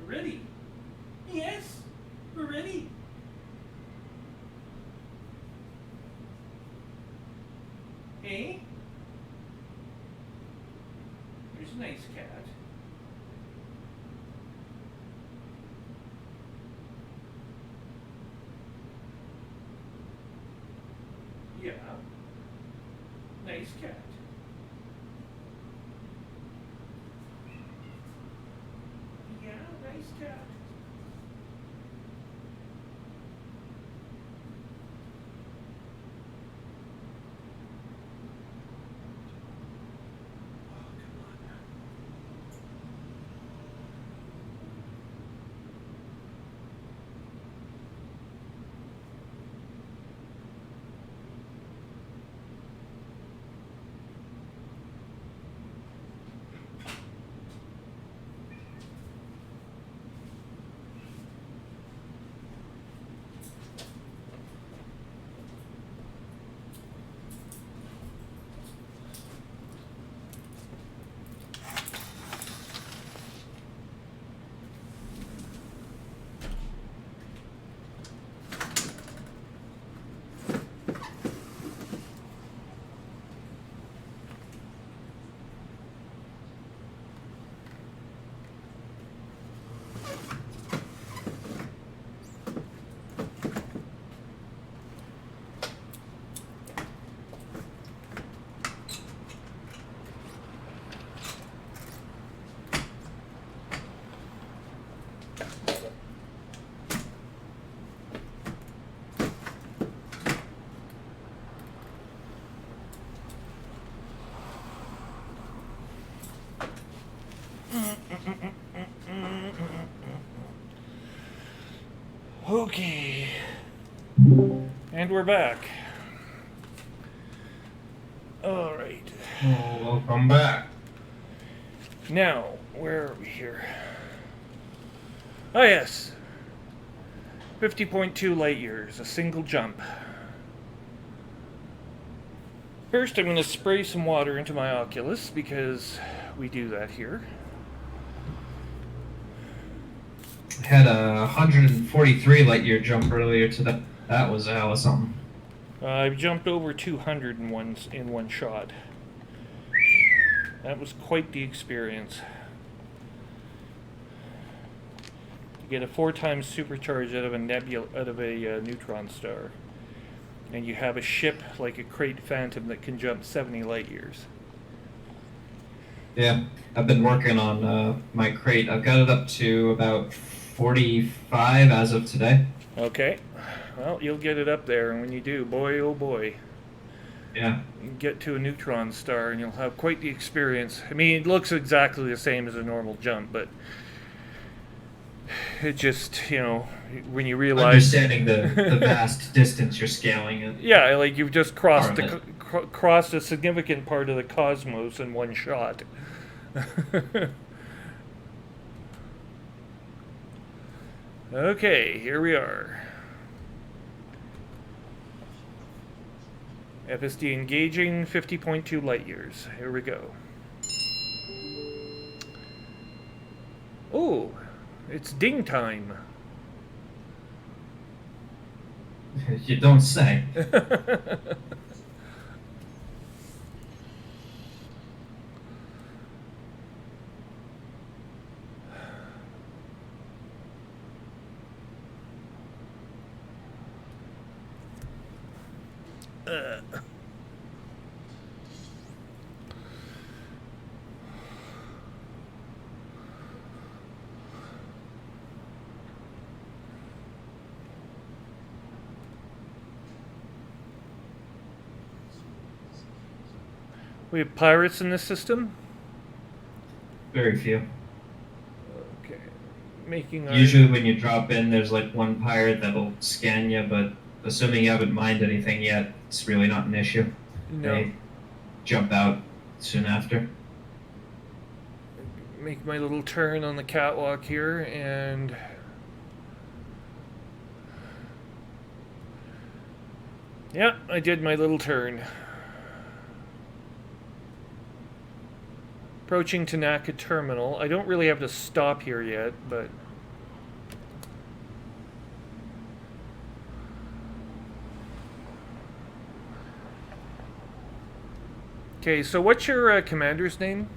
Ready? Yes, we're ready. Hey? There's a nice cat. Yeah. Nice cat. Yeah, nice cat. Oh, come on now. Okay. And we're back. All right. Oh, welcome back. Now, where are we here? Oh, yes. 50.2 light years, a single jump. First, I'm going to spray some water into my Oculus because we do that here. I had a 143 light year jump earlier today. That was a hell of something. I've jumped over 200 in one shot. That was quite the experience. You get a 4 times supercharge out of a neutron star, and you have a ship like a Crate Phantom that can jump 70 light years. Yeah, I've been working on my crate. I've got it up to about 45 as of today. Okay, well, you'll get it up there, and when you do, boy oh boy, Yeah. you get to a neutron star and you'll have quite the experience. I mean, it looks exactly the same as a normal jump, but it just, you know, when you realize... Understanding the vast distance you're scaling it. Yeah, like you've just crossed a significant part of the cosmos in one shot. Okay, here we are. FSD engaging 50.2 light years. Here we go. Oh, it's ding time. You don't say. We have pirates in this system? Very few. Okay. Making our... Usually when you drop in, there's like one pirate that'll scan you, but assuming you haven't mined anything yet, it's really not an issue. No. They jump out soon after. Make my little turn on the catwalk here, and... yeah, I did my little turn. Approaching Tanaka Terminal. I don't really have to stop here yet, but... okay, so what's your commander's name?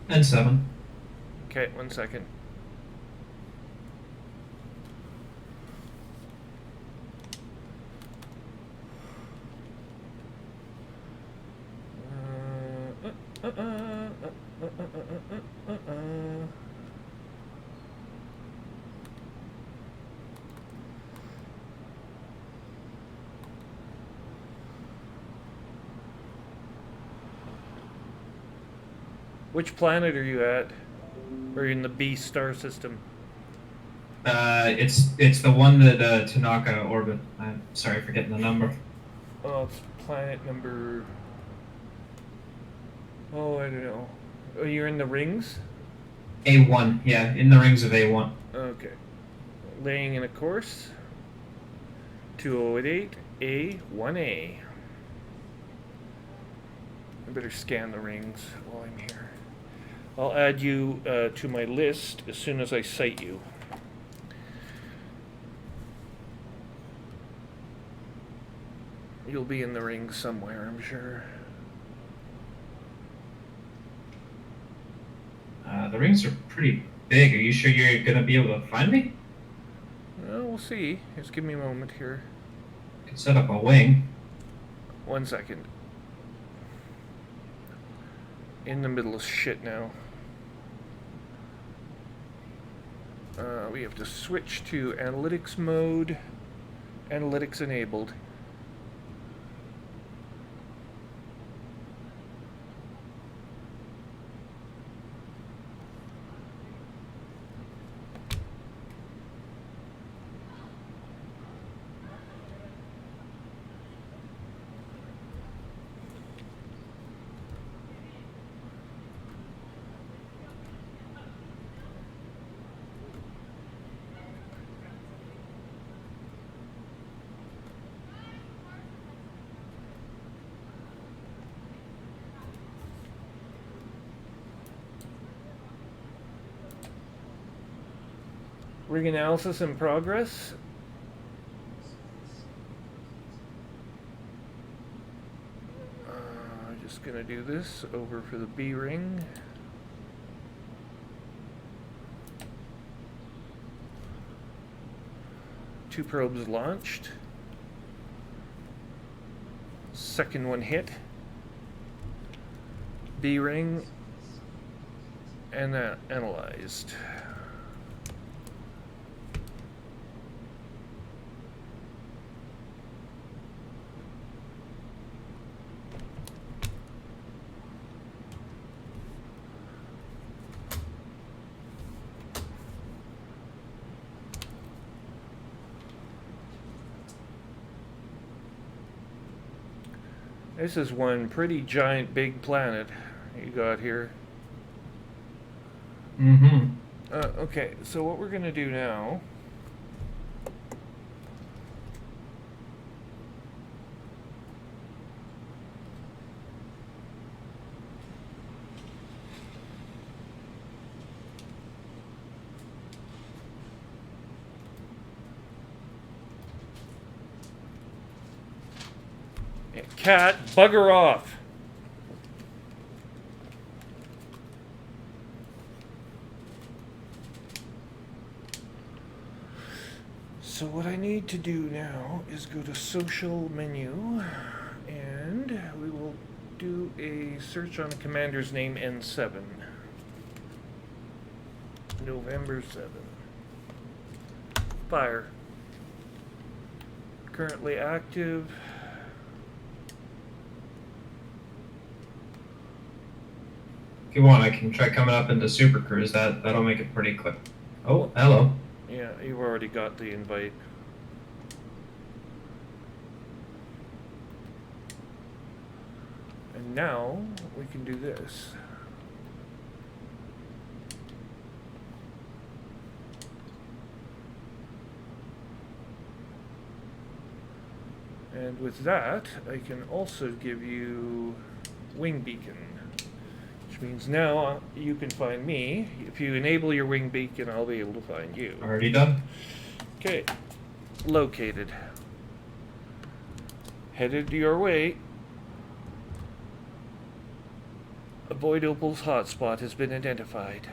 N7. Okay, 1 second. Which planet are you at? Or are you in the B star system? It's the one that Tanaka orbit. I'm sorry for getting the number. Oh, it's planet number... oh, I don't know. Oh, you're in the rings? A1, yeah, in the rings of A1. Okay. Laying in a course. 2088 A1A. I better scan the rings while I'm here. I'll add you to my list as soon as I cite you. You'll be in the rings somewhere, I'm sure. The rings are pretty big. Are you sure you're gonna be able to find me? Well, we'll see. Just give me a moment here. You can set up a wing. 1 second. In the middle of shit now. We have to switch to analytics mode. Analytics enabled. Rig analysis in progress. Just gonna do this over for the B ring. Two probes launched. Second one hit. B ring and analyzed. This is one pretty giant big planet you got here. Mm-hmm. Okay, so what we're going to do now cat, bugger off. So what I need to do now is go to social menu and we will do a search on the commander's name N7. November 7. Fire. Currently active. If you want, I can try coming up into Super Cruise. That'll make it pretty quick. Oh, hello. Yeah, you've already got the invite. And now we can do this. And with that, I can also give you wing beacon, which means now you can find me. If you enable your wing beacon, I'll be able to find you. Already done. Okay, located. Headed your way. Avoid Opal's hotspot has been identified.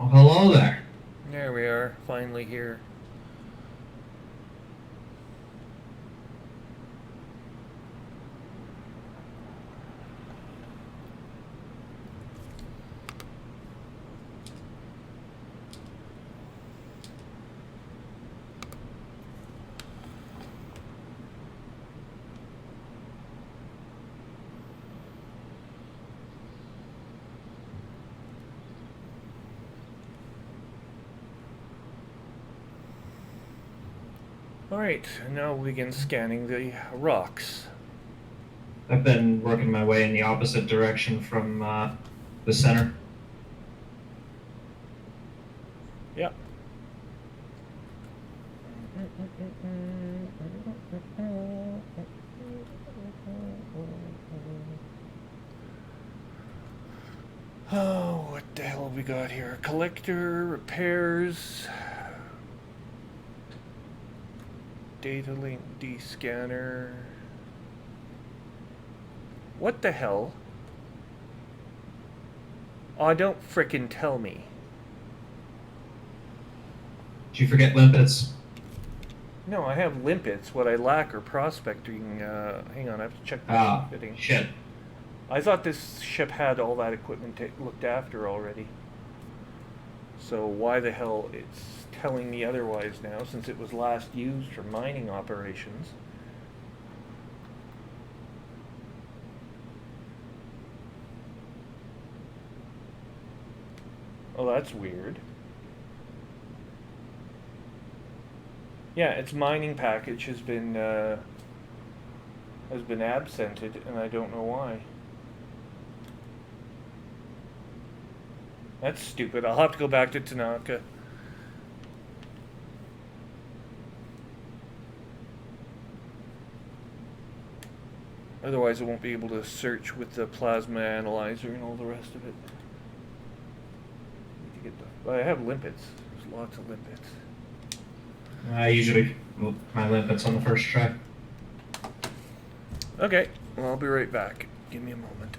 Oh, hello there. There we are, finally here. Alright, now we'll begin scanning the rocks. I've been working my way in the opposite direction from the center. Yep. Oh, what the hell have we got here? Collector, repairs, data link, D-scanner. What the hell? Oh, don't frickin' tell me. Did you forget limpets? No, I have limpets. What I lack are prospecting. Hang on, I have to check the Ah, fitting. shit. I thought this ship had all that equipment looked after already. So why the hell it's telling me otherwise now, since it was last used for mining operations. Oh, that's weird. Yeah, its mining package has been absented, and I don't know why. That's stupid. I'll have to go back to Tanaka. Otherwise, I won't be able to search with the plasma analyzer and all the rest of it. Need to get well, I have limpets. There's lots of limpets. I usually move my limpets on the first try. Okay, well, I'll be right back. Give me a moment.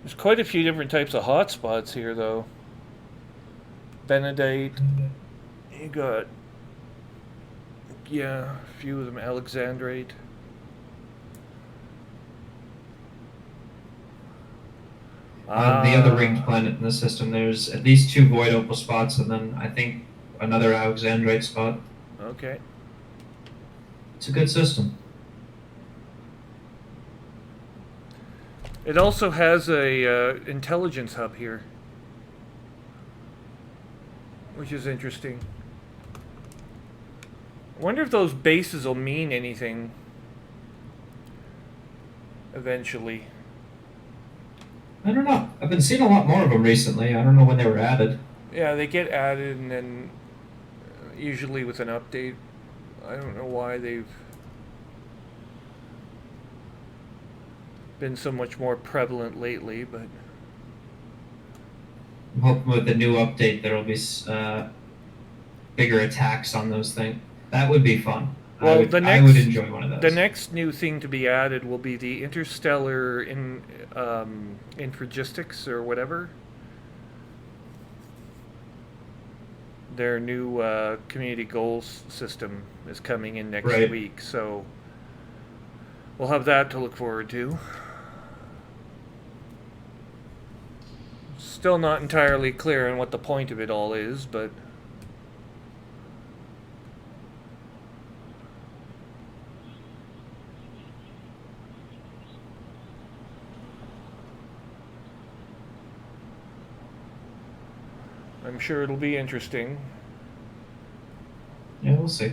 There's quite a few different types of hotspots here, though. Benedite. You got, yeah, a few of them. Alexandrite. On the other ringed planet in the system, there's at least 2 void opal spots, and then I think another Alexandrite spot. Okay. It's a good system. It also has a intelligence hub here, which is interesting. I wonder if those bases will mean anything eventually. I don't know. I've been seeing a lot more of them recently. I don't know when they were added. Yeah, they get added, and then usually with an update. I don't know why they've been so much more prevalent lately, but I'm hoping with the new update there will be bigger attacks on those things. That would be fun. well, I would enjoy one of those. The next new thing to be added will be the interstellar infragistics or whatever. Their new community goals system is coming in next week, so we'll have that to look forward to. Still not entirely clear on what the point of it all is, but I'm sure it'll be interesting. Yeah, we'll see.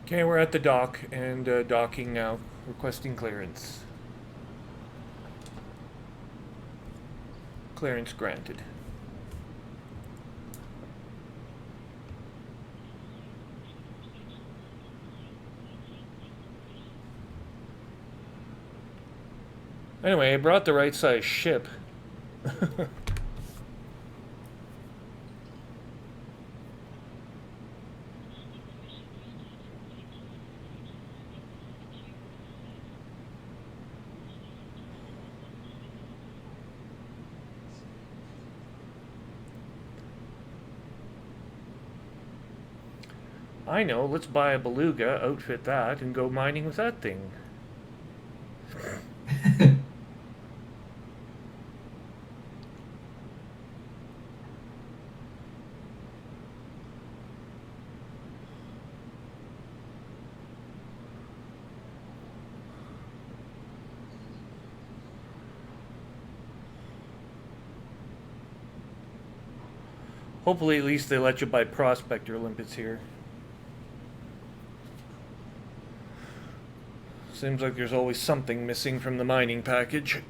Okay, we're at the dock and docking now, requesting clearance. Clearance granted. Anyway, I brought the right size ship. I know, let's buy a beluga, outfit that, and go mining with that thing. Hopefully, at least they let you buy prospector limpets here. Seems like there's always something missing from the mining package.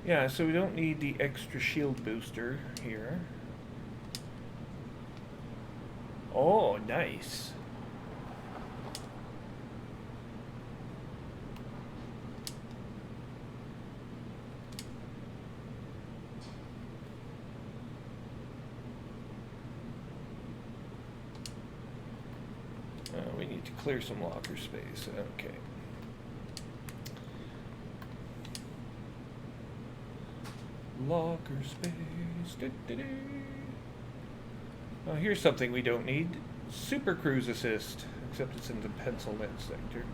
Yeah, so we don't need the extra shield booster here. Oh, nice. We need to clear some locker space. Okay. Locker space. Da-da-da. Oh, here's something we don't need. Super Cruise Assist. Except it's in the pencil net sector.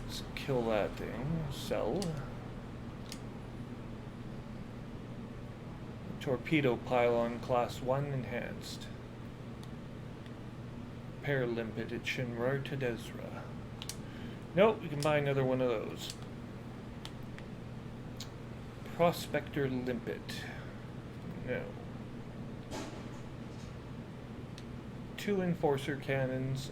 Let's kill that thing. Sell. Torpedo Pylon Class 1 Enhanced. Paralimpet at Shinrar Tedesra. Nope, we can buy another one of those. Prospector Limpet. No. 2 Enforcer Cannons.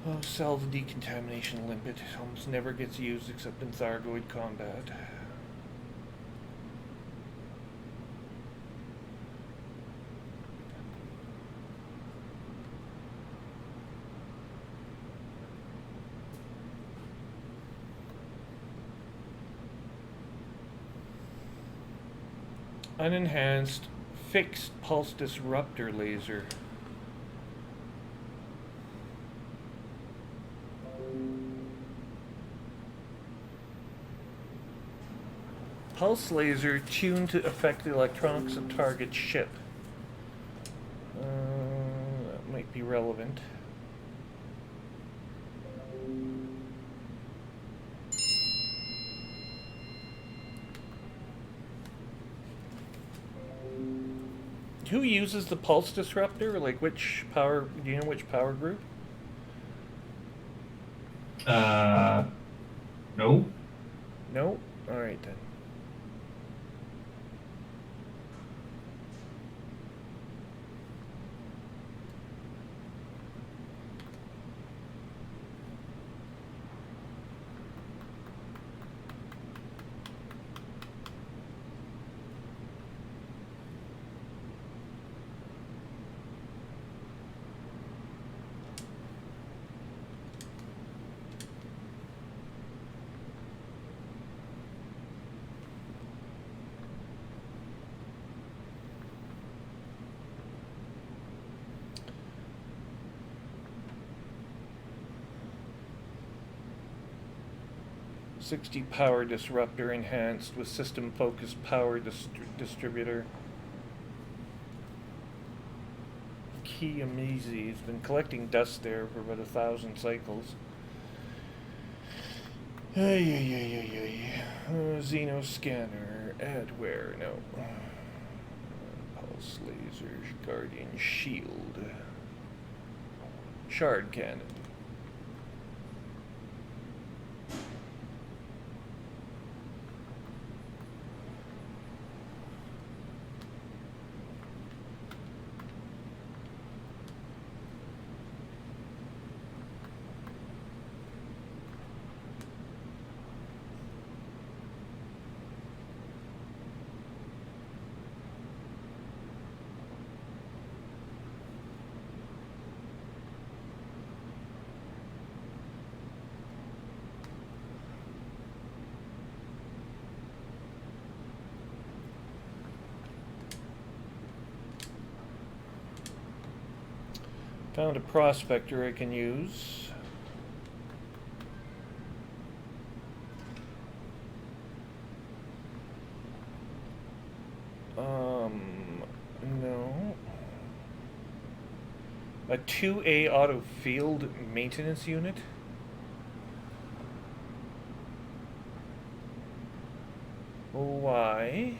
Oh, sell the Decontamination Limpet. Almost never gets used except in Thargoid combat. Unenhanced fixed pulse disruptor laser. Pulse laser tuned to affect the electronics of target ship. That might be relevant. Who uses the pulse disruptor? Like which power? Do you know which power group? No. No? Alright then. '60 power disruptor enhanced with system focused power distributor. Kiyamizi has been collecting dust there for about 1,000 cycles. Xeno scanner, adware, no. Pulse laser, guardian shield. shard cannon. Found a prospector I can use. No. A 2A auto field maintenance unit. Why?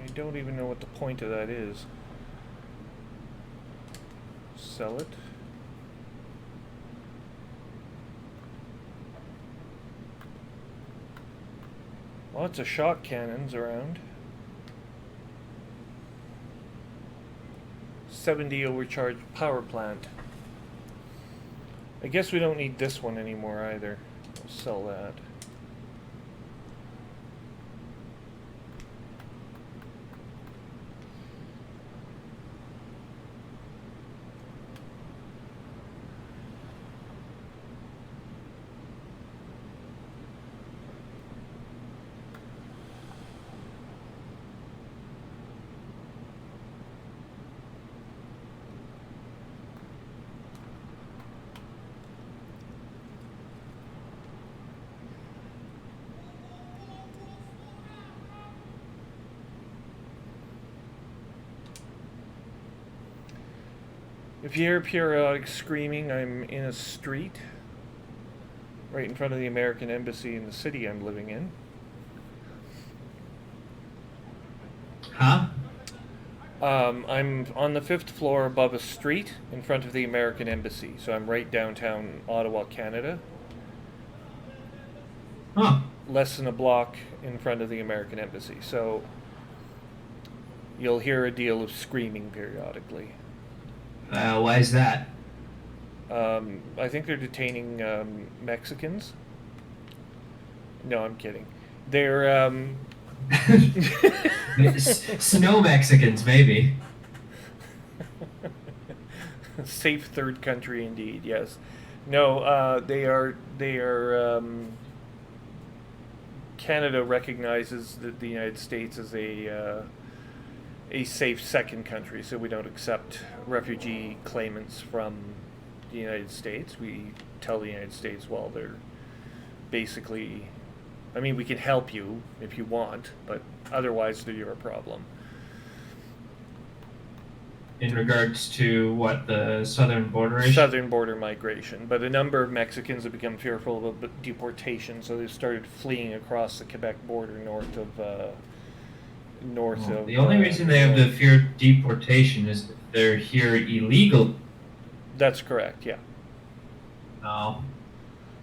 I don't even know what the point of that is. Sell it. Lots of shot cannons around. 70 overcharged power plant. I guess we don't need this one anymore either. I'll sell that. If you hear periodic screaming, I'm in a street right in front of the American Embassy in the city I'm living in. Huh? I'm on the 5th floor above a street in front of the American Embassy, so I'm right downtown Ottawa, Canada. Huh. Less than a block in front of the American Embassy, so you'll hear a deal of screaming periodically. Why is that? I think they're detaining Mexicans. No, I'm kidding. They're Snow Mexicans, maybe. safe third country indeed. Yes. No, they are. Canada recognizes that the United States is a safe second country, so we don't accept refugee claimants from the United States. We tell the United States, well, they're basically, I mean, we can help you if you want, but otherwise they're your problem. In regards to what, the southern border issue? Southern border migration, but a number of Mexicans have become fearful of deportation, so they've started fleeing across the Quebec border north of The only reason they have the fear of deportation is that they're here illegal. That's correct, yeah. No.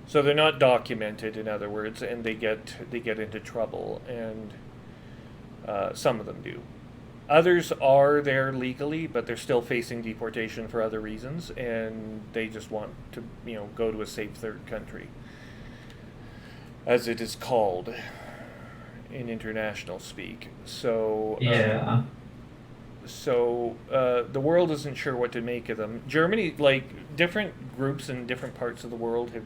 So they're not documented, in other words, and they get into trouble, and some of them do. Others are there legally, but they're still facing deportation for other reasons, and they just want to, go to a safe third country, as it is called in international speak. So yeah. The world isn't sure what to make of them. Germany, like different groups in different parts of the world, have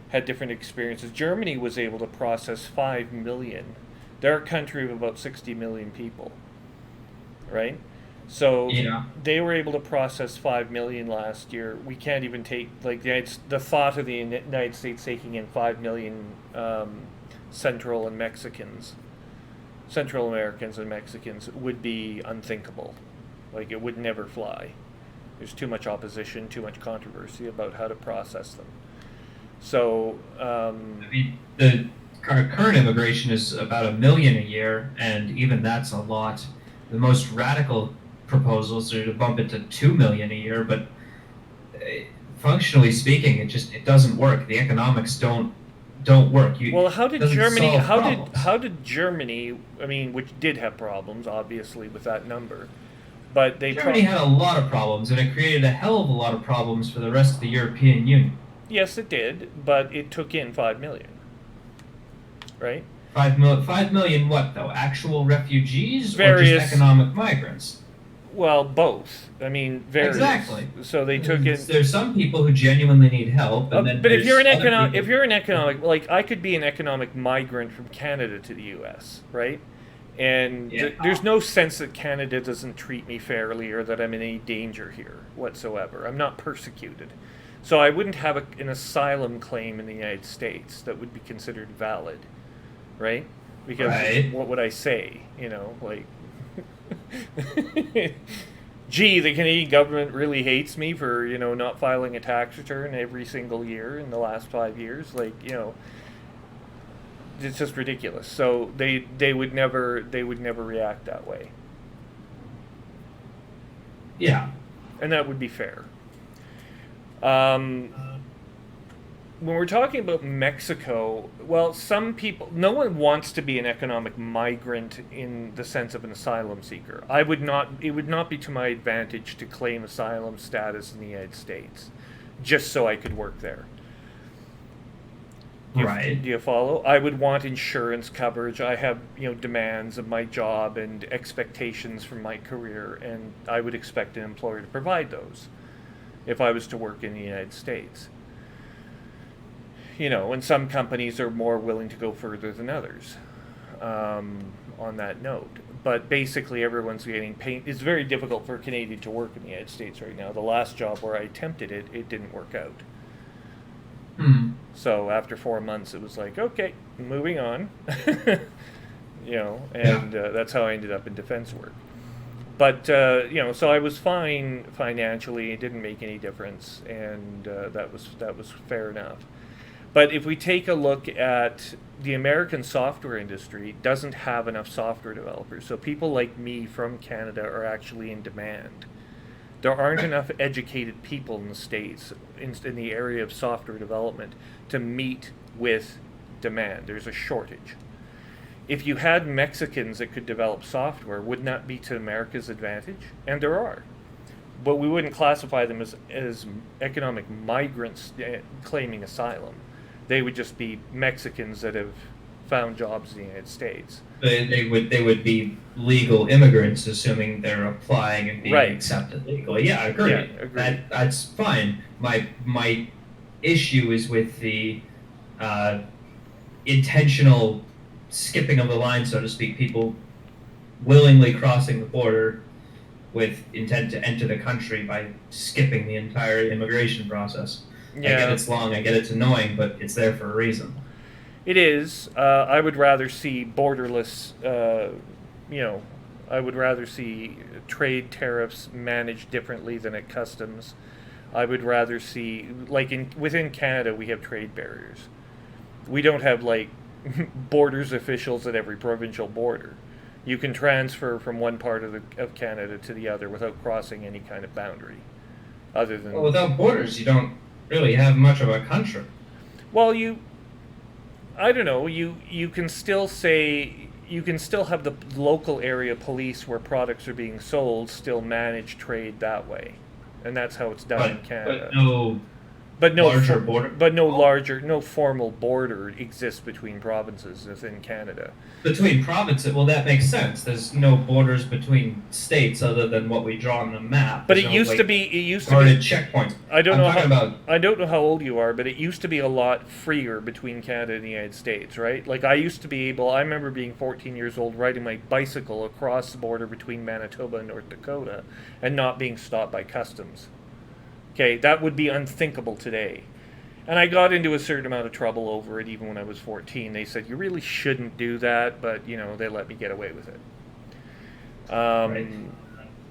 had different experiences. Germany was able to process 5 million. They're a country of about 60 million people, right? So yeah. They were able to process 5 million last year. We can't even take, like, the thought of the United States taking in 5 million Central Americans and Mexicans would be unthinkable. Like, it would never fly. There's too much opposition, too much controversy about how to process them. So, I mean, the current immigration is about 1 million a year, and even that's a lot. the most radical proposals are to bump it to 2 million a year, but functionally speaking, it doesn't work. The economics don't work. Well, how It did doesn't Germany? solve problems. How did Germany? I mean, which did have problems, obviously, with that number, but they Germany had a lot of problems, and it created a hell of a lot of problems for the rest of the European Union. yes, it did, but it took in 5 million, right? 5 million what, though? Actual refugees or just Various. economic migrants? Well, both. I mean, various. Exactly. So they took in. There's some people who genuinely need help, and then But if there's you're an other economic, people. if you're an economic, like I could be an economic migrant from Canada to the U.S., right? And Yeah. there's no sense that Canada doesn't treat me fairly or that I'm in any danger here whatsoever. I'm not persecuted, so I wouldn't have an asylum claim in the United States that would be considered valid, right? Because Right. what would I say? You know, like. Gee, the Canadian government really hates me for not filing a tax return every single year in the last 5 years. Like it's just ridiculous. So they would never react that way, Yeah. and that would be fair. Um, when we're talking about Mexico, well, some people, no one wants to be an economic migrant in the sense of an asylum seeker. It would not be to my advantage to claim asylum status in the United States, just so I could work there. Right. Do you follow? I would want insurance coverage. I have, demands of my job and expectations from my career, and I would expect an employer to provide those if I was to work in the United States. And some companies are more willing to go further than others on that note. But basically, everyone's getting paid. It's very difficult for a Canadian to work in the United States right now. The last job where I attempted it, it didn't work out. So after 4 months, it was like, okay, moving on. That's how I ended up in defense work. But so I was fine financially. It didn't make any difference, and that was fair enough. But if we take a look at the American software industry, it doesn't have enough software developers. So people like me from Canada are actually in demand. There aren't enough educated people in the States in the area of software development to meet with demand. There's a shortage. If you had Mexicans that could develop software, wouldn't that be to America's advantage? And there are. But we wouldn't classify them as economic migrants claiming asylum. They would just be Mexicans that have found jobs in the United States. They would be legal immigrants, assuming they're applying and being accepted legally. Yeah, I agree. Yeah, agreed. That's fine. My issue is with the intentional skipping of the line, so to speak. People willingly crossing the border with intent to enter the country by skipping the entire immigration process. Yeah. I get it's long, I get it's annoying, but it's there for a reason. It is. I would rather see borderless, I would rather see trade tariffs managed differently than at customs. I would rather see, within Canada, we have trade barriers. We don't have, borders officials at every provincial border. You can transfer from one part of Canada to the other without crossing any kind of boundary, other than. Well, without borders, you don't really have much of a country. Well, I don't know. You can still say you can still have the local area police where products are being sold still manage trade that way, and that's how it's done in Canada. But no larger border. But no formal border exists between provinces within Canada. Between provinces, well, that makes sense. There's no borders between states other than what we draw on the map. But There's it no, used to be guarded checkpoints. I don't know how old you are, but it used to be a lot freer between Canada and the United States, right? I used to be able. I remember being 14 years old, riding my bicycle across the border between Manitoba and North Dakota, and not being stopped by customs. Okay, that would be unthinkable today. And I got into a certain amount of trouble over it even when I was 14. They said, you really shouldn't do that, but, they let me get away with it. Right.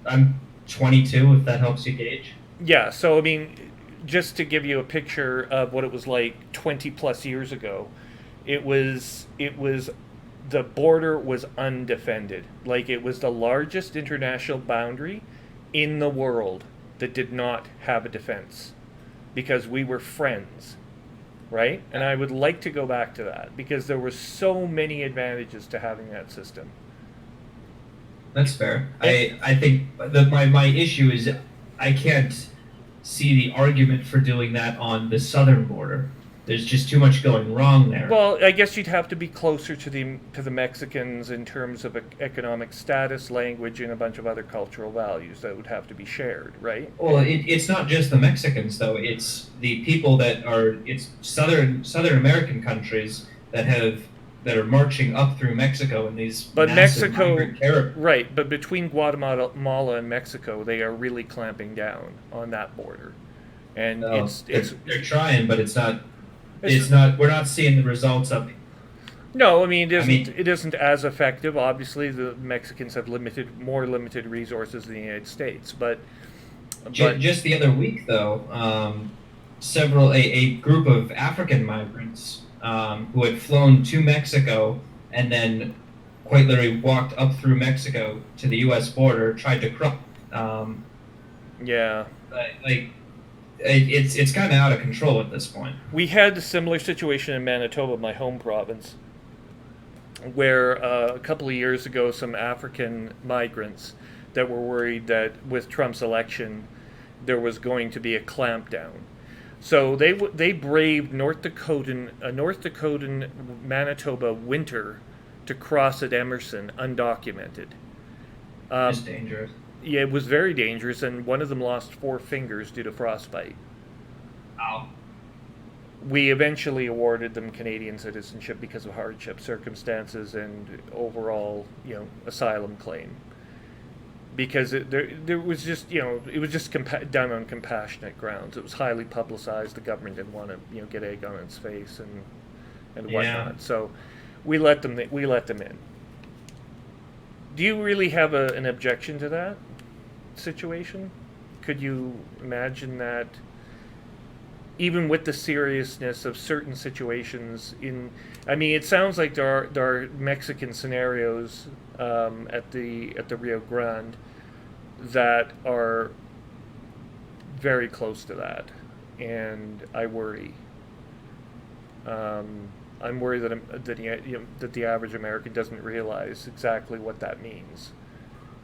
I'm 22, if that helps you gauge. Yeah, so, just to give you a picture of what it was like 20 plus years ago, it was the border was undefended. Like, it was the largest international boundary in the world that did not have a defense because we were friends, right? And I would like to go back to that because there were so many advantages to having that system. That's fair. I think my issue is I can't see the argument for doing that on the southern border. There's just too much going wrong there. Well, I guess you'd have to be closer to the Mexicans in terms of economic status, language, and a bunch of other cultural values that would have to be shared, right? Well, it's not just the Mexicans though. It's the people it's Southern American countries that are marching up through Mexico in these But massive Mexico, migrant caravans. right? But between Guatemala and Mexico, they are really clamping down on that border, and They're trying, but it's not. It's not. We're not seeing the results up. No, I mean it isn't as effective. Obviously, the Mexicans have more limited resources than the United States, but just the other week though, a group of African migrants who had flown to Mexico and then quite literally walked up through Mexico to the U.S. border, tried to cross. Yeah. Like it's kind of out of control at this point. We had a similar situation in Manitoba, my home province, where a couple of years ago, some African migrants that were worried that with Trump's election, there was going to be a clampdown. So they braved North Dakotan Manitoba winter to cross at Emerson undocumented. It's dangerous. Yeah, it was very dangerous, and one of them lost 4 fingers due to frostbite. Ow. We eventually awarded them Canadian citizenship because of hardship circumstances and overall, asylum claim. Because there was just, it was just done on compassionate grounds. It was highly publicized. The government didn't want to, get egg on its face and whatnot. Yeah. So we let them in. Do you really have an objection to that situation? Could you imagine that, even with the seriousness of certain situations it sounds like there are Mexican scenarios at the Rio Grande that are very close to that, and I worry. I'm worried that the average American doesn't realize exactly what that means.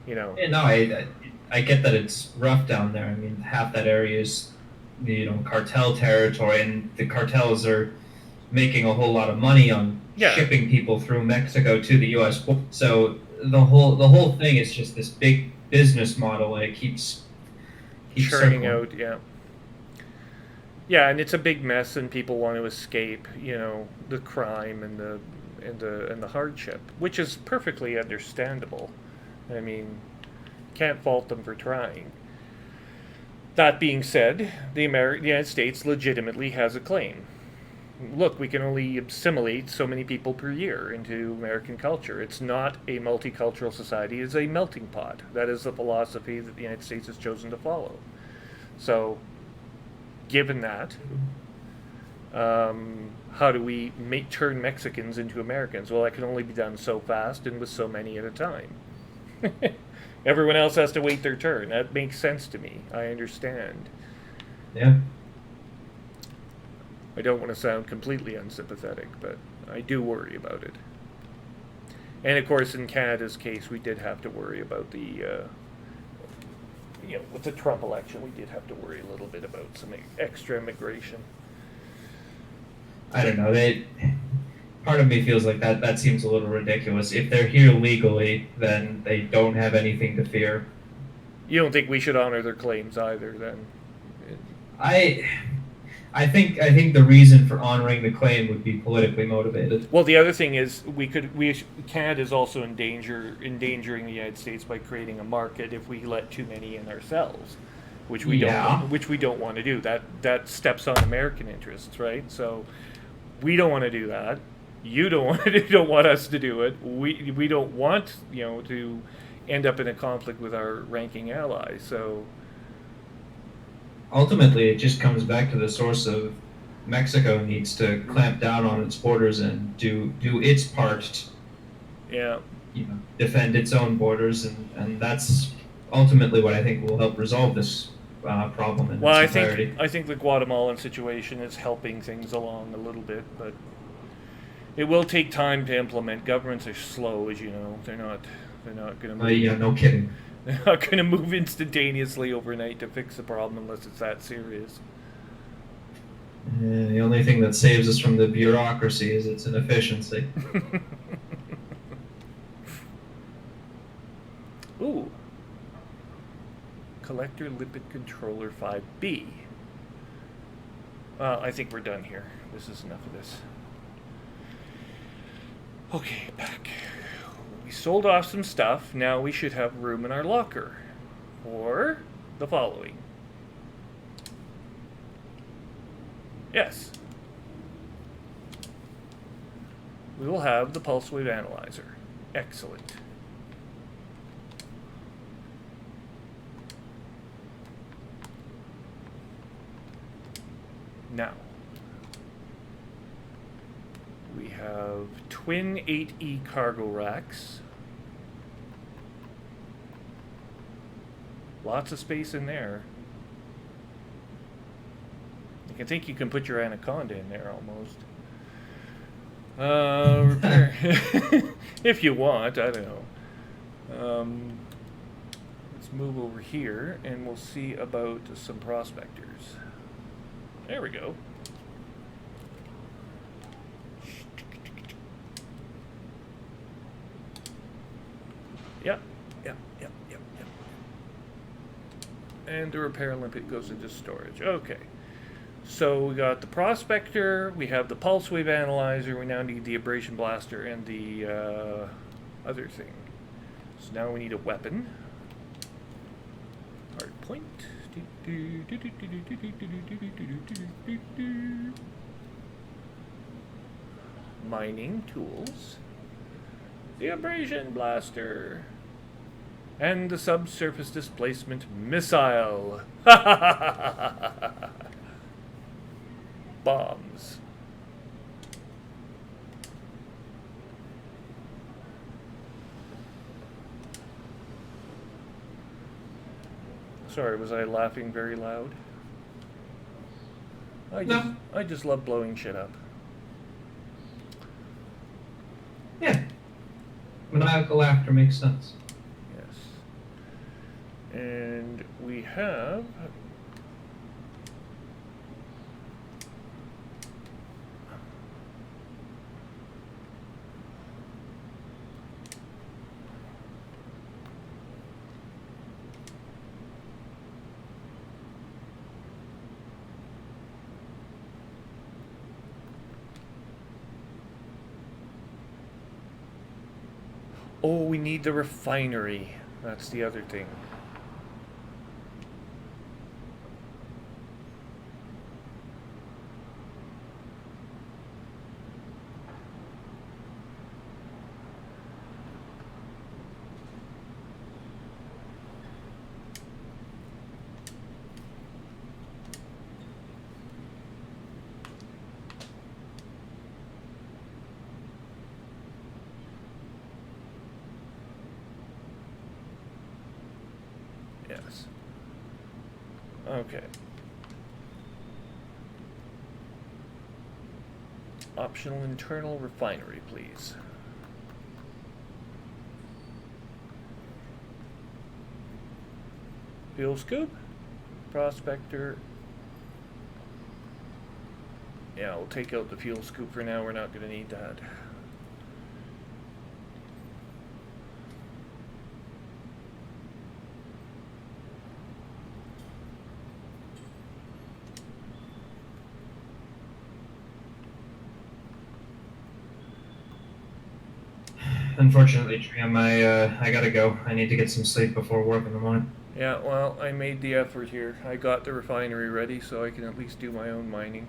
Yeah, no, I get that it's rough down there. I mean, half that area is cartel territory, and the cartels are making a whole lot of money on shipping people through Mexico to the U.S. So the whole thing is just this big business model, and it keeps churning circling out. Yeah, and it's a big mess, and people want to escape, the crime and the hardship, which is perfectly understandable. I mean, can't fault them for trying. That being said, the United States legitimately has a claim. Look, we can only assimilate so many people per year into American culture. It's not a multicultural society, it's a melting pot. That is the philosophy that the United States has chosen to follow. So, given that, how do we turn Mexicans into Americans? Well, that can only be done so fast and with so many at a time. Everyone else has to wait their turn. That makes sense to me. I understand. Yeah. I don't want to sound completely unsympathetic, but I do worry about it. And of course, in Canada's case, we did have to worry about with the Trump election, we did have to worry a little bit about some extra immigration. I don't know. Part of me feels like that seems a little ridiculous. If they're here legally, then they don't have anything to fear. You don't think we should honor their claims either, then? I think the reason for honoring the claim would be politically motivated. Well, the other thing is Canada is also endangering the United States by creating a market if we let too many in ourselves, which we don't want to do. That steps on American interests, right? So we don't want to do that. You don't want us to do it. We don't want to end up in a conflict with our ranking ally. So ultimately, it just comes back to the source of Mexico needs to clamp down on its borders and do its part Yeah. Defend its own borders, and that's ultimately what I think will help resolve this problem in Well, its entirety. I think the Guatemalan situation is helping things along a little bit, but it will take time to implement. Governments are slow, as you know. They're not going to move. Yeah, no kidding. They're not going to move instantaneously overnight to fix the problem unless it's that serious. The only thing that saves us from the bureaucracy is its inefficiency. Ooh. Collector Lipid Controller 5B. Well, I think we're done here. This is enough of this. Okay, back. We sold off some stuff. Now we should have room in our locker. Or the following. Yes. We will have the pulse wave analyzer. Excellent. Now, we have twin 8E cargo racks. Lots of space in there. I think you can put your Anaconda in there almost. Repair. If you want, I don't know. Let's move over here and we'll see about some prospectors. There we go. Yep. And the repair limpet goes into storage. Okay. So we got the prospector, we have the pulse wave analyzer, we now need the abrasion blaster and the other thing. So now we need a weapon. Hard point. Mining tools. The abrasion blaster. And the subsurface displacement missile. Bombs. Sorry, was I laughing very loud? I just love blowing shit up. Yeah. Maniacal laughter makes sense. Yes. And we have... Oh, we need the refinery. That's the other thing. Yes. Okay. Optional internal refinery, please. Fuel scoop, prospector. Yeah, we'll take out the fuel scoop for now. We're not going to need that. Unfortunately, Trium, I gotta go. I need to get some sleep before work in the morning. Yeah, well, I made the effort here. I got the refinery ready, so I can at least do my own mining.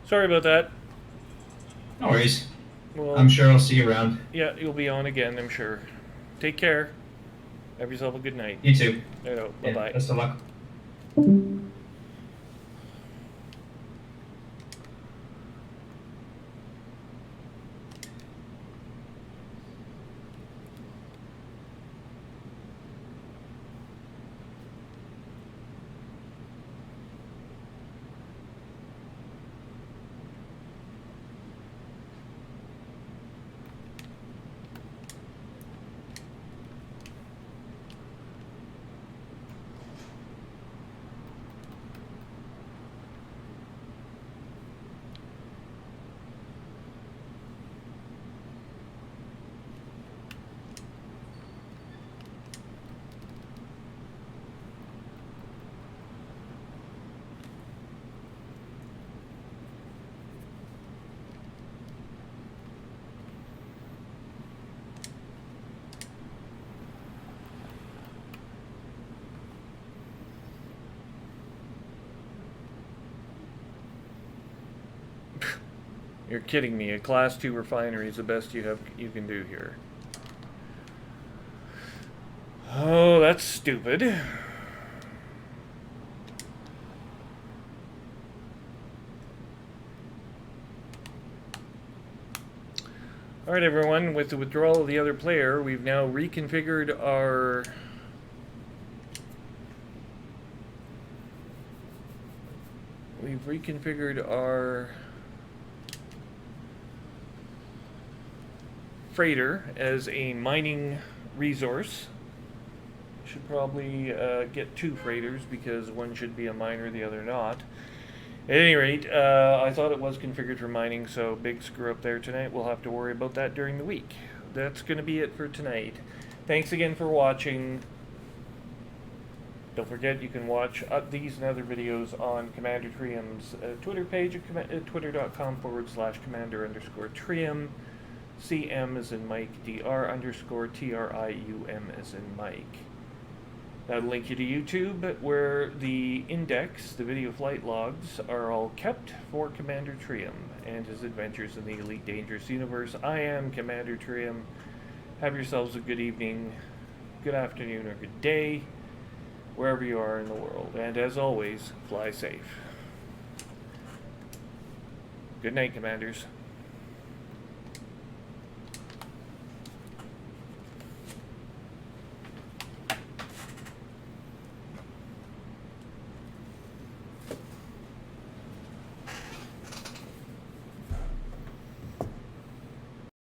Sorry about that. No worries. Well, I'm sure I'll see you around. Yeah, you'll be on again, I'm sure. Take care. Have yourself a good night. You too. Bye-bye. Best of luck. You're kidding me. A Class 2 refinery is the best you can do here. Oh, that's stupid. Alright everyone, with the withdrawal of the other player, we've now reconfigured our freighter as a mining resource. Should probably get 2 freighters because one should be a miner, the other not. At any rate, I thought it was configured for mining, so big screw up there tonight. We'll have to worry about that during the week. That's going to be it for tonight. Thanks again for watching. Don't forget you can watch these and other videos on Commander Trium's Twitter page at twitter.com/commander_trium. CM as in Mike, DR_TRIUM as in Mike. That'll link you to YouTube, where the index, the video flight logs, are all kept for Commander Trium and his adventures in the Elite Dangerous universe. I am Commander Trium. Have yourselves a good evening, good afternoon, or good day, wherever you are in the world. And as always, fly safe. Good night, Commanders.